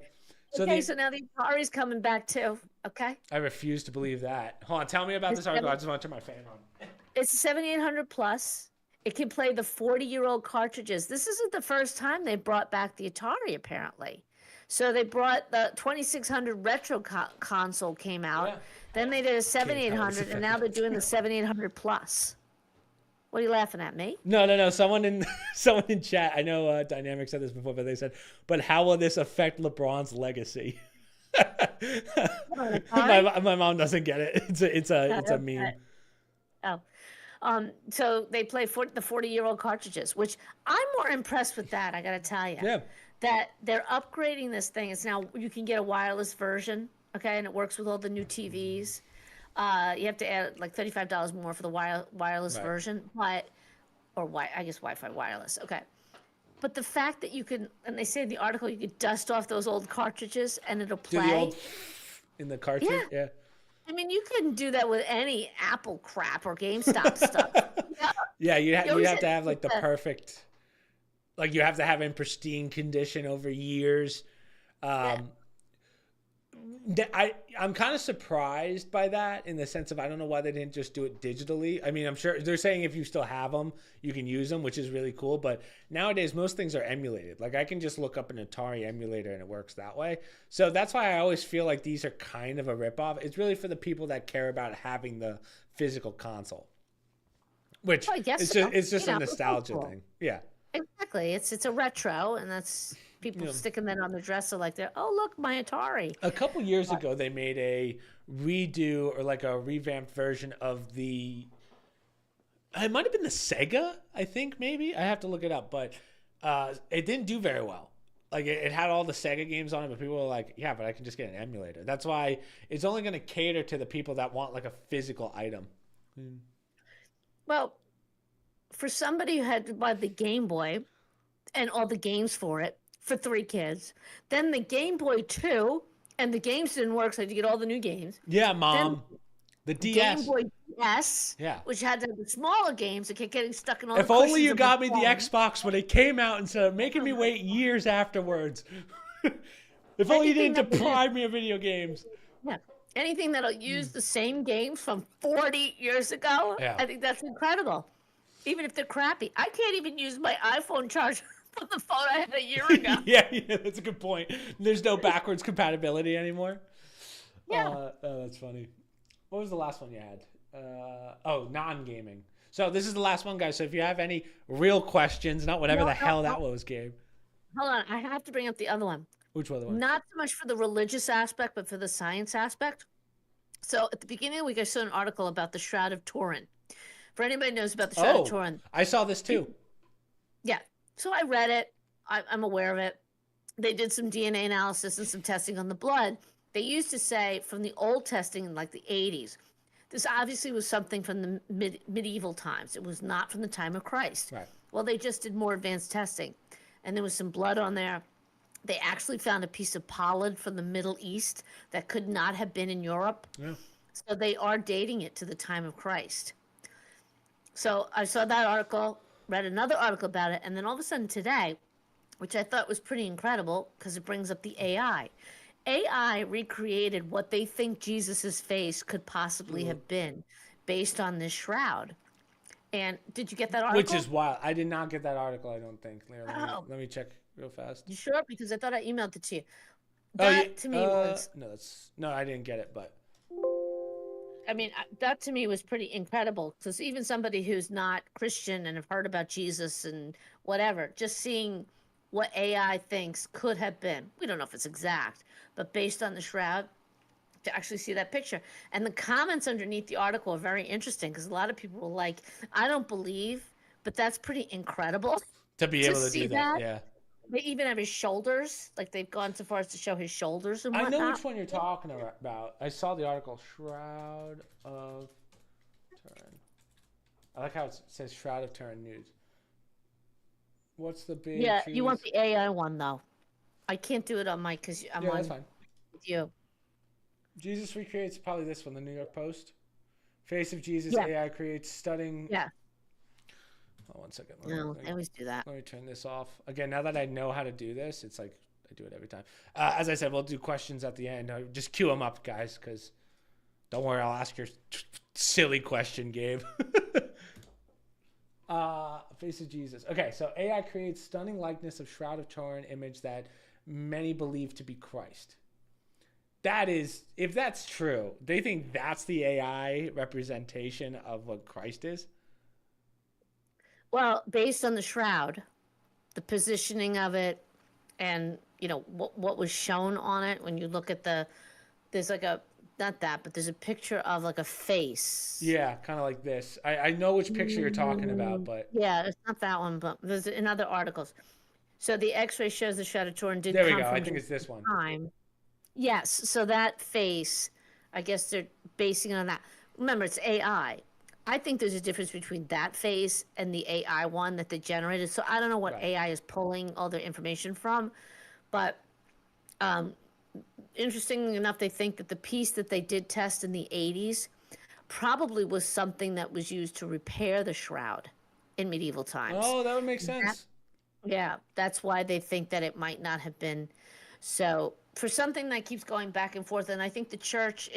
So now the Atari's coming back too. Okay. I refuse to believe that. Hold on, tell me about this article. I just want to turn my fan on. It's 7800 plus. It can play the 40-year-old cartridges. This isn't the first time they brought back the Atari, apparently. So they brought the 2600 retro console came out. Yeah. Then they did a 7800, and now they're doing the 7800 plus. What are you laughing at, me? No. Someone in chat. I know Dynamic said this before, but they said, "But how will this affect LeBron's legacy?" my mom doesn't get it. It's a meme. Oh. So they play for the 40-year-old cartridges, which I'm more impressed with that. I got to tell you. Yeah. That they're upgrading this thing. It's now you can get a wireless version, okay, and it works with all the new TVs. You have to add like $35 more for the wireless version, I guess Wi-Fi wireless. Okay, but the fact that you can, and they say in the article, you could dust off those old cartridges and it'll play. Do the old in the cartridge, yeah. I mean, you couldn't do that with any Apple crap or GameStop stuff. Yeah, you have to have like the perfect. Like you have to have it in pristine condition over years. I'm kind of surprised by that in the sense of I don't know why they didn't just do it digitally. I mean, I'm sure they're saying if you still have them, you can use them, which is really cool. But nowadays, most things are emulated. Like I can just look up an Atari emulator and it works that way. So that's why I always feel like these are kind of a ripoff. It's really for the people that care about having the physical console, which it's just a nostalgia thing. Yeah. Exactly. It's a retro, and that's people sticking that on their dresser like they're, oh, look, my Atari. A couple years ago, they made a redo or like a revamped version of it might have been the Sega, I think, maybe. I have to look it up, but it didn't do very well. Like it had all the Sega games on it, but people were like, yeah, but I can just get an emulator. That's why it's only going to cater to the people that want like a physical item. Well, for somebody who had to buy the Game Boy and all the games for it for 3 kids, then the Game Boy 2 and the games didn't work, so you had to get all the new games. Yeah, Mom. Then the DS. Game Boy DS, which had the smaller games that kept getting stuck in all If only you got me the Xbox when it came out instead of making me wait years afterwards. If only you didn't deprive me of video games. Yeah. Anything that'll use the same games from 40 years ago, I think that's incredible. Even if they're crappy. I can't even use my iPhone charger from the phone I had a year ago. yeah, that's a good point. There's no backwards compatibility anymore. Yeah. That's funny. What was the last one you had? Non-gaming. So this is the last one, guys. So if you have any real questions, not whatever the hell that was, Gabe. Hold on. I have to bring up the other one. Which other one? Not so much for the religious aspect, but for the science aspect. So at the beginning of the week, I saw an article about the Shroud of Turin. For anybody who knows about the Shroud of Turin. I saw this too. Yeah. So I read it. I'm aware of it. They did some DNA analysis and some testing on the blood. They used to say from the old testing in like the 80s, this obviously was something from the medieval times. It was not from the time of Christ. Right. Well, they just did more advanced testing. And there was some blood on there. They actually found a piece of pollen from the Middle East that could not have been in Europe. Yeah. So they are dating it to the time of Christ. So I saw that article, read another article about it, and then all of a sudden today, which I thought was pretty incredible because it brings up the AI. AI recreated what they think Jesus's face could possibly have been based on this shroud. And did you get that article? Which is wild. I did not get that article, I don't think. Let me check real fast. You sure? Because I thought I emailed it to you. That to me was... No, I didn't get it, but... I mean, that to me was pretty incredible because even somebody who's not Christian and have heard about Jesus and whatever, just seeing what AI thinks could have been. We don't know if it's exact, but based on the shroud, to actually see that picture. And the comments underneath the article are very interesting because a lot of people were like, I don't believe, but that's pretty incredible To be to able to see do that, that. yeah. They even have his shoulders, like they've gone so far as to show his shoulders and I know whatnot. which one you're talking about. I saw the article, Shroud of Turin. I like how it says Shroud of Turin News. What's the big Yeah, you want cheese? the AI one though. I can't do it on my because I'm Yeah, that's on fine. with you. Jesus recreates probably this one, the New York Post. Face of Jesus, Yeah, AI creates stunning. yeah. Oh, one second. No, I always do that. Let me turn this off. Again, now that I know how to do this, it's like I do it every time. As I said, we'll do questions at the end. Just cue them up, guys, because don't worry, I'll ask your silly question, Gabe. Face of Jesus. Okay, so AI creates stunning likeness of Shroud of Turin image that many believe to be Christ. That is, if that's true, they think that's the AI representation of what Christ is. Well, based on the shroud, the positioning of it, and what was shown on it. When you look at there's like a not that, but there's a picture of like a face. Yeah, kind of like this. I know which picture you're talking about, but Yeah, it's not that one, but there's in other articles. So the X-ray shows the Shroud of Turin did there we come go. I from think Jesus' it's this one. time. Yes, so that face, I guess they're basing it on that. Remember, it's AI. I think there's a difference between that face and the AI one that they generated. So I don't know what Right. AI is pulling all their information from, but interestingly enough, they think that the piece that they did test in the 80s probably was something that was used to repair the shroud in medieval times. Oh, that would make That, sense. yeah, that's why they think that it might not have been. So for something that keeps going back and forth, and I think the church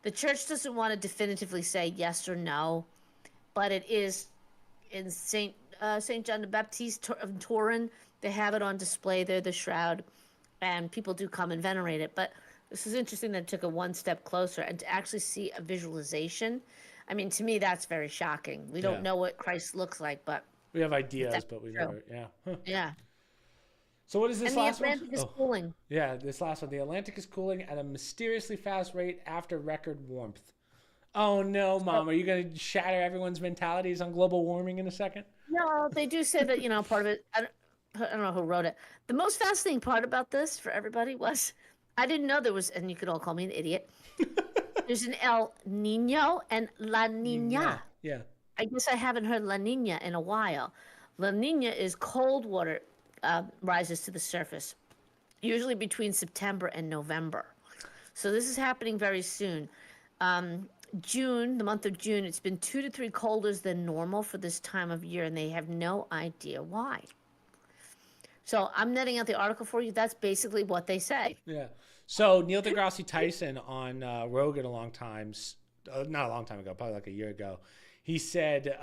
doesn't want to definitively say yes or no, but it is in Saint John the Baptist of Turin. They have it on display there, the shroud, and people do come and venerate it. But this is interesting that it took it one step closer and to actually see a visualization. I mean, to me, that's very shocking. We don't Yeah. know what Christ looks like, but We have if ideas, that's but we true, never. Yeah. Huh. yeah. So what is this And the last one? Atlantic is Oh, cooling. yeah, this last one. The Atlantic is cooling at a mysteriously fast rate after record warmth. Oh no, So, Mom! Are you gonna shatter everyone's mentalities on global warming in a second? no, they do say that part of it. I don't know who wrote it. The most fascinating part about this for everybody was I didn't know there was, and you could all call me an idiot. There's an El Nino and La Nina. Nina. Yeah. I guess I haven't heard La Nina in a while. La Nina is cold water rises to the surface, usually between September and November. So this is happening very soon. June, the month of June, it's been 2 to 3 colder than normal for this time of year, and they have no idea why. So I'm netting out the article for you. That's basically what they say. Yeah. So Neil deGrasse Tyson on Rogan not a long time ago, probably like a year ago, he said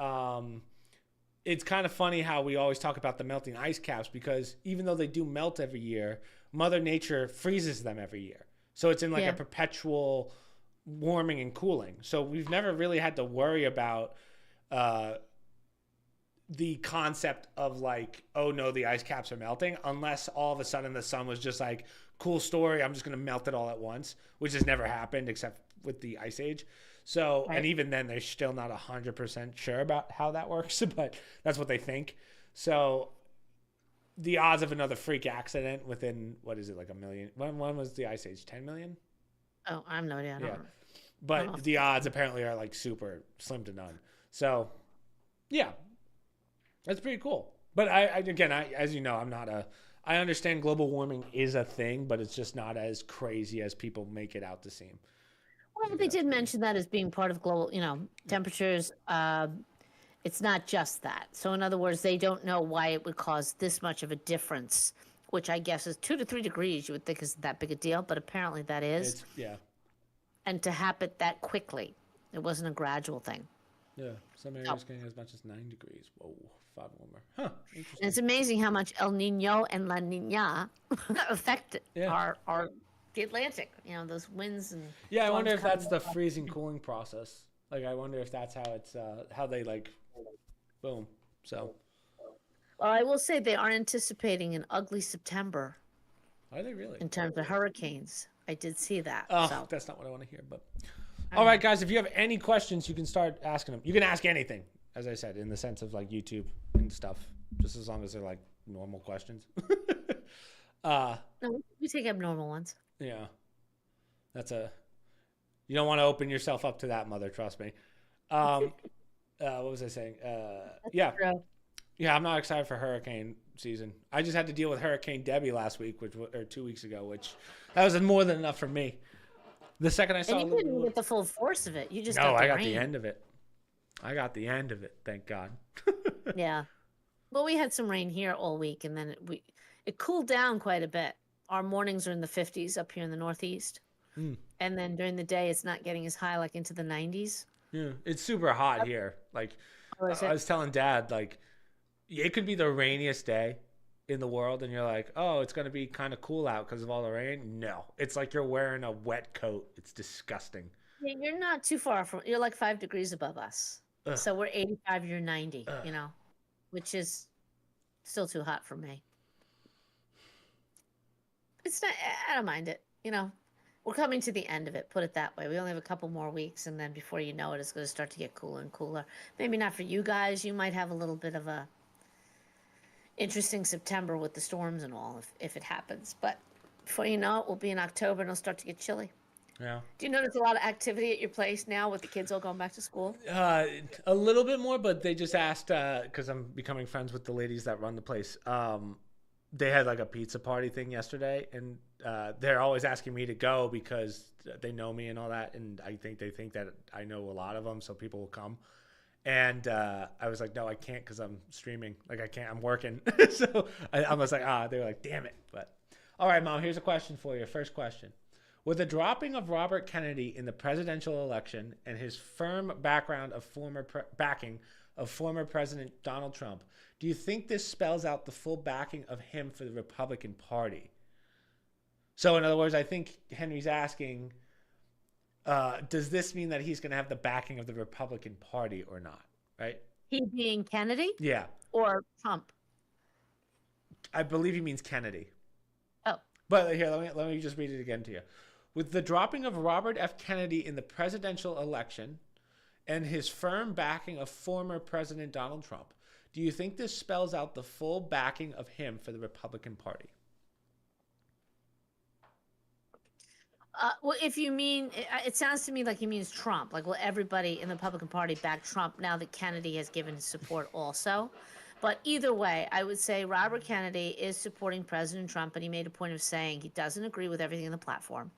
it's kind of funny how we always talk about the melting ice caps because even though they do melt every year, Mother Nature freezes them every year. So it's in like a Yeah. perpetual warming and cooling. So we've never really had to worry about uh, the concept of like, oh no, the ice caps are melting, unless all of a sudden the sun was just like, cool story, I'm just going to melt it all at once, which has never happened except with the ice age. So, and Right. even then, they're still not 100% sure about how that works, but that's what they think. So, the odds of another freak accident within, what is it, like a million? When was the ice age? 10 million? Oh, I'm no idea. I don't Yeah. know. I don't But know. the odds apparently are like super slim to none. So, yeah, that's pretty cool. But again, as you know, I understand global warming is a thing, but it's just not as crazy as people make it out to seem. Well, Make it they out to did be. mention that as being part of global, temperatures. It's not just that. So, in other words, they don't know why it would cause this much of a difference, which I guess is 2 to 3 degrees. You would think is that big a deal, but apparently that is. It's yeah, And to happen that quickly, it wasn't a gradual thing. yeah. Some So, areas getting as much as 9 degrees. Whoa, 5 warmer. Huh. and Interesting. it's amazing how much El Nino and La Nina affect Yeah. our the Atlantic. Those winds and Yeah. I wonder storms if coming that's the in. freezing cooling process. Like, I wonder if that's how it's how they like, boom. So, Well, I will say they are anticipating an ugly September are they really? in terms of hurricanes. I did see that. Oh, So that's not what I want to hear. But all right, guys, if you have any questions, you can start asking them. You can ask anything, as I said, in the sense of like YouTube and stuff, just as long as they're like normal questions. no, we take abnormal ones. Yeah, you don't want to open yourself up to that, mother. Trust me. What was I saying? Yeah. True. Yeah, I'm not excited for hurricane season. I just had to deal with Hurricane Debbie last week, or 2 weeks ago, which that was more than enough for me. The second I saw, And you didn't get the full force of it. You just no, got the I got rain. the end of it. I got the end of it. Thank God. Yeah. Well, we had some rain here all week, and then it cooled down quite a bit. Our mornings are in the 50s up here in the Northeast, and then during the day, it's not getting as high, like into the 90s. Yeah, it's super hot here. Like is I it? was telling Dad, like it could be the rainiest day in the world, and you're like, oh, it's gonna be kind of cool out because of all the rain. No, it's like you're wearing a wet coat. It's disgusting. Yeah, you're not too far from. You're like 5 degrees above us. Ugh. So we're 85. You're 90. Ugh. You know, which is still too hot for me. It's not. I don't mind it. You know, we're coming to the end of it. Put it that way. We only have a couple more weeks, and then before you know it, it's going to start to get cooler and cooler. Maybe not for you guys. You might have a little bit of a interesting September with the storms and all, if it happens. But before you know it, we'll be in October, and it'll start to get chilly. Yeah. Do you notice a lot of activity at your place now with the kids all going back to school? A little bit more, but they just asked because I'm becoming friends with the ladies that run the place. They had like a pizza party thing yesterday, and they're always asking me to go because they know me and all that, and I think they think that I know a lot of them, so people will come. And I was like, no, I can't because I'm streaming. Like I can't. I'm working. So I was like, they were like, damn it. But all right, Mom. Here's a question for you. First question. With the dropping of Robert Kennedy in the presidential election and his firm background of backing of former President Donald Trump, do you think this spells out the full backing of him for the Republican Party? So, in other words, I think Henry's asking, does this mean that he's going to have the backing of the Republican Party or not? Right? He being Kennedy? Yeah. Or Trump? I believe he means Kennedy. Oh. But here, let me just read it again to you. With the dropping of Robert F. Kennedy in the presidential election and his firm backing of former President Donald Trump, do you think this spells out the full backing of him for the Republican Party? Well, if you mean, it sounds to me like he means Trump. Like, will everybody in the Republican Party back Trump now that Kennedy has given his support also? But either way, I would say Robert Kennedy is supporting President Trump, and he made a point of saying he doesn't agree with everything in the platform.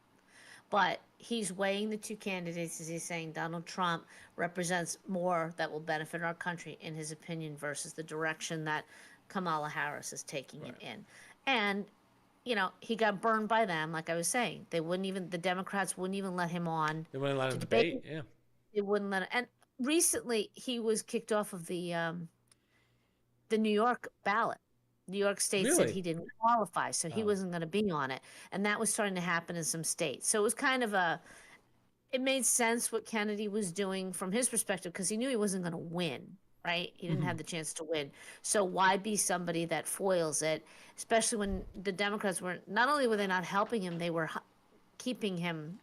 But he's weighing the two candidates as he's saying Donald Trump represents more that will benefit our country, in his opinion, versus the direction that Kamala Harris is taking it in. And, you know, he got burned by them, like I was saying. The Democrats wouldn't even let him on. They wouldn't let him debate, yeah. They wouldn't let him. And recently, he was kicked off of the New York ballot. New York State said he didn't qualify, so he wasn't going to be on it. And that was starting to happen in some states. So it was kind of it made sense what Kennedy was doing from his perspective because he knew he wasn't going to win, right? He didn't have the chance to win. So why be somebody that foils it, especially when the Democrats not only were they not helping him, they were keeping him,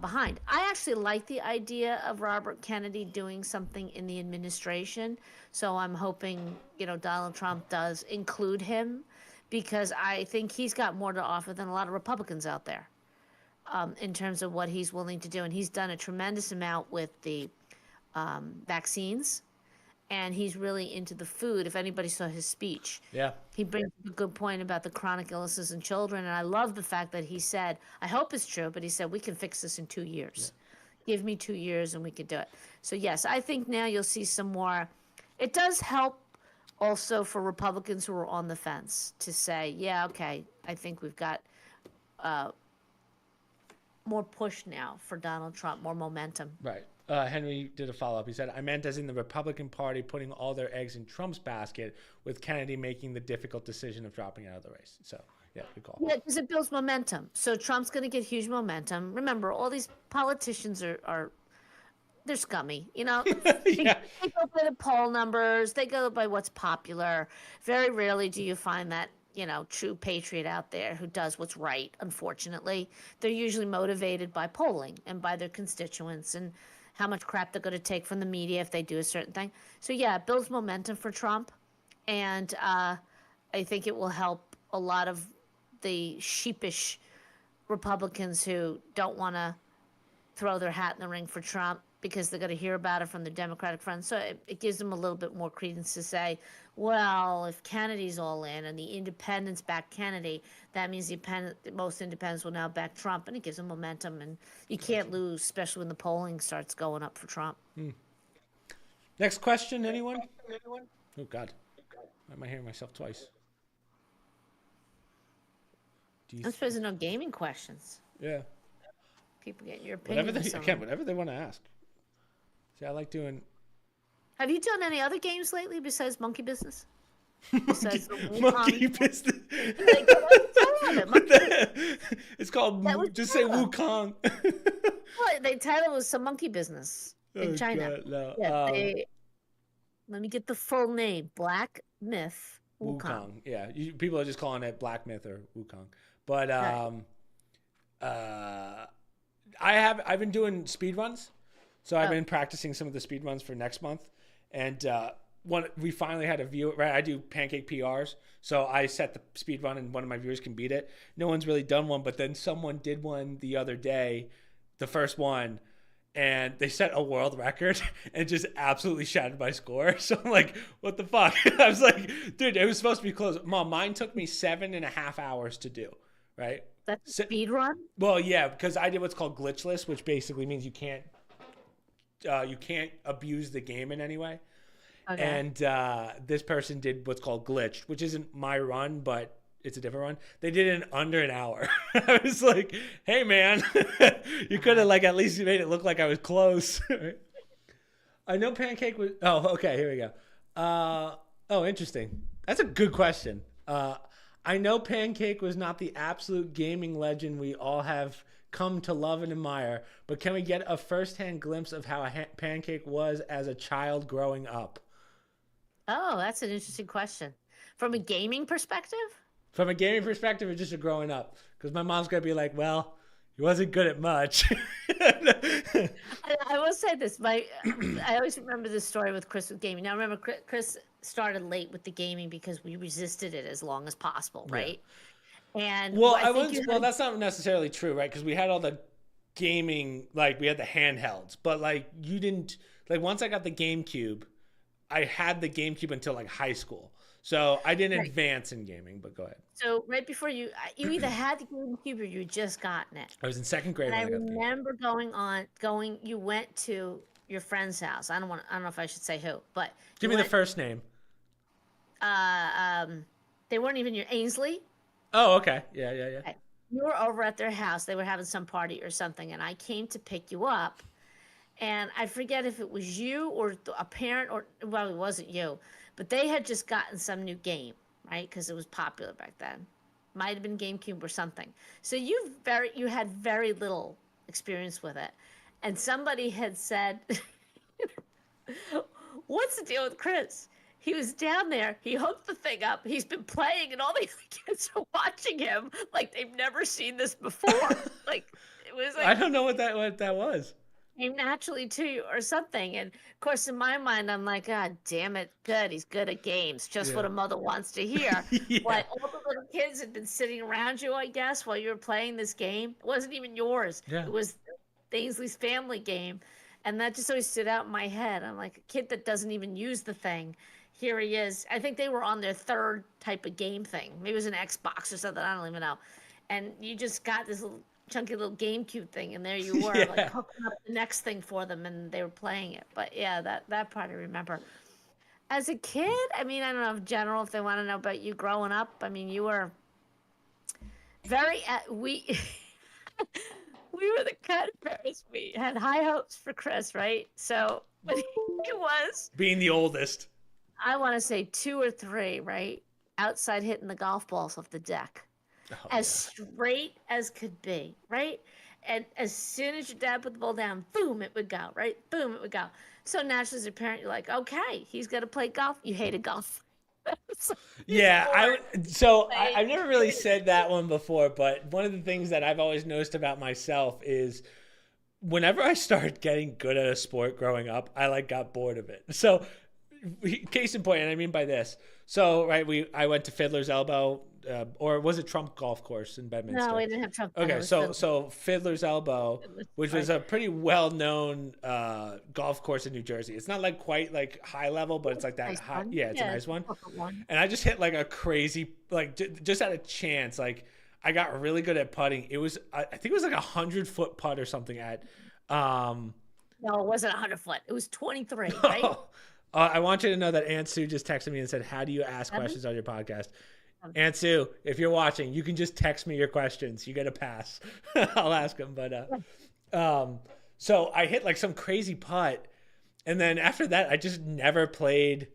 behind. I actually like the idea of Robert Kennedy doing something in the administration. So I'm hoping, Donald Trump does include him because I think he's got more to offer than a lot of Republicans out there in terms of what he's willing to do. And he's done a tremendous amount with the vaccines. And he's really into the food. If anybody saw his speech, he brings a good point about the chronic illnesses in children. And I love the fact that he said, I hope it's true, but he said, we can fix this in 2 years. Give me 2 years and we can do it. So, yes, I think now you'll see some more. It does help also for Republicans who are on the fence to say, yeah, okay, I think we've got more push now for Donald Trump, more momentum. Right. Henry did a follow-up. He said, I meant as in the Republican Party putting all their eggs in Trump's basket with Kennedy making the difficult decision of dropping out of the race. So, yeah, good call. Yeah, because it builds momentum. So Trump's going to get huge momentum. Remember, all these politicians are they're scummy, They go by the poll numbers. They go by what's popular. Very rarely do you find that, true patriot out there who does what's right. Unfortunately, they're usually motivated by polling and by their constituents and how much crap they're going to take from the media if they do a certain thing. So yeah, it builds momentum for Trump, and I think it will help a lot of the sheepish Republicans who don't want to throw their hat in the ring for Trump because they're going to hear about it from their Democratic friends. So it gives them a little bit more credence to say, well, if Kennedy's all in and the independents back Kennedy, that means most independents will now back Trump, and it gives them momentum. And you can't lose, especially when the polling starts going up for Trump. Next question, anyone? Oh, God. Why am I hearing myself twice? I'm supposed to know gaming questions. Yeah. People get your opinion. Whatever they want to ask. See, I like doing. Have you done any other games lately besides Monkey Business? Monkey Business. It's called. Just say Wukong. Well, the title was some Monkey Business in China. God, no. Yeah, let me get the full name: Black Myth Wukong. Yeah, people are just calling it Black Myth or Wukong. But I've been doing speed runs, so I've been practicing some of the speed runs for next month, and we finally had a viewer. Right, I do pancake PRs, so I set the speed run, and one of my viewers can beat it. No one's really done one, but then someone did one the other day, the first one, and they set a world record and just absolutely shattered my score. So I'm like, what the fuck? I was like, dude, it was supposed to be close. Mom, mine took me 7.5 hours to do. Right? That's speed run? Well, yeah, because I did what's called glitchless, which basically means you can't abuse the game in any way. Okay. And this person did what's called glitched, which isn't my run, but it's a different run. They did it in under an hour. I was like, hey, man, you could have at least made it look like I was close. I know Pancake was... Oh, okay, here we go. Interesting. That's a good question. I know Pancake was not the absolute gaming legend we all have come to love and admire, but can we get a first-hand glimpse of how Pancake was as a child growing up? Oh, that's an interesting question. From a gaming perspective? From a gaming perspective or just a growing up? Because my mom's going to be like, well, he wasn't good at much. I will say this. I always remember this story with Chris with gaming. Now, remember, Chris started late with the gaming because we resisted it as long as possible, right? Yeah. And that's not necessarily true, right? Because we had all the gaming, we had the handhelds, but you didn't. Once I got the GameCube, I had the GameCube until high school. So I didn't advance in gaming, but go ahead. So right before you either had the GameCube or you had just gotten it. I was in second grade. And I remember you went to your friend's house. I don't know if I should say who, but give me the first name. They weren't even your Ainsley. Oh, okay. Yeah. Okay. You were over at their house. They were having some party or something, and I came to pick you up. And I forget if it was you or a parent it wasn't you, but they had just gotten some new game, right? Because it was popular back then. Might have been GameCube or something. So you had very little experience with it. And somebody had said, what's the deal with Chris? He was down there. He hooked the thing up. He's been playing, and all the kids are watching him like they've never seen this before. It was I don't know what that was. Came naturally to you or something. And of course, in my mind, I'm like, God damn it, good. He's good at games. Just what a mother wants to hear. Yeah. But all the little kids had been sitting around you, I guess, while you were playing this game. It wasn't even yours. Yeah. It was Ainsley's family game. And that just always stood out in my head. I'm like, a kid that doesn't even use the thing. Here he is. I think they were on their third type of game thing. Maybe it was an Xbox or something. I don't even know. And you just got this little chunky little GameCube thing, and there you were, hooking up the next thing for them, and they were playing it. But yeah, that part I remember. As a kid, I don't know if general, if they want to know about you growing up. You were very we were the kind of parents, we had high hopes for Chris, right? So when he was being the oldest, I want to say 2 or 3, right, outside hitting the golf balls off the deck. As straight as could be, right? And as soon as your dad put the ball down, boom, it would go, right? Boom, it would go. So naturally, as a parent, you're like, okay, he's going to play golf. You hated golf. He's Yeah, bored. I've never really said that one before, but one of the things that I've always noticed about myself is whenever I started getting good at a sport growing up, I like got bored of it. So, case in point, and I mean by this. So, right, I went to Fiddler's Elbow, or was it Trump Golf Course in No, Bedminster? we didn't have Trump then. It Okay, was so Fiddler's Elbow, which was Sorry. a pretty well known golf course in New Jersey. It's not like quite like high level, but it's like that Nice high. one. Yeah, it's a Yeah, nice one. corporate one. And I just hit like a crazy, like just at a chance. Like I got really good at putting. It was, I think it was like 100-foot putt or something at. No, it wasn't 100 foot. It was 23, right? I want you to know that Aunt Sue just texted me and said, "How do you ask Seven? questions on your podcast?" Aunt Sue, if you're watching, you can just text me your questions. You get a pass. I'll ask them. But so I hit like some crazy putt, and then after that, I just never played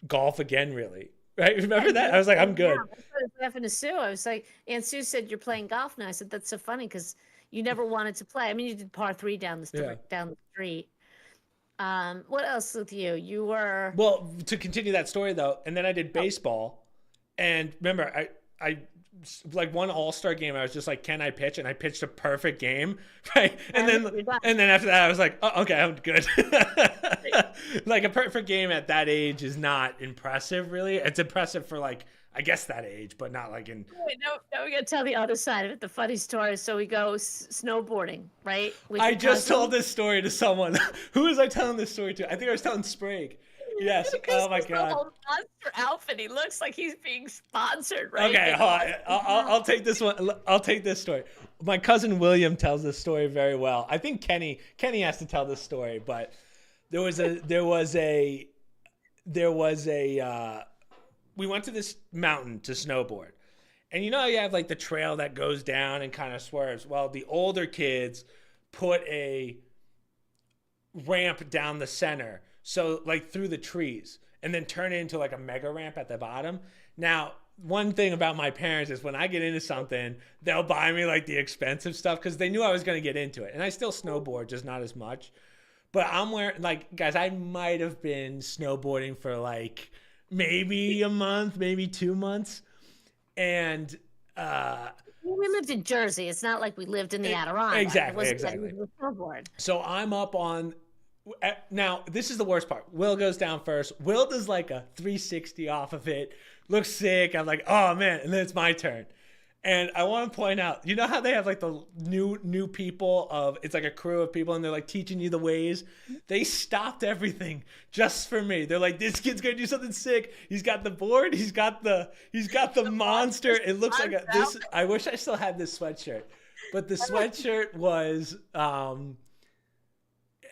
golf again. Really, right? Remember that? I was like, I'm good. I was laughing to Sue. I was like, Aunt Sue said you're playing golf now. I said that's so funny because you never wanted to play. I mean, you did par three down the Yeah. down the street. What else with you? You were Well, to continue that story though, and then I did baseball, and remember, I like one All-Star game. I was just like, "Can I pitch?" And I pitched a perfect game, right? And you're done. then after that, I was like, "Oh, okay, I'm good." Like a perfect game at that age is not impressive, really. It's impressive for like I guess that age, but not like in. Wait, no, we got to tell the other side of it. The funny story. So we go snowboarding, right? With I your just cousin. told this story to someone. Who was I telling this story to? I think I was telling Sprague. Yes. Oh my He's the god. whole monster outfit. He looks like he's being sponsored, right? Okay, Like, hold on. I'll take this one. I'll take this story. My cousin William tells this story very well. I think Kenny has to tell this story, but there was a we went to this mountain to snowboard. And you know you have like the trail that goes down and kind of swerves. Well, the older kids put a ramp down the center, so like through the trees, and then turn it into like a mega ramp at the bottom. Now, one thing about my parents is when I get into something, they'll buy me like the expensive stuff because they knew I was going to get into it. And I still snowboard, just not as much. But I'm wearing, like, guys, I might have been snowboarding for like maybe a month, maybe 2 months. And we lived in Jersey. It's not like we lived in the Adirondack. Exactly, It exactly. was a snowboard. So I'm up on. Now, this is the worst part. Will goes down first. Will does like a 360 off of it. Looks sick. I'm like, oh man. And then it's my turn. And I want to point out, you know how they have like the new people of, it's like a crew of people and they're like teaching you the ways. They stopped everything just for me. They're like, this kid's gonna do something sick. He's got the board. He's got the monster. It looks like this. I wish I still had this sweatshirt, but the sweatshirt was.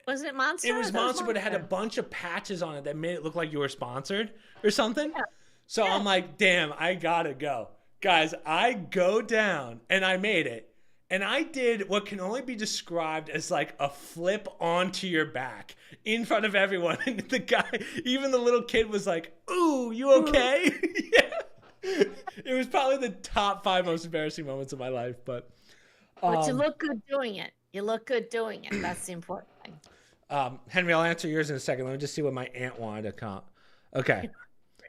Wasn't it Monster? It was Monster, but it had a bunch of patches on it that made it look like you were sponsored or something. Yeah. So yeah. I'm like, damn, I gotta go. Guys, I go down and I made it. And I did what can only be described as like a flip onto your back in front of everyone. And the guy, even the little kid was like, ooh, you okay? Yeah. It was probably the top 5 most embarrassing moments of my life. But you look good doing it. You look good doing it. That's the important thing. Henry, I'll answer yours in a second. Let me just see what my aunt wanted to comment. Okay.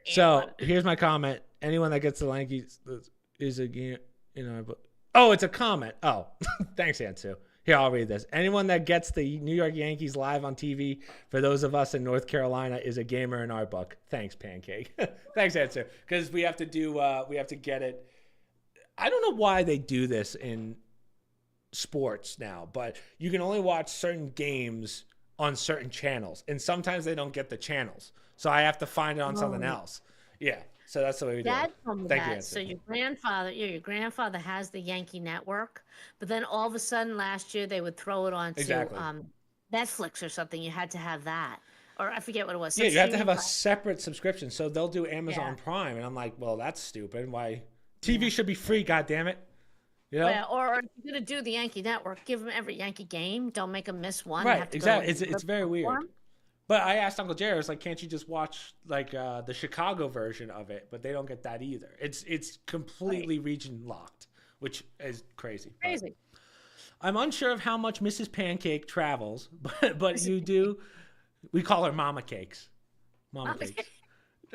So here's my comment. Anyone that gets the Yankees is a, but oh, it's a comment. Oh, thanks, Aunt Sue. Here, I'll read this. Anyone that gets the New York Yankees live on TV for those of us in North Carolina is a gamer in our book. Thanks, Pancake. Thanks, Aunt Sue. Because we have to get it. I don't know why they do this in sports now, but you can only watch certain games on certain channels, and sometimes they don't get the channels, so I have to find it on something else. Yeah, so that's the way we do it. Dad told me Thank that. you, So your grandfather has the Yankee Network, but then all of a sudden last year they would throw it on to Netflix or something. You had to have that, or I forget what it was. Yeah, you have to have a separate subscription. So they'll do Amazon Prime, and I'm like, well, that's stupid. Why? TV should be free. God damn it. You know? Yeah, or if you're gonna do the Yankee Network, give them every Yankee game. Don't make them miss one. Right, exactly. It's very weird. But I asked Uncle Jerry, I was like, can't you just watch like the Chicago version of it? But they don't get that either. It's completely region locked, which is crazy. Crazy. I'm unsure of how much Mrs. Pancake travels, but you do. We call her Mama Cakes. Mama Cakes.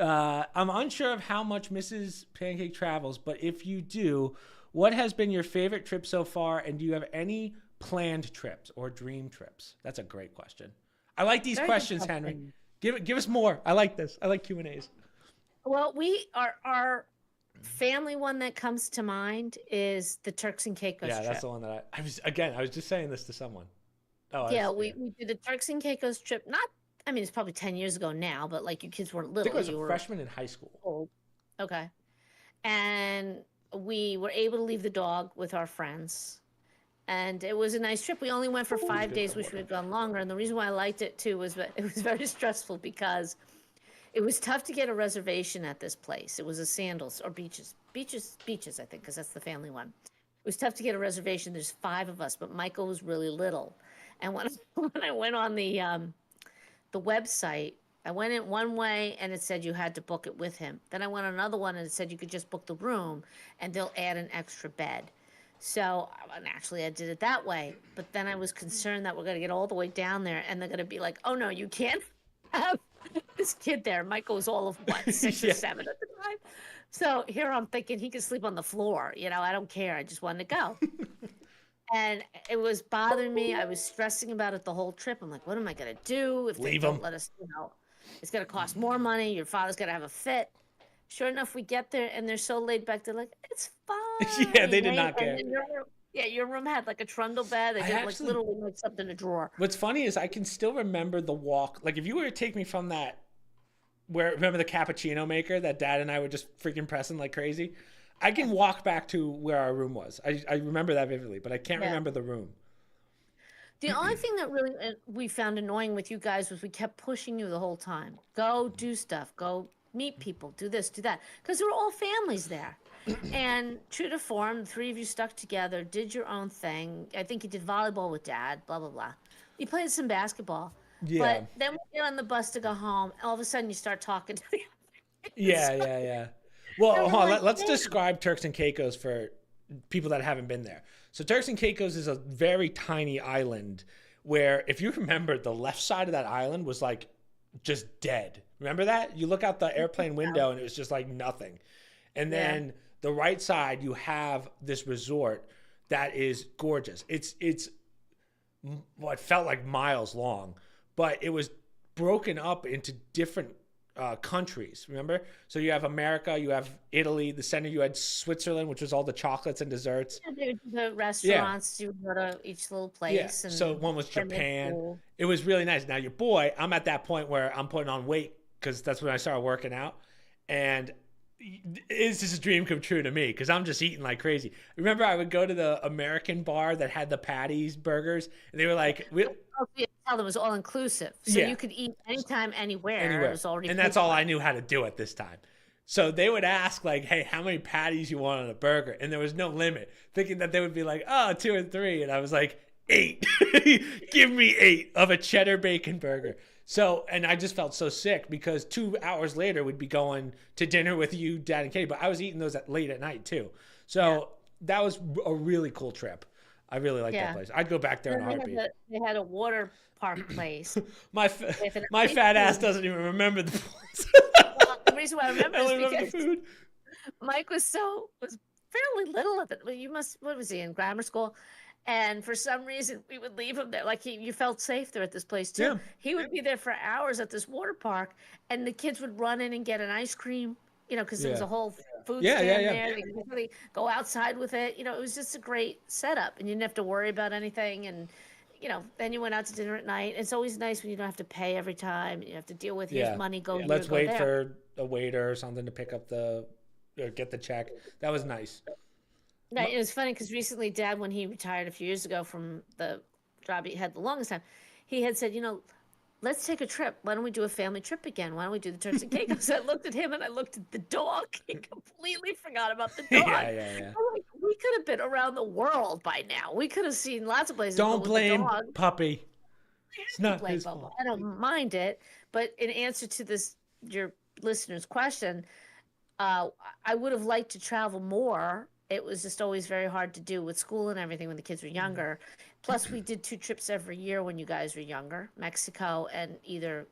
I'm unsure of how much Mrs. Pancake travels, but if you do, what has been your favorite trip so far, and do you have any planned trips or dream trips? That's a great question. I like these Very good questions, Henry. question. Give us more. I like this. I like Q and A's. Well, we are our family one that comes to mind is the Turks and Caicos Yeah, that's trip. the one that I was. Again, I was just saying this to someone. Oh, I Yeah, was. we, Yeah. we did the Turks and Caicos trip. Not, I mean, it's probably 10 years ago now, but like you kids weren't I think I little, was a you were freshman in high school. old. Okay. And we were able to leave the dog with our friends. And it was a nice trip. We only went for It's 5 days. good Wish we water. had gone longer. And the reason why I liked it too was that it was very stressful because it was tough to get a reservation at this place. It was a Sandals or beaches, I think, because that's the family one. It was tough to get a reservation. There's 5 of us, but Michael was really little. And when when I went on the website, I went in one way and it said you had to book it with him. Then I went on another one and it said you could just book the room and they'll add an extra bed. So naturally, I did it that way. But then I was concerned that we're going to get all the way down there and they're going to be like, oh no, you can't have this kid there. Michael was all of what, 6 or 7 at the time. So here I'm thinking he could sleep on the floor. I don't care. I just wanted to go. And it was bothering me. I was stressing about it the whole trip. I'm like, what am I going to do if they Leave don't them. let us, it's going to cost more money. Your father's going to have a fit. Sure enough, we get there and they're so laid back. They're like, it's Yeah, fine. they did Hey, not and care. then your room had like a trundle bed. They I didn't like actually. literally like something in a drawer. What's funny is I can still remember the walk. Like if you were to take me from that, where remember the cappuccino maker that Dad and I were just freaking pressing like crazy. I can walk back to where our room was. I remember that vividly, but I can't Yeah. remember the room. The only thing that really we found annoying with you guys was we kept pushing you the whole time. Go do stuff. Go meet people. Do this, do that. Because there were all families there. And true to form, the 3 of you stuck together, did your own thing. I think you did volleyball with Dad, blah, blah, blah. You played some basketball. Yeah, But then when you're on the bus to go home, all of a sudden you start talking to the other yeah, kids. yeah, yeah. Well, And we're hold on, like, let's "Man." describe Turks and Caicos for people that haven't been there. So Turks and Caicos is a very tiny island where, if you remember, the left side of that island was like just dead. Remember that? You look out the airplane window and it was just like nothing. And Yeah. then the right side, you have this resort that is gorgeous. It's what felt like miles long, but it was broken up into different countries. Remember? So you have America, you have Italy, the center you had Switzerland, which was all the chocolates and desserts. Yeah, the Yeah, restaurants, you go to each little yeah. place So and one was then they Japan. pool. It was really nice. Now your boy, I'm at that point where I'm putting on weight because that's when I started working out, and it's just a dream come true to me because I'm just eating like crazy. Remember, I would go to the American bar that had the patties burgers, and they were like, Oh, you tell them it was all inclusive, so yeah, you could eat anytime, anywhere. It anywhere. was already And paid that's all for. I knew how to do at this time. So they would ask like, "Hey, how many patties you want on a burger?" And there was no limit, thinking that they would be like, "Oh, 2 or 3," and I was like, "8, give me 8 of a cheddar bacon burger." So, and I just felt so sick because 2 hours later we'd be going to dinner with you, Dad, and Katie. But I was eating those late at night too. Yeah, So that was a really cool trip. I really like that yeah. place. I'd go back there in Then a they had heartbeat. a water park place My with an my ice fat ass cream. doesn't even remember the place. Well, the reason why I I remember is only remember the because food. Mike was fairly little at the. Well, you must. What was he in grammar school? And for some reason, we would leave him there. Like you felt safe there at this place too. Yeah. He would be there for hours at this water park, and the kids would run in and get an ice cream. Because there was Yeah. a whole food Yeah, yeah, stand yeah. there. They could really go outside with it. It was just a great setup, and you didn't have to worry about anything. And then you went out to dinner at night. It's always nice when you don't have to pay every time. You have to deal with here's Yeah. money, go here, Let's go wait there. for a waiter or something to pick up the or get the check. That was nice. Yeah, it was funny because recently, Dad, when he retired a few years ago from the job he had the longest time, he had said, let's take a trip. Why don't we do a family trip again? Why don't we do the Turks and Caicos? So I looked at him and I looked at the dog. He completely forgot about the dog. Yeah, yeah, yeah. I'm like, we could have been around the world by now. We could have seen lots of places, but Don't with the blame dog, Puppy. It's you not blame his Bobo. fault. I don't mind it, but in answer to your listener's question, I would have liked to travel more. It was just always very hard to do with school and everything when the kids were younger. Plus, we did 2 trips every year when you guys were younger, Mexico and either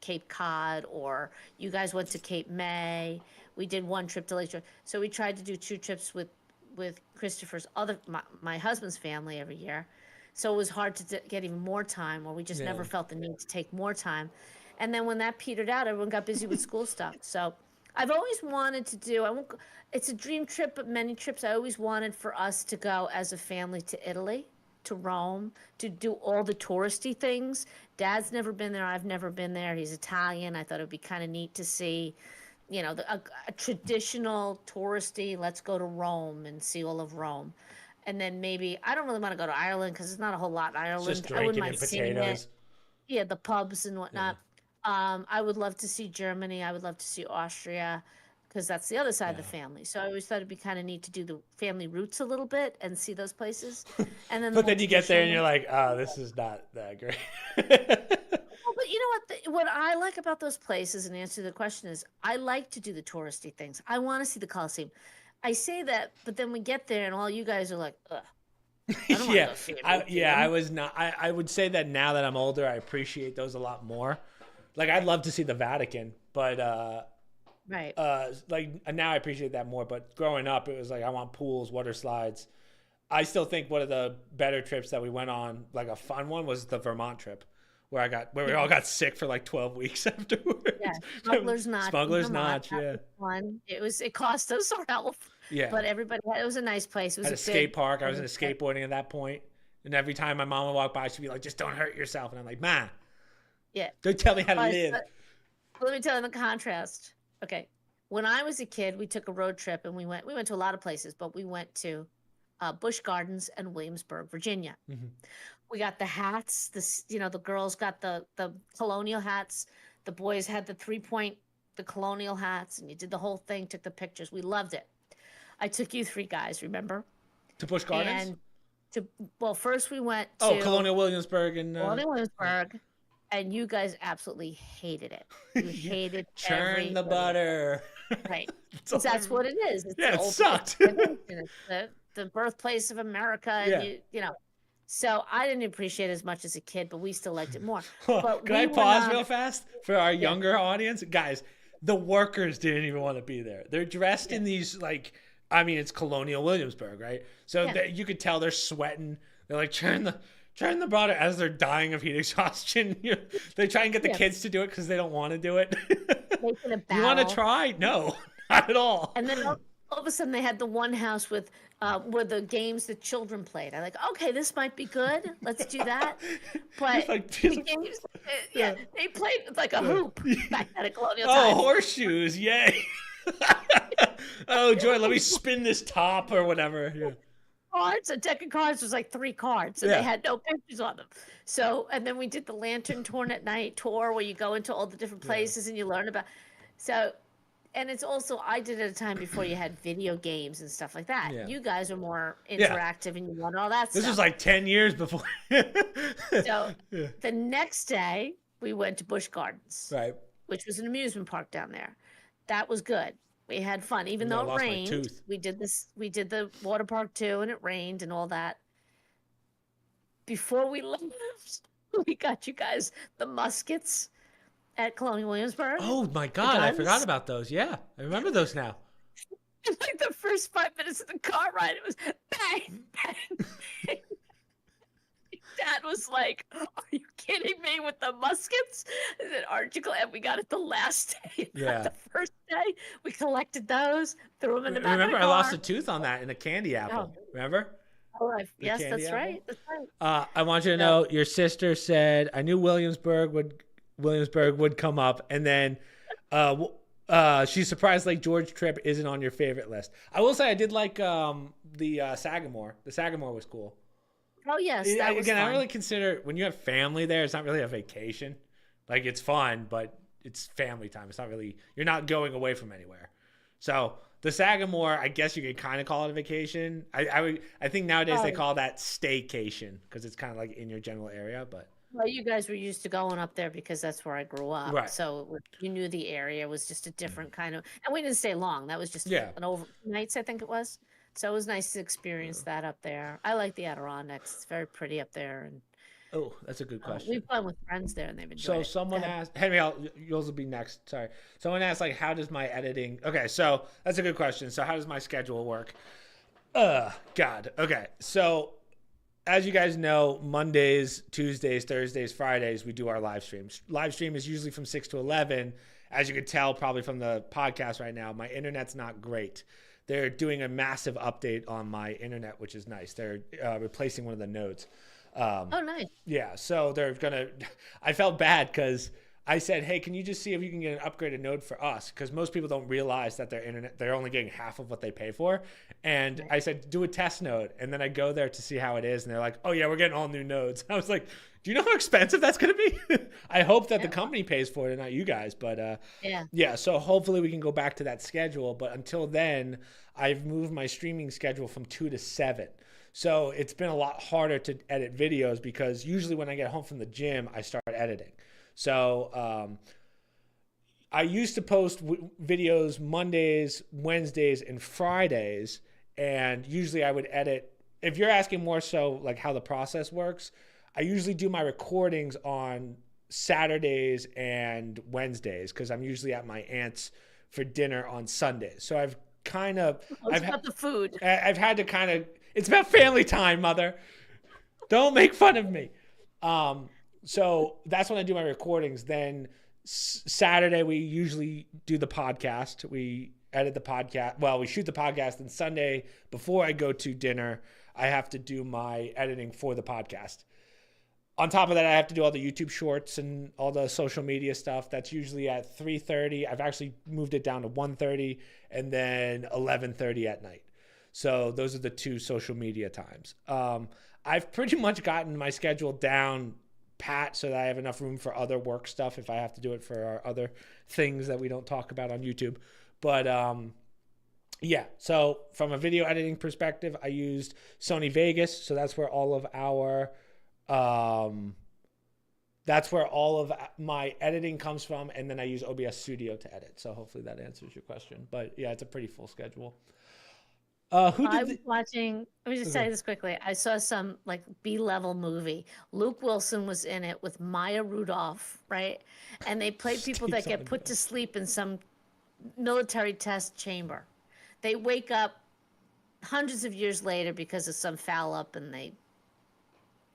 Cape Cod, or you guys went to Cape May. We did one trip to Lake George. So we tried to do 2 trips with Christopher's my husband's family every year. So it was hard to get even more time, or we just Yeah. never felt the need to take more time. And then when that petered out, everyone got busy with school stuff. So I've always wanted to do. I won't. It's a dream trip, but many trips I always wanted for us to go as a family to Italy, to Rome, to do all the touristy things. Dad's never been there. I've never been there. He's Italian. I thought it would be kind of neat to see, a traditional touristy. Let's go to Rome and see all of Rome. And then maybe I don't really want to go to Ireland because there's not a whole lot in It's just Ireland. I wouldn't drinking mind and seeing it. potatoes. Yeah, the pubs and Yeah. whatnot. I would love to see Germany. I would love to see Austria because that's the other side of the Yeah. family. So I always thought it'd be kind of neat to do the family roots a little bit and see those places. And then the But more then you get there and traditional you're ones. like, oh, this is not that great. Well, but you know what? What I like about those places, and answer to the question is, I like to do the touristy things. I want to see the Colosseum. I say that, but then we get there and all you guys are like, ugh, I don't want to Yeah. go see a I museum. was not. I would say that now that I'm older, I appreciate those a lot more. Like, I'd love to see the Vatican, but Right. like now I appreciate that more. But growing up, it was like I want pools, water slides. I still think one of the better trips that we went on, like a fun one, was the Vermont trip, where we all got sick for like 12 weeks Yeah, afterwards. Smuggler's Notch in Smuggler's Vermont. Notch, That yeah, was fun. It cost us our health, yeah. but it was a nice place. It was At a a skate good park, I was family into trip. skateboarding at that point, and every time my mom would walk by, she'd be like, "Just don't hurt yourself," and I'm like, "Ma, Yeah. don't tell me how to All right, live." so let me tell you the contrast. Okay. When I was a kid, we took a road trip and we went to a lot of places, but we went to Busch Gardens and Williamsburg, Virginia. Mhm. We got the hats. The girls got the colonial hats. The boys had the colonial hats, and you did the whole thing. Took the pictures. We loved it. I took you 3 guys, remember? To Busch Gardens? And well, first we went Oh, to Colonial Williamsburg and Colonial yeah. Williamsburg, and you guys absolutely hated it. You Yeah. hated Churn every the minute of it. butter. Right. That's Because all I that's what remember. it is. It's Yeah, the it old, it's sucked. tradition. It's the birthplace of America, and Yeah. you know. So I didn't appreciate it as much as a kid, but we still liked it more. But Can I we went pause on, real fast for our yeah, younger audience? Guys, the workers didn't even want to be there. They're dressed yeah, in these, like, I mean, it's Colonial Williamsburg, right? So yeah, you could tell they're sweating. They're like, churn the butter as they're dying of heat exhaustion. They try and get the yeah. kids to do it because they don't want to do it. Making a You want to barrel. try? No, not at all. And then all of a sudden they had the one house with where the games that children played. I'm like, okay, this might be good. Let's do that. It's But like, the games, yeah, yeah, they played with like a yeah. hoop back then at colonial Oh, times. horseshoes! Yay! Oh, Joy, let me spin this top or whatever. Yeah, Cards, a deck of cards was like 3 cards, and they yeah, had no pictures on them. So, and then we did the lantern tour where you go into all the different yeah, places and you learn about. So, and it's also I did it at a time before you had video games and stuff like that. yeah, You guys are more yeah. interactive and you want all that This was stuff. like 10 years before. So Yeah. the next day we went to Busch Gardens, Right. which was an amusement park down there. That was good. We had fun, even I though it lost my rained. tooth. We did the water park too, and it rained and all that. Before we left, we got you guys the muskets at Colonial Williamsburg, Oh my the God, I forgot guns. about those. Yeah, I remember those now. And like the first 5 minutes of the car ride, it was bang, bang, bang. Dad was like, "Are you kidding me with the muskets?" I said, "Aren't you glad we got it the last day, not Yeah. the first day?" We collected those, threw them in the back of Remember, the I lost car. a tooth on that in a candy apple. Oh, Remember? The yes, candy that's apple? right. That's right. I want you to So, know your sister said, I knew Williamsburg would come up. And then she's surprised Lake George trip isn't on your favorite list. I will say I did like the Sagamore. The Sagamore was cool. oh yes, that was Again, I don't fun. really consider when you have family there, it's not really a vacation. Like it's fun, but it's family time. It's not really you're not going away from anywhere. So the Sagamore, I guess you could kind of call it a vacation. I think nowadays they Oh, call that staycation because it's kind of like in your general area. But well, you guys were used to going up there because that's where I grew up. right, So you knew the area was just a different kind of, and we didn't stay long. That was just yeah, an over nights, I think it was. So it was nice to experience that up there. I like the Adirondacks. It's very pretty up there, and Oh, that's a good question. We've gone with friends there and they've enjoyed So it. Go someone ahead. asked, Henry, yours will be next. Sorry. Someone asked, like, how does my editing? Okay, so that's a good question. So how does my schedule work? God. Okay, so as you guys know, Mondays, Tuesdays, Thursdays, Fridays, we do our live streams. Live stream is usually from 6 to 11. As you could tell probably from the podcast right now, my internet's not great. They're doing a massive update on my internet, which is nice. They're replacing one of the nodes. Um, Oh, nice. yeah, so they're gonna. I felt bad because I said, "Hey, can you just see if you can get an upgraded node for us?" Because most people don't realize that their internet they're only getting half of what they pay for. And Right. I said, "Do a test node," and then I go there to see how it is, and they're like, "Oh yeah, we're getting all new nodes." I was like, "Do you know how expensive that's gonna be?" I hope that the Yeah. company pays for it and not you guys, but Yeah. yeah. So hopefully we can go back to that schedule. But until then, I've moved my streaming schedule from 2 to 7. So it's been a lot harder to edit videos because usually when I get home from the gym, I start editing. So I used to post videos Mondays, Wednesdays, and Fridays, and usually I would edit. If you're asking more so like how the process works, I usually do my recordings on Saturdays and Wednesdays because I'm usually at my aunt's for dinner on Sundays. So I've kind of Oh, it's I've about the food. I've had to kind of. It's about family time, mother. Don't make fun of me. Um, so that's when I do my recordings. Then Saturday we usually do the podcast. We edit the podcast. Well, we shoot the podcast. And Sunday before I go to dinner, I have to do my editing for the podcast. On top of that, I have to do all the YouTube shorts and all the social media stuff. That's usually at 3:30. I've actually moved it down to 1:30 and then 11:30 at night. So those are the two social media times. I've pretty much gotten my schedule down pat so that I have enough room for other work stuff if I have to do it for our other things that we don't talk about on YouTube. But yeah, so from a video editing perspective, I used Sony Vegas. So um, that's where all of my editing comes from. And then I use OBS Studio to edit. So hopefully that answers your question. But yeah, it's a pretty full schedule. Who I did was the. watching, let me just Okay. say this quickly. I saw some like B-level movie. Luke Wilson was in it with Maya Rudolph, right? And they played people that Steve's on get the put bed. to sleep in some military test chamber. They wake up hundreds of years later because of some foul up and they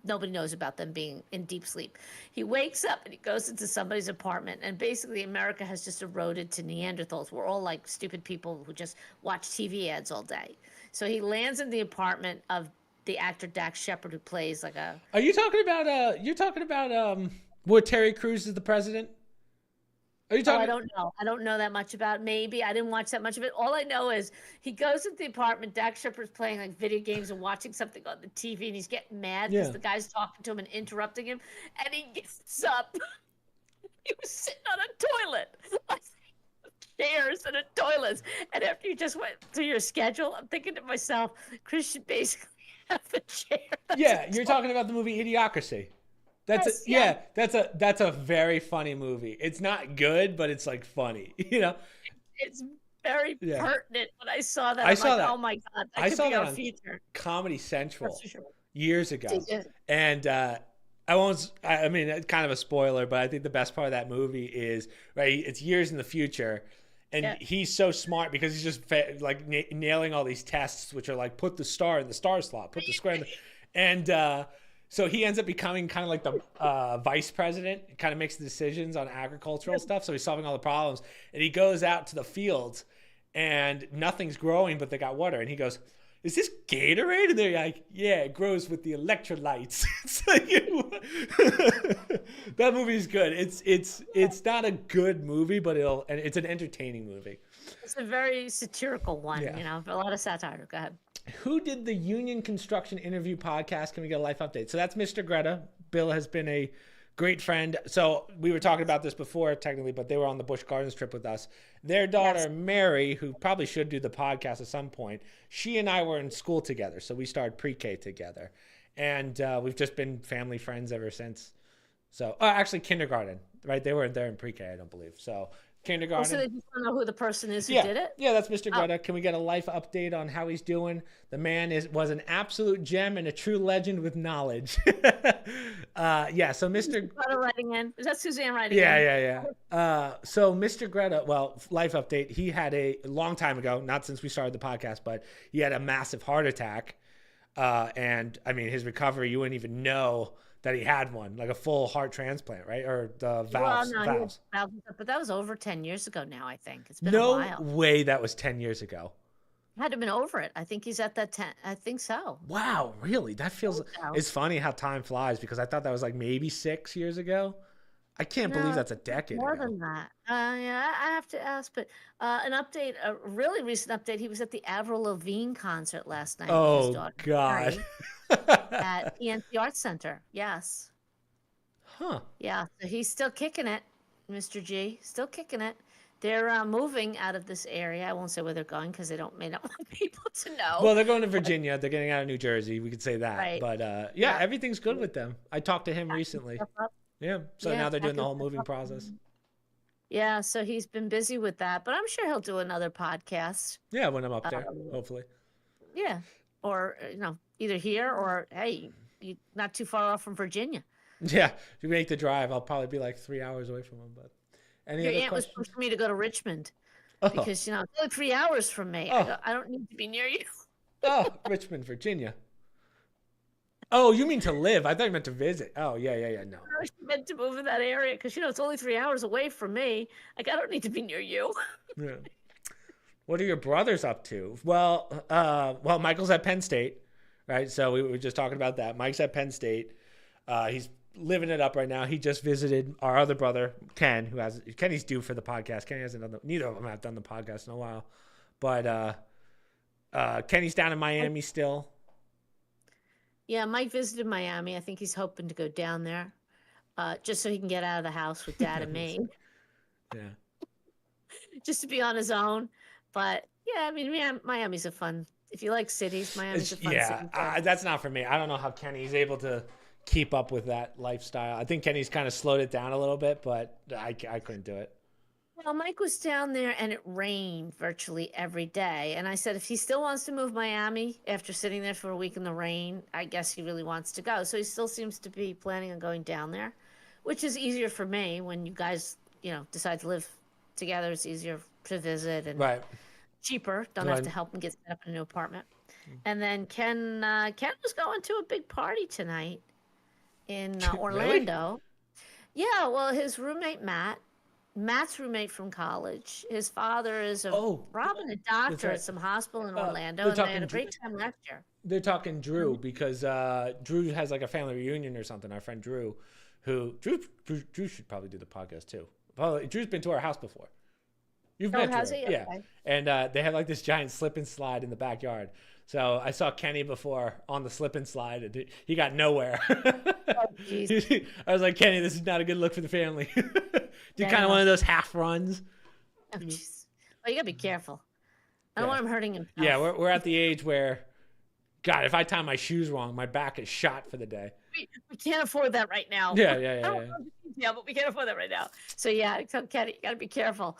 nobody knows about them being in deep sleep. He wakes up and he goes into somebody's apartment, and basically America has just eroded to Neanderthals. We're all like stupid people who just watch TV ads all day. So he lands in the apartment of the actor Dax Shepard, who plays like a. Are you talking about you're talking about where Terry Crews is the president? Are you Oh, I talking don't know. I don't know that much about. Maybe I didn't watch that much of it. All I know is he goes into the apartment. Dax Shepard's playing like video games and watching something on the TV, and he's getting mad because Yeah. the guy's talking to him and interrupting him, and he gets up. He was sitting on a toilet. Like chairs and a toilet. And after you just went through your schedule, I'm thinking to myself, Chris should basically have a chair. That's Yeah, a you're toilet. talking about the movie Idiocracy. That's a, Yes, yes. yeah, that's a very funny movie. It's not good, but it's like funny, you know. It's very Yeah. pertinent. When I saw that, I I'm saw like, oh that. my God, that I could saw be that our on future. Comedy That's Central for sure. years ago. Did you? And I won't I mean it's kind of a spoiler, but I think the best part of that movie is right, it's years in the future and Yeah. he's so smart because he's just like nailing all these tests which are like put the star in the star slot, put the square in the and so he ends up becoming kind of like the vice president, kind of makes the decisions on agricultural stuff. So he's solving all the problems. And he goes out to the fields and nothing's growing, but they got water. And he goes, is this Gatorade? And they're like, yeah, it grows with the electrolytes. It's like, that movie's good. It's not a good movie, but and it's an entertaining movie. It's a very satirical one, Yeah. you know, a lot of satire. Go ahead. Who did the Union Construction Interview podcast? Can we get a life update? So that's Mr. Greta. Bill has been a great friend. So we were talking about this before, technically, but they were on the Busch Gardens trip with us. Their daughter, Yes. Mary, who probably should do the podcast at some point, she and I were in school together. So we started pre-K together. And we've just been family friends ever since. So actually kindergarten, right? They were there in pre-K, I don't believe. So kindergarten. Oh, so they just don't know who the person is who Yeah, did it? yeah, that's Mr. Oh, Greta. Can we get a life update on how he's doing? The man was an absolute gem and a true legend with knowledge. Yeah, so Mr. Greta writing in. Is that Suzanne writing Yeah, in? yeah, yeah. So Mr. Greta, well, life update. He had a long time ago, not since we started the podcast, but he had a massive heart attack. And I mean, his recovery, you wouldn't even know that he had one, like a full heart transplant, right? Or the Well, valves, no, he had valves. valves and stuff, but that was over 10 years ago now, I think. It's been a No while. way that was 10 years ago. Had to have been over it. I think he's at that 10. I think so. Wow, really? That feels, So, it's funny how time flies because I thought that was like maybe 6 years ago. I can't believe no, that's a decade more ago. than that. Yeah, I have to ask, but an update, a really recent update. He was at the Avril Lavigne concert last night with his Oh, daughter God. Mary at PNC Arts Center. Yes. Huh. Yeah, so he's still kicking it, Mr. G. Still kicking it. They're moving out of this area. I won't say where they're going because may not want people to know. Well, they're going to Virginia. They're getting out of New Jersey. We could say that. Right. But yeah, Yeah. everything's good with them. I talked to him Packing recently. stuff up. Yeah. So Yeah, now they're doing the packing whole stuff moving up. process. Yeah, so he's been busy with that, but I'm sure he'll do another podcast. Yeah, when I'm up there, Um, hopefully. yeah, or either here or hey, you not too far off from Virginia. Yeah, if you make the drive, I'll probably be like 3 hours away from him. But any Your other aunt was questions? pushing me to go to Richmond Oh, because it's only 3 hours from me. oh, I don't need to be near you. oh, Richmond, Virginia. Oh, you mean to live? I thought you meant to visit. Oh, yeah, yeah, yeah. No. I was meant to move in that area because it's only 3 hours away from me. Like I don't need to be near you. Yeah. What are your brothers up to? Well, Michael's at Penn State, right? So we were just talking about that. Mike's at Penn State. He's living it up right now. He just visited our other brother, Ken, Kenny's due for the podcast. Kenny hasn't done neither of them have done the podcast in a while. But Kenny's down in Miami still. Yeah, Mike visited Miami. I think he's hoping to go down there, just so he can get out of the house with Dad and me, Yeah. just to be on his own. But yeah, I mean, Miami's a fun. If you like cities, Miami's a fun city. Yeah, that's not for me. I don't know how Kenny's able to keep up with that lifestyle. I think Kenny's kind of slowed it down a little bit, but I couldn't do it. Well, Mike was down there and it rained virtually every day. And I said, if he still wants to move Miami after sitting there for a week in the rain, I guess he really wants to go. So he still seems to be planning on going down there, which is easier for me when you guys, decide to live together. It's easier to visit and Right. cheaper. Don't have to help him get set up in a new apartment. And then Ken was going to a big party tonight in Orlando. Yeah, well, his roommate Matt's roommate from college. His father is probably a doctor at some hospital in Orlando, and they had a great time last year. They're talking Drew because Drew has like a family reunion or something. Our friend Drew, Drew should probably do the podcast too. Probably, Drew's been to our house before. You've met has Drew, he? yeah. Okay. And they had like this giant slip and slide in the backyard. So I saw Kenny before on the slip and slide, and he got nowhere. Jeez. I was like, Kenny, this is not a good look for the family. Did kind of one of those half runs. Oh, jeez. Well, you gotta be careful. I don't want him hurting himself. Yeah, we're at the age where, God, if I tie my shoes wrong, my back is shot for the day. We can't afford that right now. Yeah, but we can't afford that right now. So yeah, I tell Kenny, you gotta be careful.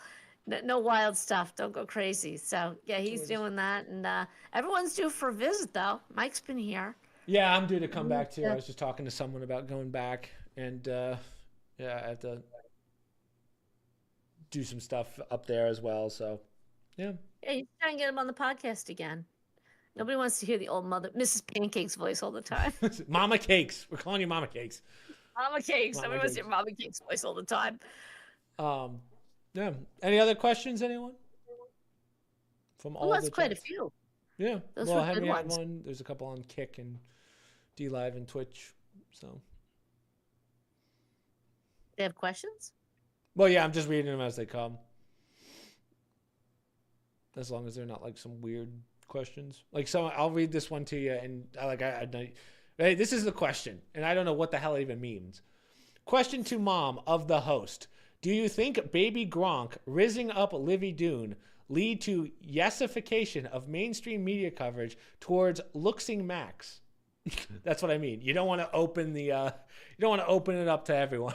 No wild stuff. Don't go crazy. So yeah, he's doing that, and everyone's due for a visit though. Mike's been here. Yeah, I'm due to come back too. I was just talking to someone about going back, and I have to do some stuff up there as well. So yeah. Yeah, you try and get him on the podcast again. Nobody wants to hear the old Mrs. Pancake's voice all the time. Mama Cakes. We're calling you Mama Cakes. Mama Cakes. Nobody wants to hear Mama Cake's voice all the time. Yeah. Any other questions, anyone? From all that's quite a few. Yeah. Those were good had ones. one. There's a couple on Kik and D Live and Twitch. So. They have questions? Well, yeah, I'm just reading them as they come. As long as they're not like some weird questions. Like I'll read this one to you, and hey, this is the question, and I don't know what the hell it even means. Question to mom of the host. Do you think Baby Gronk rizzing up Livy Dune lead to yesification of mainstream media coverage towards looksing Max? That's what I mean. You don't want to open it up to everyone.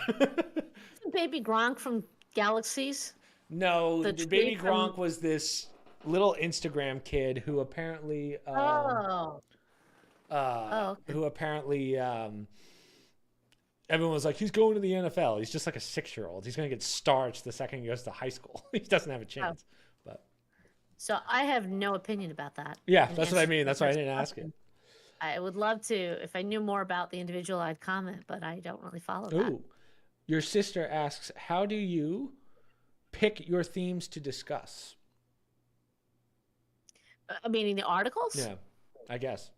Baby Gronk from Galaxies? No, The the tree baby from. Gronk was this little Instagram kid who apparently Oh. Oh, okay. who apparently everyone was like, he's going to the NFL. He's just like a 6-year-old. He's going to get starched the second he goes to high school. He doesn't have a Oh. chance. But So I have no opinion about that. yeah, In that's what I answer to mean. your That's why I first didn't ask it. question, I would love to. If I knew more about the individual, I'd comment, but I don't really follow that. Ooh, your sister asks, how do you pick your themes to discuss? Meaning the articles? Yeah, I guess.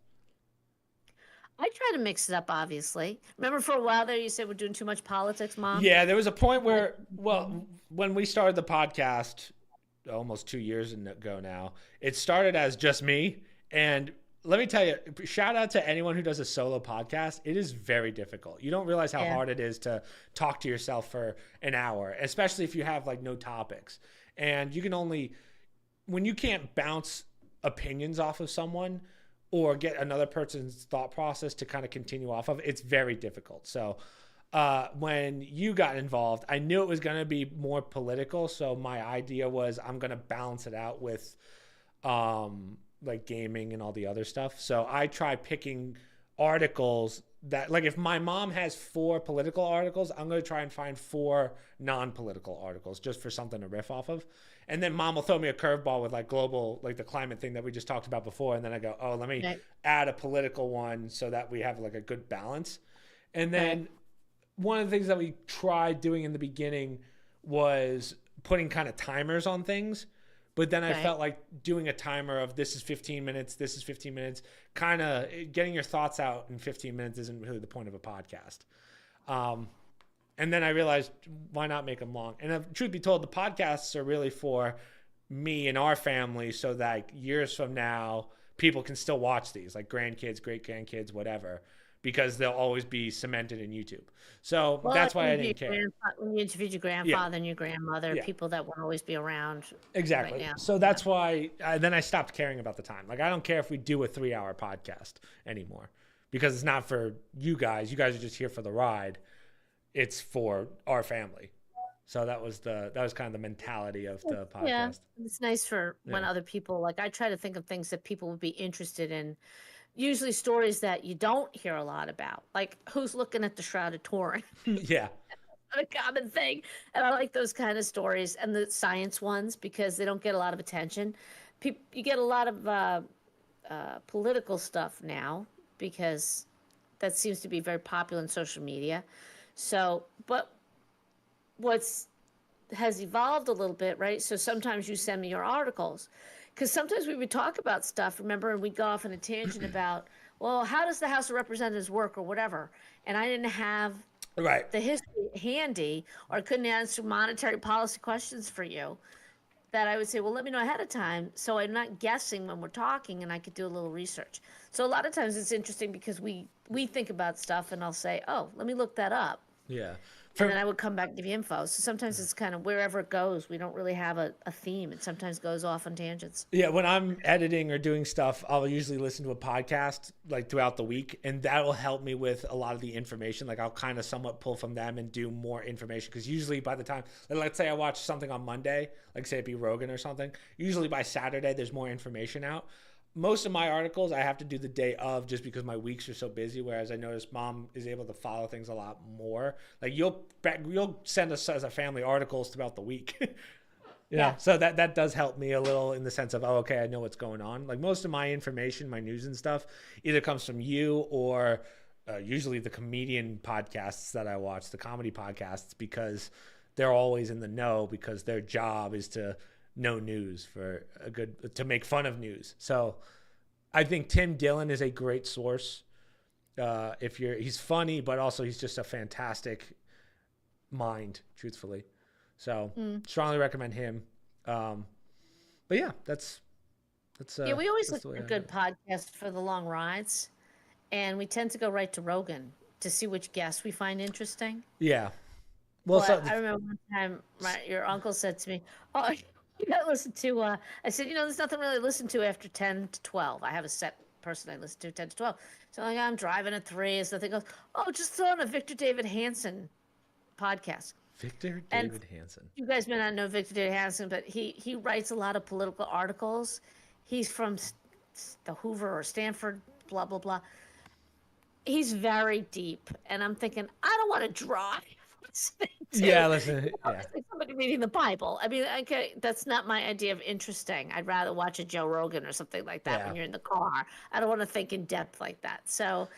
I try to mix it up, obviously. Remember for a while there you said we're doing too much politics, Mom? Yeah, there was a point Like, where, well, when we started the podcast almost 2 years ago now, it started as just me. And let me tell you, shout out to anyone who does a solo podcast. It is very difficult. You don't realize how yeah. hard it is to talk to yourself for an hour, especially if you have like no topics. And you can only, when you can't bounce opinions off of someone or get another person's thought process to kind of continue off of, it's very difficult. So when you got involved, I knew it was going to be more political. So my idea was I'm going to balance it out with like gaming and all the other stuff. So I try picking articles that, like, if my mom has 4 political articles, I'm going to try and find 4 non-political articles just for something to riff off of. And then mom will throw me a curveball with like global, like the climate thing that we just talked about before. And then I go, oh, let me Right. add a political one so that we have like a good balance. And then Right. one of the things that we tried doing in the beginning was putting kind of timers on things. But then I Right. felt like doing a timer of this is 15 minutes, this is 15 minutes, kind of getting your thoughts out in 15 minutes isn't really the point of a podcast. And then I realized, why not make them long? And truth be told, the podcasts are really for me and our family so that years from now, people can still watch these, like grandkids, great grandkids, whatever, because they'll always be cemented in YouTube. So Well, that's why I didn't care. when you interviewed your Yeah. grandfather and your grandmother, Yeah. people that won't always be around right Exactly. now. So that's why then I stopped caring about the time. Like, I don't care if we do a 3-hour podcast anymore because it's not for you guys. You guys are just here for the ride. It's for our family. So that was kind of the mentality of the podcast. Yeah, it's nice for when Yeah. other people, like, I try to think of things that people would be interested in. Usually stories that you don't hear a lot about, like who's looking at the Shroud of Turin, Yeah. a common thing. And I like those kind of stories and the science ones because they don't get a lot of attention. You get a lot of political stuff now because that seems to be very popular in social media. So, but what's has evolved a little bit, right? So sometimes you send me your articles because sometimes we would talk about stuff, remember, and we'd go off on a tangent about, well, how does the House of Representatives work or whatever. And I didn't have Right. the history handy or couldn't answer monetary policy questions for you that I would say, well, let me know ahead of time so I'm not guessing when we're talking and I could do a little research. So a lot of times it's interesting because we think about stuff and I'll say, oh, let me look that up. Yeah. And then I would come back and give you info. So sometimes it's kind of wherever it goes. We don't really have a theme. It sometimes goes off on tangents. Yeah, when I'm editing or doing stuff, I'll usually listen to a podcast like throughout the week, and that will help me with a lot of the information. Like, I'll kind of somewhat pull from them and do more information because usually by the time, like, let's say I watch something on Monday, like say it be Rogan or something, usually by Saturday there's more information out. Most of my articles I have to do the day of just because my weeks are so busy. Whereas I notice mom is able to follow things a lot more. Like, you'll send us as a family articles throughout the week. Yeah. So that does help me a little in the sense of, oh, okay, I know what's going on. Like, most of my information, my news and stuff, either comes from you or usually the comedian podcasts that I watch, the comedy podcasts, because they're always in the know because their job is to know news to make fun of news. So I think Tim Dillon is a great source. He's funny, but also he's just a fantastic mind, truthfully. So strongly recommend him. But yeah, that's Yeah, we always look the way for I good do podcasts for the long rides. And we tend to go right to Rogan to see which guests we find interesting. it. Yeah. Well, Well, so I remember one time your uncle said to me, oh, you gotta listen to, I said, there's nothing really to listen to after 10 to 12. I have a set person I listen to 10 to 12. So I'm driving at 3 and something goes, oh, just throw on a Victor David Hansen podcast. Victor And David Hansen. you guys may not know Victor David Hansen, but he writes a lot of political articles. He's from the Hoover or Stanford, blah blah blah. He's very deep, and I'm thinking I don't want to drive listening to Yeah, listen. Yeah. it's like somebody reading the Bible. I mean, okay, that's not my idea of interesting. I'd rather watch a Joe Rogan or something like that Yeah. when you're in the car. I don't want to think in depth like that. So,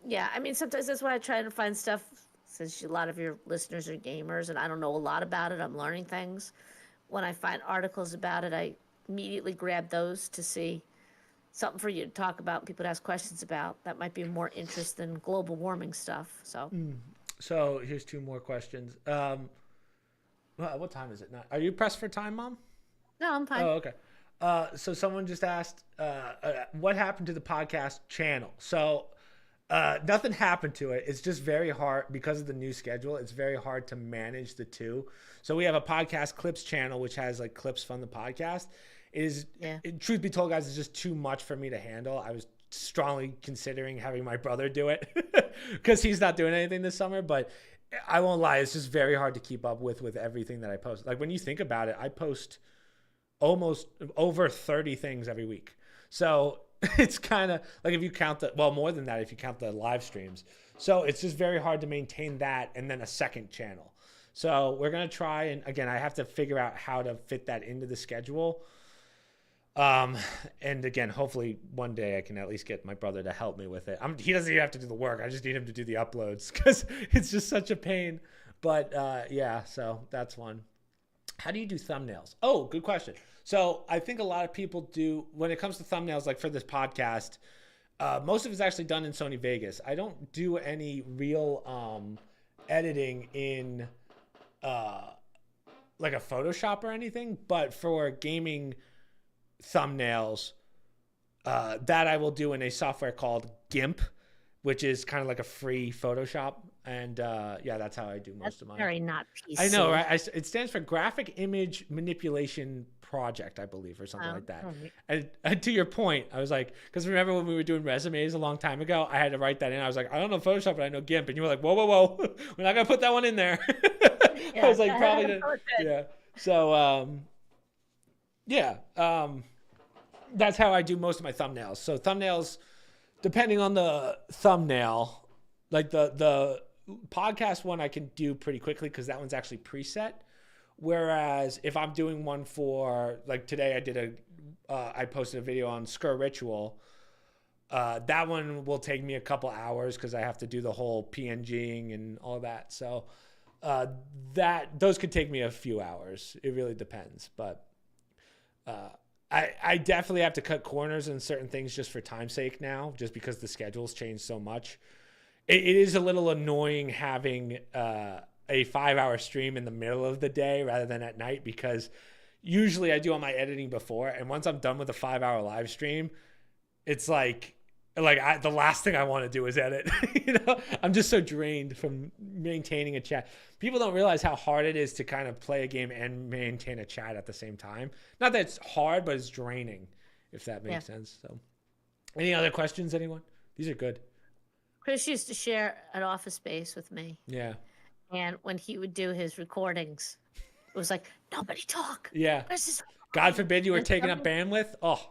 yeah, I mean, sometimes that's why I try to find stuff. Since a lot of your listeners are gamers, and I don't know a lot about it, I'm learning things. When I find articles about it, I immediately grab those to see something for you to talk about, people to ask questions about. That might be more interest than global warming stuff. So, So here's 2 more questions. What time is it now? Are you pressed for time, Mom? no, I'm fine. Oh, okay. So someone just asked, what happened to the podcast channel? So nothing happened to it. It's just very hard because of the new schedule. It's very hard to manage the two. So we have a podcast clips channel, which has like clips from the podcast. Truth be told, guys, it's just too much for me to handle. I was strongly considering having my brother do it because he's not doing anything this summer, but I won't lie. It's just very hard to keep up with everything that I post. Like when you think about it, I post almost over 30 things every week. So it's kind of like if you count more than that, if you count the live streams. So it's just very hard to maintain that and then a second channel. So we're going to try. And again, I have to figure out how to fit that into the schedule. And again, hopefully one day I can at least get my brother to help me with it. He doesn't even have to do the work. I just need him to do the uploads because it's just such a pain. But yeah, so that's one. How do you do thumbnails? Oh, good question. So I think a lot of people do when it comes to thumbnails, like for this podcast, most of it's actually done in Sony Vegas. I don't do any real editing in like a Photoshop or anything, but for gaming thumbnails, that I will do in a software called GIMP, which is kind of like a free Photoshop. And yeah, that's how I do most of mine. Very not PC. I know, right? It stands for Graphic Image Manipulation Project, I believe, or something like that. And to your point, I was like, because remember when we were doing resumes a long time ago, I had to write that in. I was like, I don't know Photoshop, but I know GIMP. And you were like, whoa, whoa, whoa. We're not going to put that one in there. Yeah, I was like, probably. Yeah. So, yeah. That's how I do most of my thumbnails. So thumbnails, depending on the thumbnail, like the podcast one I can do pretty quickly because that one's actually preset. Whereas if I'm doing one for, like today I posted a video on Skur Ritual. That one will take me a couple hours because I have to do the whole PNGing and all that. So those could take me a few hours. It really depends. But I definitely have to cut corners in certain things just for time's sake now, just because the schedule's changed so much. It is a little annoying having a 5-hour stream in the middle of the day rather than at night, because usually I do all my editing before, and once I'm done with a 5-hour live stream, it's like the last thing I want to do is edit. You know, I'm just so drained from maintaining a chat. People don't realize how hard it is to kind of play a game and maintain a chat at the same time. Not that it's hard, but it's draining, if that makes sense. So, any other questions, anyone? These are good. Chris used to share an office space with me. Yeah. And when he would do his recordings, it was like, nobody talk. Yeah. God forbid you were taking up bandwidth. Oh.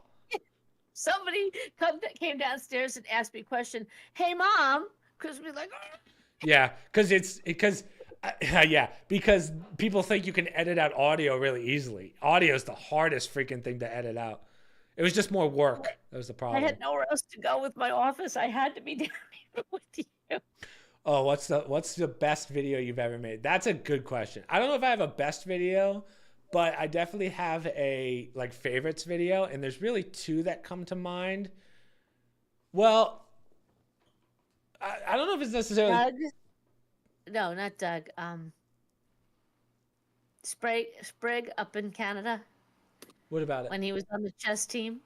Somebody came downstairs and asked me a question. Hey, Mom. Chris would be like, oh. Yeah, because people think you can edit out audio really easily. Audio is the hardest freaking thing to edit out. It was just more work. That was the problem. I had nowhere else to go with my office. I had to be down here with you. Oh, what's the best video you've ever made? That's a good question. I don't know if I have a best video, but I definitely have a like favorites video, and there's really 2 that come to mind. Well, I don't know if it's necessarily Doug? No, not Doug. Sprague up in Canada. What about it? When he was on the chess team.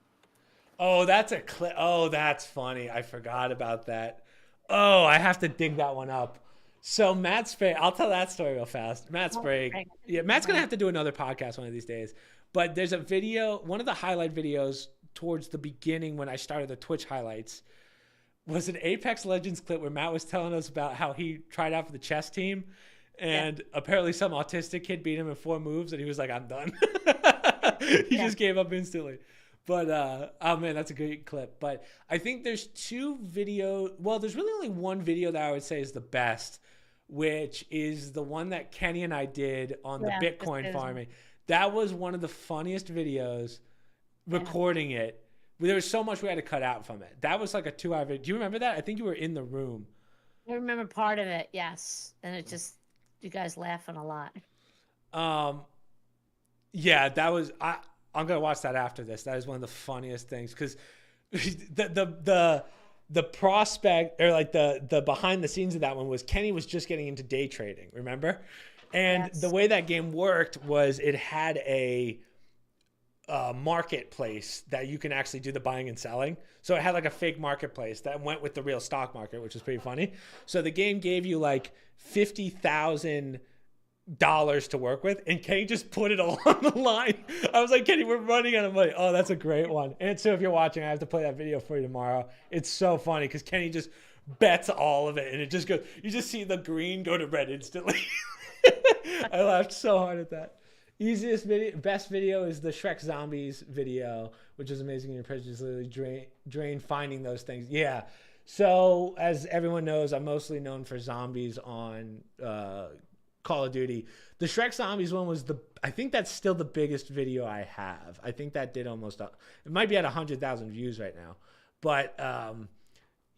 Oh, that's a clip. Oh, that's funny. I forgot about that. Oh, I have to dig that one up. So Matt Sprague, I'll tell that story real fast. Matt Sprague. Yeah, Matt's going to have to do another podcast one of these days. But there's a video, one of the highlight videos towards the beginning when I started the Twitch highlights was an Apex Legends clip where Matt was telling us about how he tried out for the chess team. and apparently some autistic kid beat him in 4 moves, and he was like, "I'm done." He Yeah. just gave up instantly. But oh man, that's a great clip. But I think there's 2 video. Well, there's really only one video that I would say is the best, which is the one that Kenny and I did on the Yeah, Bitcoin farming. That was one of the funniest videos. Recording it, there was so much we had to cut out from it. That was like a 2-hour video. Do you remember that? I think you were in the room. I remember part of it, yes. And it just, you guys laughing a lot. Yeah, that was I'm gonna watch that after this. That is one of the funniest things because the prospect or like the behind the scenes of that one was Kenny was just getting into day trading, remember? And Yes. the way that game worked was it had a marketplace that you can actually do the buying and selling. So it had like a fake marketplace that went with the real stock market, which was pretty funny. So the game gave you like $50,000 to work with, and Kenny just put it all on the line. I was like, Kenny, we're running out of money. Oh, that's a great one. And so if you're watching, I have to play that video for you tomorrow. It's so funny because Kenny just bets all of it, and it just goes. You just see the green go to red instantly. I laughed so hard at that. Easiest video, best video is the Shrek Zombies video, which is amazing. Your prejudice literally drain finding those things. Yeah. So as everyone knows, I'm mostly known for zombies on Call of Duty. The Shrek Zombies one was I think that's still the biggest video I have. I think that did almost, it might be at 100,000 views right now. But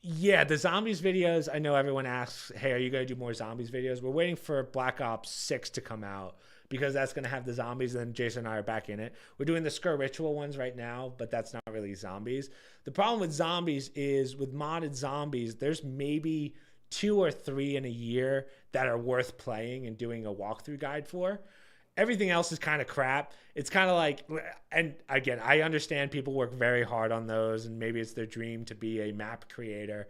yeah, the zombies videos, I know everyone asks, hey, are you going to do more zombies videos? We're waiting for Black Ops 6 to come out because that's going to have the zombies, and then Jason and I are back in it. We're doing the Skur Ritual ones right now, but that's not really zombies. The problem with zombies is with modded zombies, there's maybe 2 or 3 in a year that are worth playing and doing a walkthrough guide for. Everything else is kind of crap. It's kind of like, and again, I understand people work very hard on those, and maybe it's their dream to be a map creator.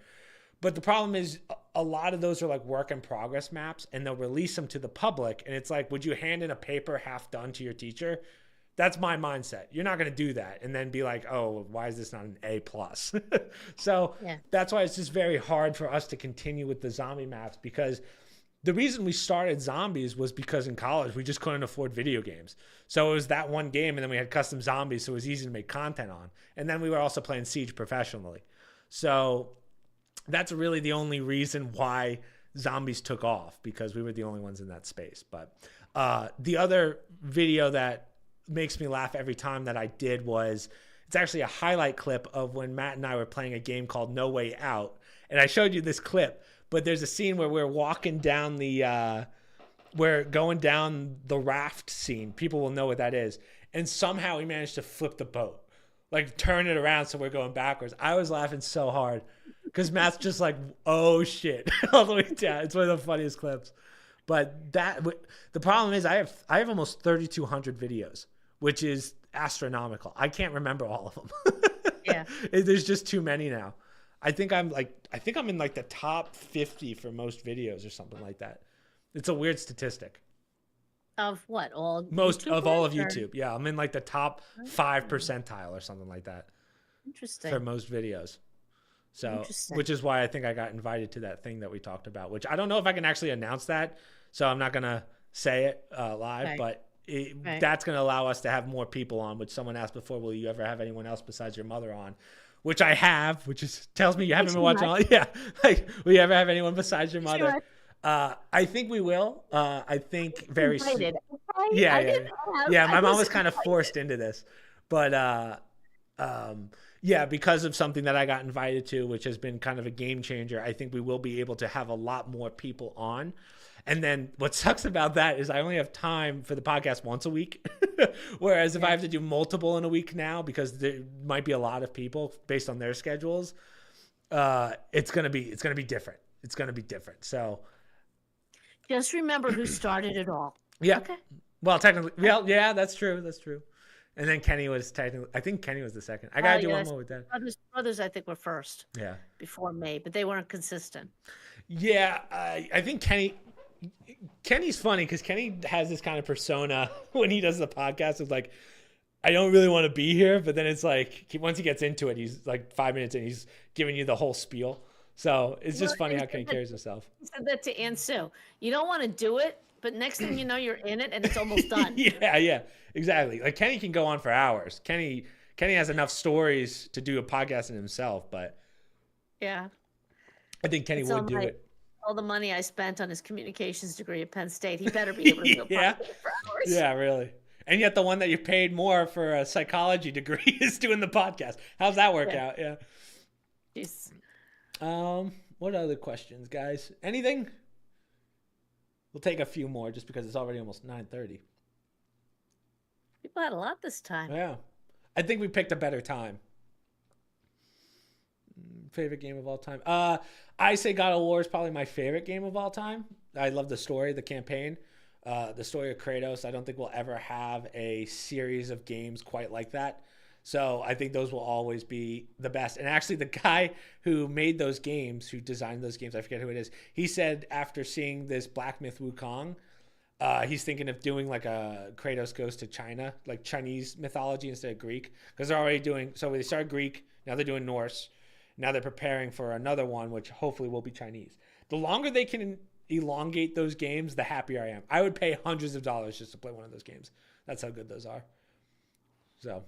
But the problem is a lot of those are like work in progress maps, and they'll release them to the public. And it's like, would you hand in a paper half done to your teacher? That's my mindset. You're not going to do that and then be like, oh, why is this not an A+? So that's why it's just very hard for us to continue with the zombie maps, because the reason we started zombies was because in college we just couldn't afford video games. So it was that one game, and then we had custom zombies, so it was easy to make content on. And then we were also playing Siege professionally. So that's really the only reason why zombies took off, because we were the only ones in that space. But the other video that makes me laugh every time that I did was, it's actually a highlight clip of when Matt and I were playing a game called No Way Out. And I showed you this clip, but there's a scene where we're walking down we're going down the raft scene. People will know what that is. And somehow we managed to flip the boat, like turn it around so we're going backwards. I was laughing so hard because Matt's just like, oh shit, all the way down. It's one of the funniest clips. But the problem is I have almost 3,200 videos, which is astronomical. I can't remember all of them. Yeah. There's just too many now. I think I'm in like the top 50 for most videos or something like that. It's a weird statistic. Of what? Most of all of or- YouTube. Yeah, I'm in like the top 5 percentile or something like that Interesting. for most videos. So, Interesting. which is why I think I got invited to that thing that we talked about, which I don't know if I can actually announce that. So I'm not going to say it live, Right. but Right. that's going to allow us to have more people on, which someone asked before, will you ever have anyone else besides your mother on? Which I have, which is tells me you haven't been watching all. Yeah. Like, will you ever have anyone besides your mother? Sure. I think we will. I think very soon. Invited. Yeah. My mom was kind of forced into this, but yeah, because of something that I got invited to, which has been kind of a game changer. I think we will be able to have a lot more people on. And then what sucks about that is I only have time for the podcast once a week. Whereas if I have to do multiple in a week now, because there might be a lot of people based on their schedules, it's gonna be different. It's gonna be different. So Just remember who started it all. yeah. Okay. Well, technically, yeah, that's true. That's true. And then Kenny was technically, I think Kenny was the second. I gotta do one more with that. Brothers, I think, were first. Yeah. Before me, but they weren't consistent. Yeah, I think Kenny's funny because Kenny has this kind of persona when he does the podcast of like, I don't really want to be here, but then it's like once he gets into it, he's like 5 minutes and he's giving you the whole spiel. So it's Well, just funny and how Kenny carries himself. he said that to Aunt Sue. You don't want to do it, but next thing you know, you're in it and it's almost done. Yeah, exactly. Like Kenny can go on for hours. Kenny has enough stories to do a podcast in himself, but Yeah. I think Kenny It's would do it. all the money I spent on his communications degree at Penn State. He better be able to do a Yeah, podcast for hours. yeah, really. And yet the one that you paid more for a psychology degree is doing the podcast. How's that work out? Yeah. Jeez. What other questions, guys? Anything? We'll take a few more just because it's already almost 9:30. People had a lot this time. Yeah. I think we picked a better time. Favorite game of all time? I say God of War is probably my favorite game of all time. I love the story, the campaign, the story of Kratos. I don't think we'll ever have a series of games quite like that. So I think those will always be the best. And actually, the guy who made those games, who designed those games, I forget who it is, he said after seeing this Black Myth Wukong, he's thinking of doing like a Kratos goes to China, like Chinese mythology instead of Greek, because they're already doing, so they started Greek, now they're doing Norse, now they're preparing for another one, which hopefully will be Chinese. The longer they can elongate those games, the happier I am. I would pay hundreds of dollars just to play one of those games. That's how good those are. So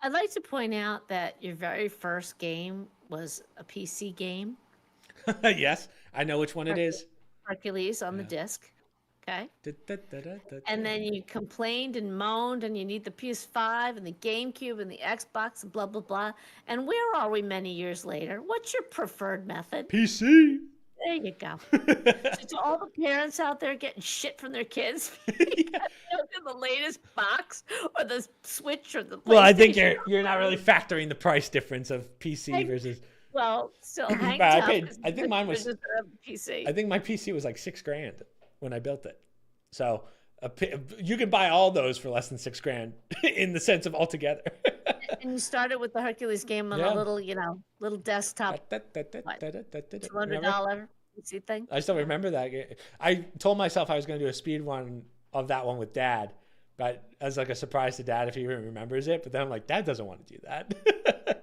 I'd like to point out that your very first game was a PC game, yes, I know which one it is. Hercules on the disc. Okay. And then you complained and moaned, and you need the PS5 and the GameCube and the Xbox and blah, blah, blah. And where are we many years later? What's your preferred method? PC. There you go. So to all the parents out there getting shit from their kids, the latest box or the Switch or the PlayStation. Well, I think you're not really factoring the price difference of PC versus. Well, still, hang But tough. I think mine was. PC. I think my PC was like $6,000 when I built it. So you can buy all those for less than $6,000 in the sense of altogether. And you started with the Hercules game on a little, little desktop, $200 PC thing. I still remember that game. I told myself I was going to do a speed run of that one with Dad, but as like a surprise to Dad if he even remembers it. But then I'm like, Dad doesn't want to do that.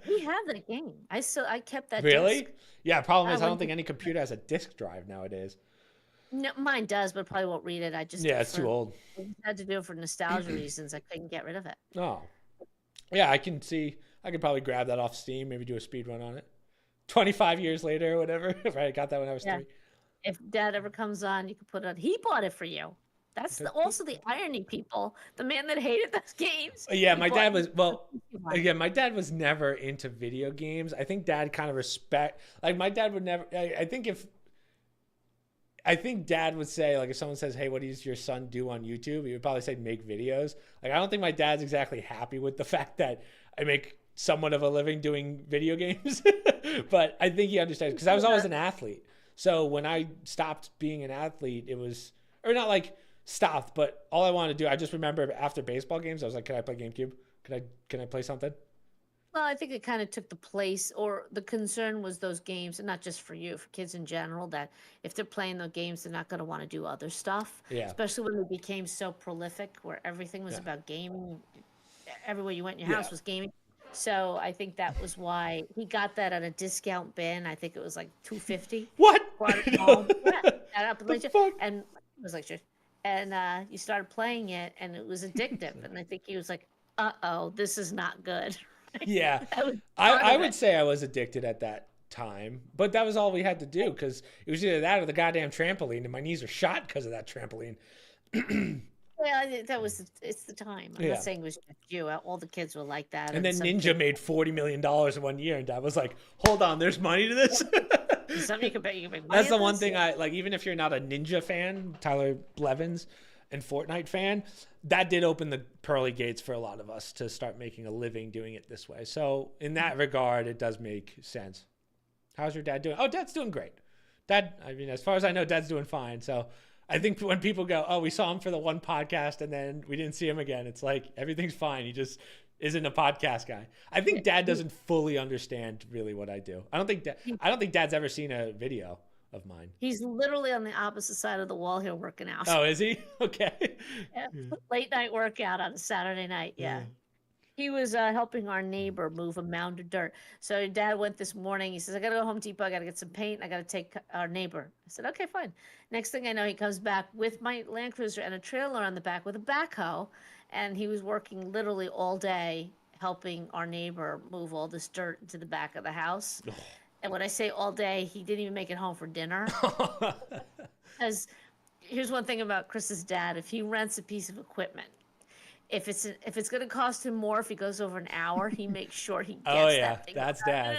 We have that game. I kept that. Really? Disc. Yeah. Problem is, I don't think any computer has a disk drive nowadays. No, mine does, but probably won't read it. It's too old. I had to do it for nostalgia reasons. I couldn't get rid of it. Oh, yeah. I can see. I could probably grab that off Steam, maybe do a speed run on it. 25 years later or whatever. Right, I got that when I was 3. If Dad ever comes on, you can put it on. He bought it for you. That's also the irony, people. The man that hated those games. Yeah, my dad was, again, my dad was never into video games. I think Dad kind of like my dad would never, I think Dad would say, like, if someone says, hey, what does your son do on YouTube? He would probably say make videos. Like, I don't think my dad's exactly happy with the fact that I make somewhat of a living doing video games. But I think he understands because I was always an athlete. So when I stopped being an athlete, it was, or not like stopped, but all I wanted to do, I just remember after baseball games, I was like, can I play GameCube? Can I play something? Well, I think it kind of took the place, or the concern was those games, and not just for you, for kids in general, that if they're playing those games, they're not going to want to do other stuff. Yeah. Especially when they became so prolific, where everything was about gaming. Everywhere you went in your house was gaming. So I think that was why he got that at a discount bin. I think it was like $250. What? Brought it home. The fuck? And it was like, and you started playing it, and it was addictive. And I think he was like, "Uh-oh, this is not good." Yeah, I would say I was addicted at that time, but that was all we had to do because it was either that or the goddamn trampoline, and my knees are shot because of that trampoline. Yeah, it's the time. I'm not saying it was just you. All the kids were like that. And then Ninja made $40 million in 1 year, and Dad was like, hold on, there's money to this? Something you can make money. That's the one thing I like, even if you're not a Ninja fan, Tyler Blevins and Fortnite fan, that did open the pearly gates for a lot of us to start making a living doing it this way. So in that regard, it does make sense. How's your dad doing? Oh, Dad's doing great. Dad, I mean, as far as I know, Dad's doing fine. So I think when people go, oh, we saw him for the one podcast and then we didn't see him again, it's like everything's fine. He just isn't a podcast guy. I think Dad doesn't fully understand really what I do. I don't think Dad's ever seen a video of mine. He's literally on the opposite side of the wall here working out. Oh, is he? Okay. Yeah. Late night workout on a Saturday night. Yeah. He was helping our neighbor move a mound of dirt. So dad went this morning. He says, I got to go Home Depot. I got to get some paint. I got to take our neighbor. I said, okay, fine. Next thing I know, he comes back with my Land Cruiser and a trailer on the back with a backhoe. And he was working literally all day helping our neighbor move all this dirt into the back of the house. And when I say all day, he didn't even make it home for dinner. Because here's one thing about Chris's dad: if he rents a piece of equipment, if it's going to cost him more if he goes over an hour, he makes sure he Oh gets yeah, that thing that's done. dad.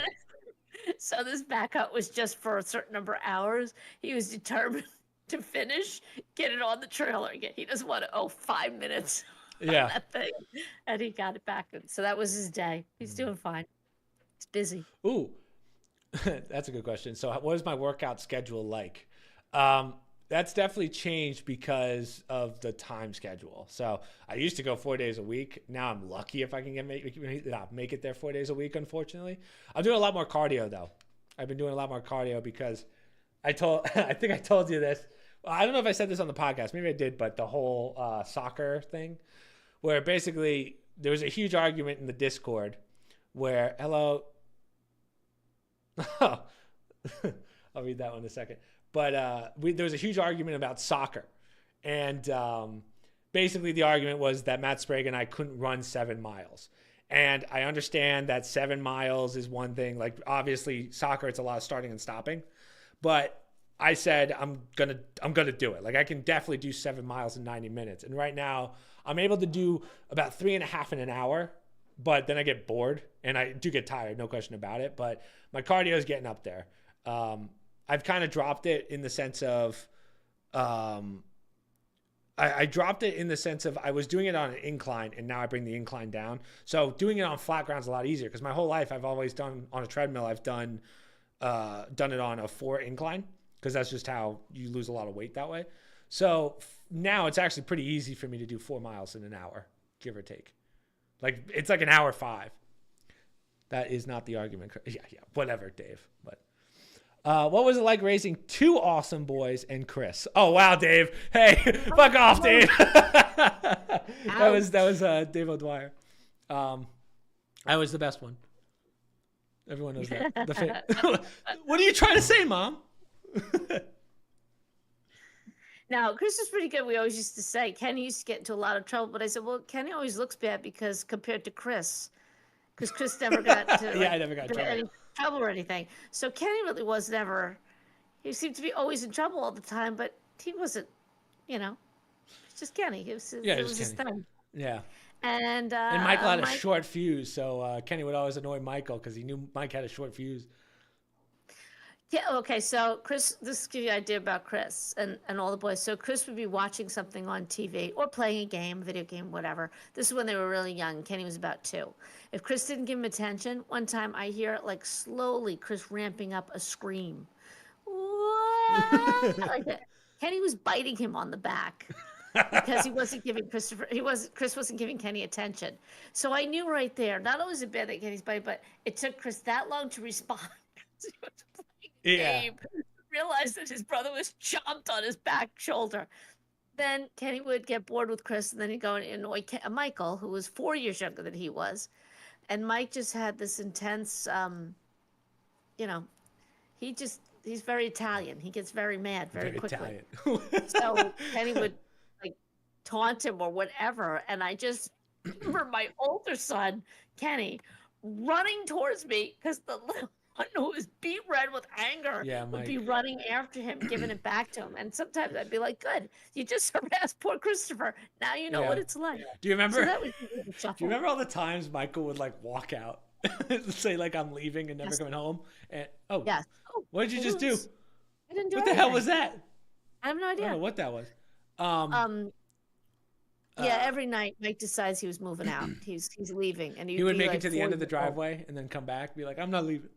So this backup was just for a certain number of hours. He was determined to finish, get it on the trailer again. He doesn't want to 5 minutes on Yeah. that thing, and he got it back. So that was his day. He's doing fine. He's busy. Ooh, that's a good question. So, what is my workout schedule like? Um, that's definitely changed because of the time schedule. So, I used to go 4 days a week. Now I'm lucky if I can make it there 4 days a week. Unfortunately, I'm doing a lot more cardio though. I've been doing a lot more cardio because I think I told you this. I don't know if I said this on the podcast. Maybe I did, but the whole soccer thing, where basically there was a huge argument in the Discord where hello. I'll read that one in a second. But there was a huge argument about soccer. And basically the argument was that Matt Sprague and I couldn't run 7 miles. And I understand that 7 miles is one thing. Like, obviously, soccer, it's a lot of starting and stopping. But I said, I'm gonna do it. Like, I can definitely do 7 miles in 90 minutes. And right now, I'm able to do about 3.5 in an hour. But then I get bored and I do get tired, no question about it. But my cardio is getting up there. I've kind of dropped it in the sense of, I dropped it in the sense of I was doing it on an incline and now I bring the incline down. So doing it on flat ground is a lot easier because my whole life I've always done on a treadmill. I've done it on a 4 incline because that's just how you lose a lot of weight that way. So now it's actually pretty easy for me to do 4 miles in an hour, give or take. Like, it's like an hour 5. That is not the argument. Yeah, whatever, Dave. But what was it like raising 2 awesome boys and Chris? Oh wow, Dave. Hey, fuck off, Dave. that was Dave O'Dwyer. I was the best one. Everyone knows that. What are you trying to say, Mom? Now, Chris is pretty good. We always used to say Kenny used to get into a lot of trouble, but I said, well, Kenny always looks bad because compared to Chris, because Chris never got to Yeah, I never got in trouble. any trouble or anything. So Kenny really was never. He seemed to be always in trouble all the time, but he wasn't. It's just Kenny. It was his thing. Yeah. And Michael had a short fuse, so Kenny would always annoy Michael because he knew Mike had a short fuse. Yeah, okay, so Chris, this gives you an idea about Chris and all the boys. So Chris would be watching something on TV or playing a game, video game, whatever. This is when they were really young. Kenny was about 2. If Chris didn't give him attention, one time I hear like slowly Chris ramping up a scream. What? Like that. Kenny was biting him on the back because he wasn't giving Chris wasn't giving Kenny attention. So I knew right there, not only was it bad that Kenny's biting, but it took Chris that long to respond. Game, realized that his brother was chomped on his back shoulder. Then Kenny would get bored with Chris, and then he'd go and annoy Michael, who was 4 years younger than he was. And Mike just had this intense, he's very Italian. He gets very mad very quickly. So Kenny would like taunt him or whatever. And I just remember my older son, Kenny, running towards me because the little one who was beat red with anger would be running after him, giving it back to him. And sometimes I'd be like, good, you just harassed poor Christopher. Now you know what it's like. Do you remember? So that was do you remember all the times Michael would like walk out, say like I'm leaving and never coming home? And yes. What did you just do? I didn't do what anything. the hell was that? I have no idea. I don't know what that was. Every night Mike decides he was moving out. He's leaving, and he would make it to the end of the driveway and then come back, be like, "I'm not leaving."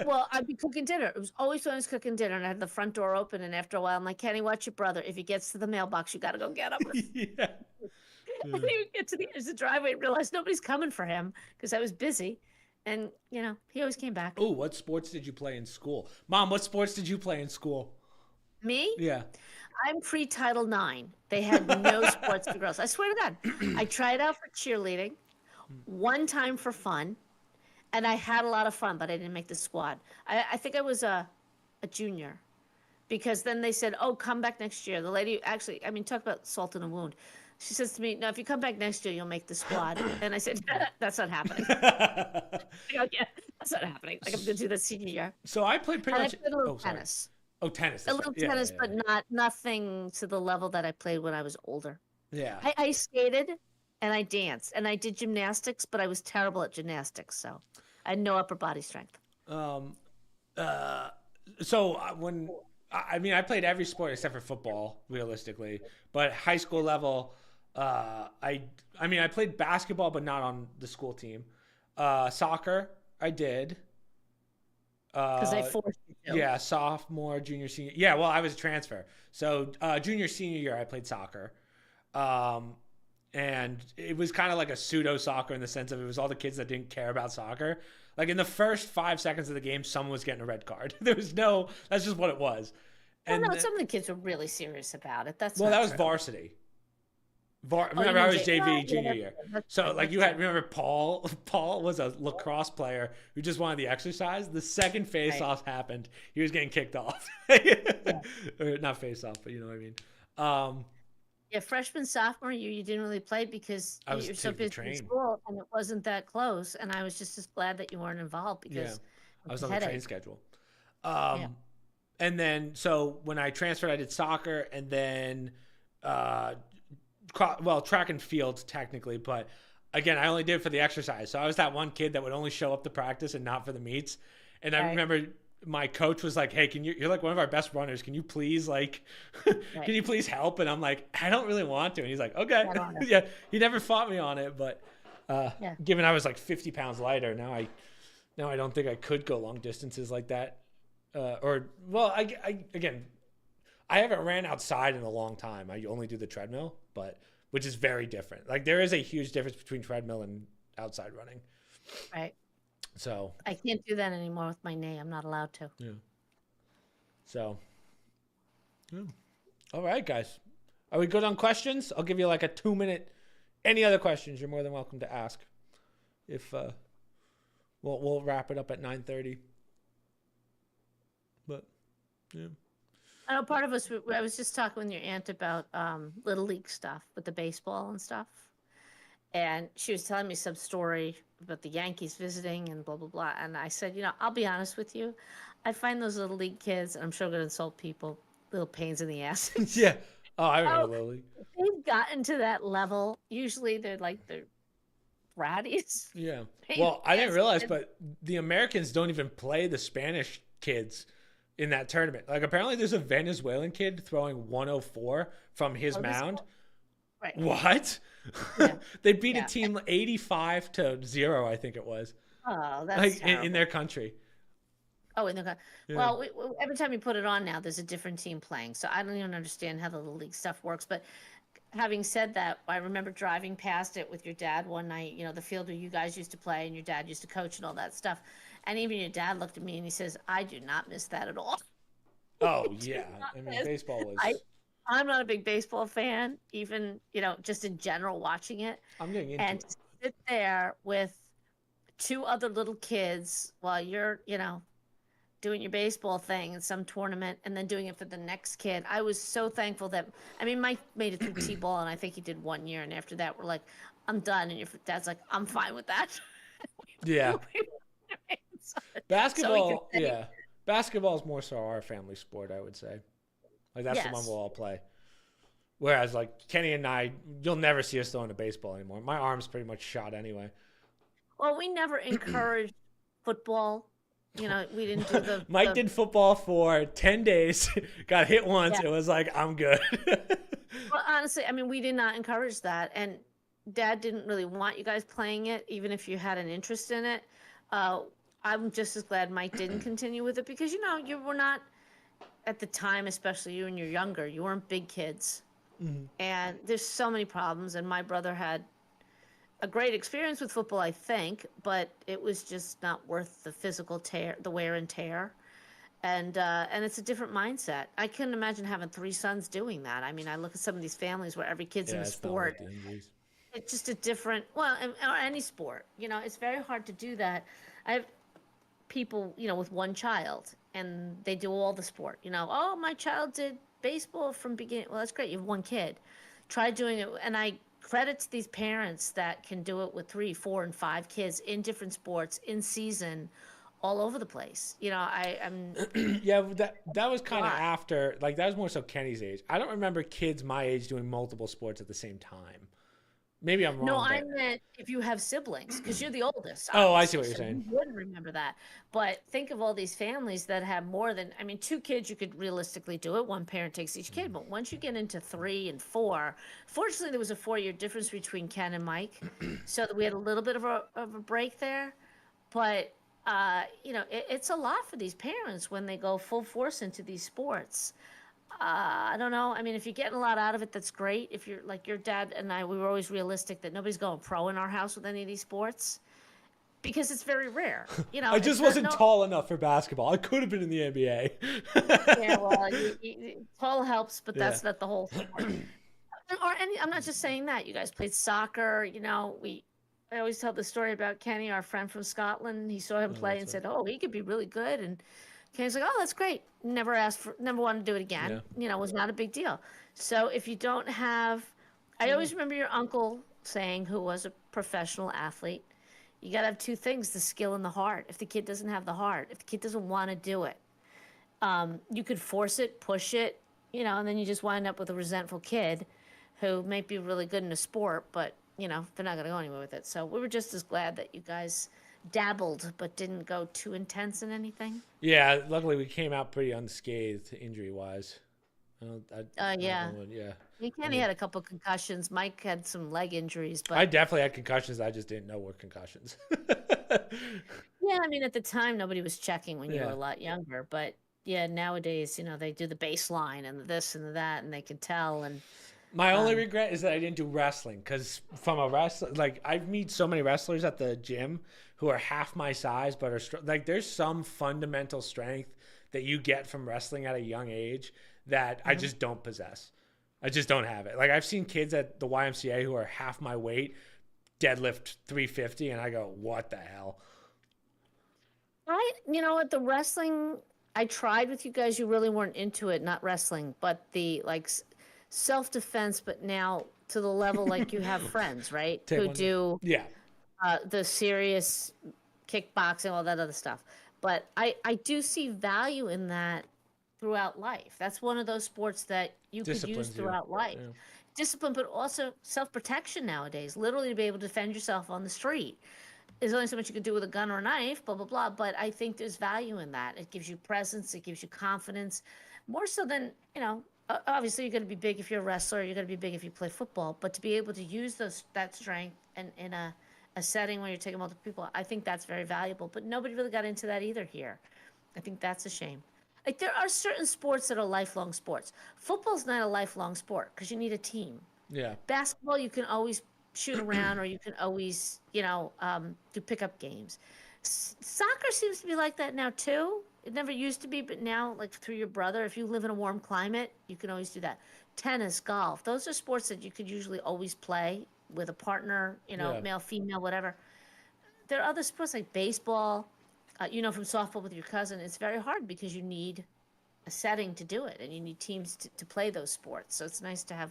Well, I'd be cooking dinner. It was always when I was cooking dinner, and I had the front door open. And after a while, I'm like, "Kenny, watch your brother. If he gets to the mailbox, you got to go get him." Yeah. And he would get to the edge of the driveway and realize nobody's coming for him because I was busy. And he always came back. Oh, what sports did you play in school, Mom? What sports did you play in school? Me? Yeah. I'm pre-Title IX. They had no sports for girls. I swear to God. I tried out for cheerleading. one time for fun, and I had a lot of fun, but I didn't make the squad. I think I was a junior because then they said, "Oh, come back next year." The lady actually, I mean, talk about salt in a wound. She says to me, "No, if you come back next year, you'll make the squad." And I said, "That's not happening." I go, "Yeah, that's not happening. Like I'm going to do the senior year." So I played pretty And I much. played a little Oh, sorry. tennis, Oh, tennis. a That's right. little Yeah, tennis, yeah, but not nothing to the level that I played when I was older. yeah. I skated and I danced and I did gymnastics, but I was terrible at gymnastics, so I had no upper body strength. Yeah. Uh, so when I mean, I played every sport except for football, realistically. But high school level, I mean, I played basketball, but not on the school team. Soccer, I did. Because they Uh, forced you to. yeah, sophomore, junior, senior. Yeah, well, I was a transfer. So junior, senior year, I played soccer. Um, and it was kind of like a pseudo soccer in the sense of it was all the kids that didn't care about soccer. Like in the first 5 seconds of the game, someone was getting a red card. There was no, that's just what it was. Well, And no, some of the kids were really serious about it. That's well, not that was true. varsity. Oh, you Remember, I mean was Jay? Well, JV yeah, junior year. that's So true. like That's you had true. remember Paul. Paul was a lacrosse player who just wanted the exercise. The second face Right. off happened, he was getting kicked off. Yeah. Or not face off, but you know what I mean. Yeah, freshman, sophomore year, you didn't really play because I was you're so taking the busy in train. school and it wasn't that close. And I was just as glad that you weren't involved Yeah, because I of was the on the train headache. schedule. Yeah. Um, and then so when I transferred, I did soccer, and then uh, well, track and field technically, but again, I only did it for the exercise. So I was that one kid that would only show up to practice and not for the meets. And I Right. remember my coach was like, "Hey, you're like one of our best runners. Can you please like, can Right. you please help?" And I'm like, "I don't really want to." And he's like, "Okay." I don't know. Yeah, he never fought me on it, but Yeah. given I was like 50 pounds lighter, now I don't think I could go long distances like that. Or well, I again, I haven't ran outside in a long time. I only do the treadmill, but which is very different. Like there is a huge difference between treadmill and outside running. Right. So I can't do that anymore with my knee. I'm not allowed to. yeah. So yeah. All right, guys. Are we good on questions? I'll give you like a 2 minute. Any other questions? You're more than welcome to ask. If we'll wrap it up at 9:30. But yeah. I know part of us, I was just talking with your aunt about Little League stuff with the baseball and stuff. And she was telling me some story about the Yankees visiting and blah, blah, blah. And I said, I'll be honest with you. I find those Little League kids, and I'm sure I'm going to insult people, little pains in the asses. Yeah. Oh, I remember Oh, Lily. they've gotten to that level. Usually they're bratties. Yeah. Pain in Well, I the didn't ass realize, kids. but the Americans don't even play the Spanish kids in that tournament. Like apparently there's a Venezuelan kid throwing 104 from his Oh, this mound. right. What? Yeah. They beat a Yeah. team 85-0, I think it was. Oh, that's Like terrible. in their country. Oh, in the Yeah. well, every time you put it on now, there's a different team playing. So I don't even understand how the Little League stuff works. But having said that, I remember driving past it with your dad one night, the field where you guys used to play and your dad used to coach and all that stuff. And even your dad looked at me and he says, I do not miss that at all. Oh I do yeah. not I mean miss. baseball I, was I'm not a big baseball fan, even, just in general watching it. I'm getting into And it. to sit there with two other little kids while you're, doing your baseball thing in some tournament and then doing it for the next kid. I was so thankful that I mean Mike made it through T-ball and I think he did 1 year and after that we're like, I'm done and your dad's like, I'm fine with that. Yeah. So we can Basketball, say yeah. Basketball is more so our family sport, I would say. Like that's the one yes. we'll all play. Whereas like Kenny and I, you'll never see us throwing a baseball anymore. My arm's pretty much shot anyway. Well, we never encouraged football. We didn't do Mike the did football for 10 days, got hit once. yeah. It was like, I'm good. Well, honestly, I mean, we did not encourage that, and Dad didn't really want you guys playing it, even if you had an interest in it. Uh, I'm just as glad Mike didn't continue with it because you were not at the time, especially you when you're younger, you weren't big kids, and there's so many problems. And my brother had a great experience with football, I think, but it was just not worth the physical tear, the wear and tear. And it's a different mindset. I couldn't imagine having three sons doing that. I mean, I look at some of these families where every kid's in Yeah, a it's not worth sport. the injuries. it's just a different, well, or any sport, it's very hard to do that. I have people, with one child, and they do all the sport. Oh, my child did baseball from beginning. Well, that's great. You have one kid. Try doing it, and I credit to these parents that can do it with 3, 4, and 5 kids in different sports in season, all over the place. I'm Yeah, that was a kind of lot. after, like, that was more so Kenny's age. I don't remember kids my age doing multiple sports at the same time. Maybe I'm No, wrong, I but meant if you have siblings, because you're the oldest, oh, I see obviously, what you're so saying. you wouldn't remember that. But think of all these families that have more than, I mean, 2 kids, you could realistically do it. One parent takes each kid. But once you get into 3 and 4, fortunately, there was a 4-year difference between Ken and Mike, so that we had a little bit of a break there. But it's a lot for these parents when they go full force into these sports. I don't know. I mean, if you're getting a lot out of it, that's great. If you're like your dad and I, we were always realistic that nobody's going pro in our house with any of these sports because it's very rare. I It's just not wasn't no. tall enough for basketball. I could have been in the Yeah, NBA. well, tall helps, but Yeah. that's not the whole sport. Or any. I'm not just saying that. You guys played soccer. We. I always tell the story about Kenny, our friend from Scotland. He saw him Oh, play that's and right. said, "Oh, he could be really good." And Kenny's like, "Oh, that's great." Never wanted to do it again. Yeah. It was not a big deal. So if you don't have, I always remember your uncle saying, who was a professional athlete, you got to have 2 things: the skill and the heart. If the kid doesn't have the heart, if the kid doesn't want to do it, you could force it, push it, and then you just wind up with a resentful kid who might be really good in a sport, but they're not going to go anywhere with it. So we were just as glad that you guys dabbled, but didn't go too intense in anything. Yeah, luckily we came out pretty unscathed injury wise. Knock Yeah. on wood, yeah. I Kenny mean, had a couple concussions. Mike had some leg injuries, I but definitely had concussions. I just didn't know were concussions. yeah, I mean, at the time, nobody was checking when you were Yeah. a lot younger. But yeah, nowadays, they do the baseline and the this and the that, and they can tell. And My only um, regret is that I didn't do wrestling because from a wrestler, like I meet so many wrestlers at the gym who are half my size, but are like there's some fundamental strength that you get from wrestling at a young age that I mhm. just don't possess. I just don't have it. Like I've seen kids at the YMCA who are half my weight deadlift 350, and I go, what the hell? At the wrestling, I tried with you guys. You really weren't into it, not wrestling, but the like self defense. But now to the level like you have friends, right, Take who one. do Yeah, the serious kickboxing, all that other stuff. But I do see value in that throughout life. That's one of those sports that you could use disciplines you. throughout life. Yeah. Discipline, but also self protection nowadays. Literally to be able to defend yourself on the street. There's only so much you can do with a gun or a knife, blah, blah, blah. But I think there's value in that. It gives you presence, it gives you confidence, more so than, obviously you're going to be big if you're a wrestler, you're going to be big if you play football. But to be able to use that strength and in a setting where you're taking multiple people, I think that's very valuable. But nobody really got into that either here. I think that's a shame. Like there are certain sports that are lifelong sports. Football's not a lifelong sport because you need a team. Yeah. Basketball, you can always shoot around or you can always, do pickup games. Soccer seems to be like that now too. It never used to be, but now, like through your brother, if you live in a warm climate, you can always do that. Tennis, golf, those are sports that you could usually always play with a partner, Yeah. male, female, whatever. There are other sports like baseball, from softball with your cousin. It's very hard because you need a setting to do it and you need teams to play those sports. So it's nice to have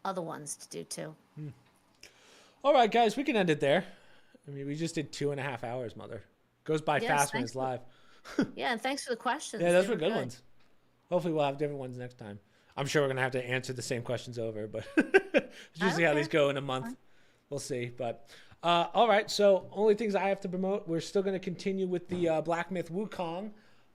other ones to do too. All right, guys, we can end it there. I mean, we just did 2.5 hours, mother. Goes by Yes, fast when it's live. yeah, and thanks for the questions. Yeah, They those were were good good. ones. Hopefully, we'll have different ones next time. I'm sure we're gonna have to answer the same questions over, but it's I usually don't how care. these go in a month. We'll see. But all right, so only things I have to promote. We're still gonna continue with the Black Myth Wukong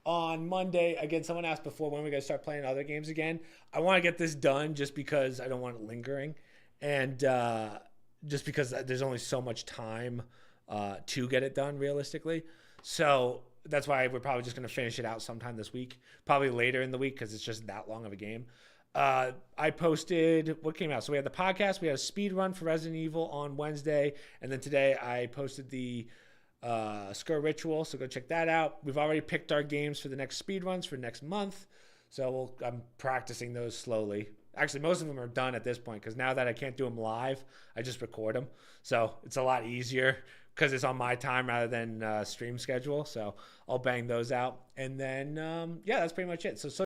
on Monday. Again, someone asked before when we're gonna start playing other games again. I want to get this done just because I don't want it lingering, and just because there's only so much time to get it done realistically. So that's why we're probably just going to finish it out sometime this week, probably later in the week because it's just that long of a game. I posted what came out. So we had the podcast, we had a speed run for Resident Evil on Wednesday, and then today I posted the Skur Ritual. So go check that out. We've already picked our games for the next speed runs for next month. So I'm practicing those slowly. Actually, most of them are done at this point because now that I can't do them live, I just record them. So it's a lot easier because it's on my time rather than stream schedule. So I'll bang those out. And then, yeah, that's pretty much it. So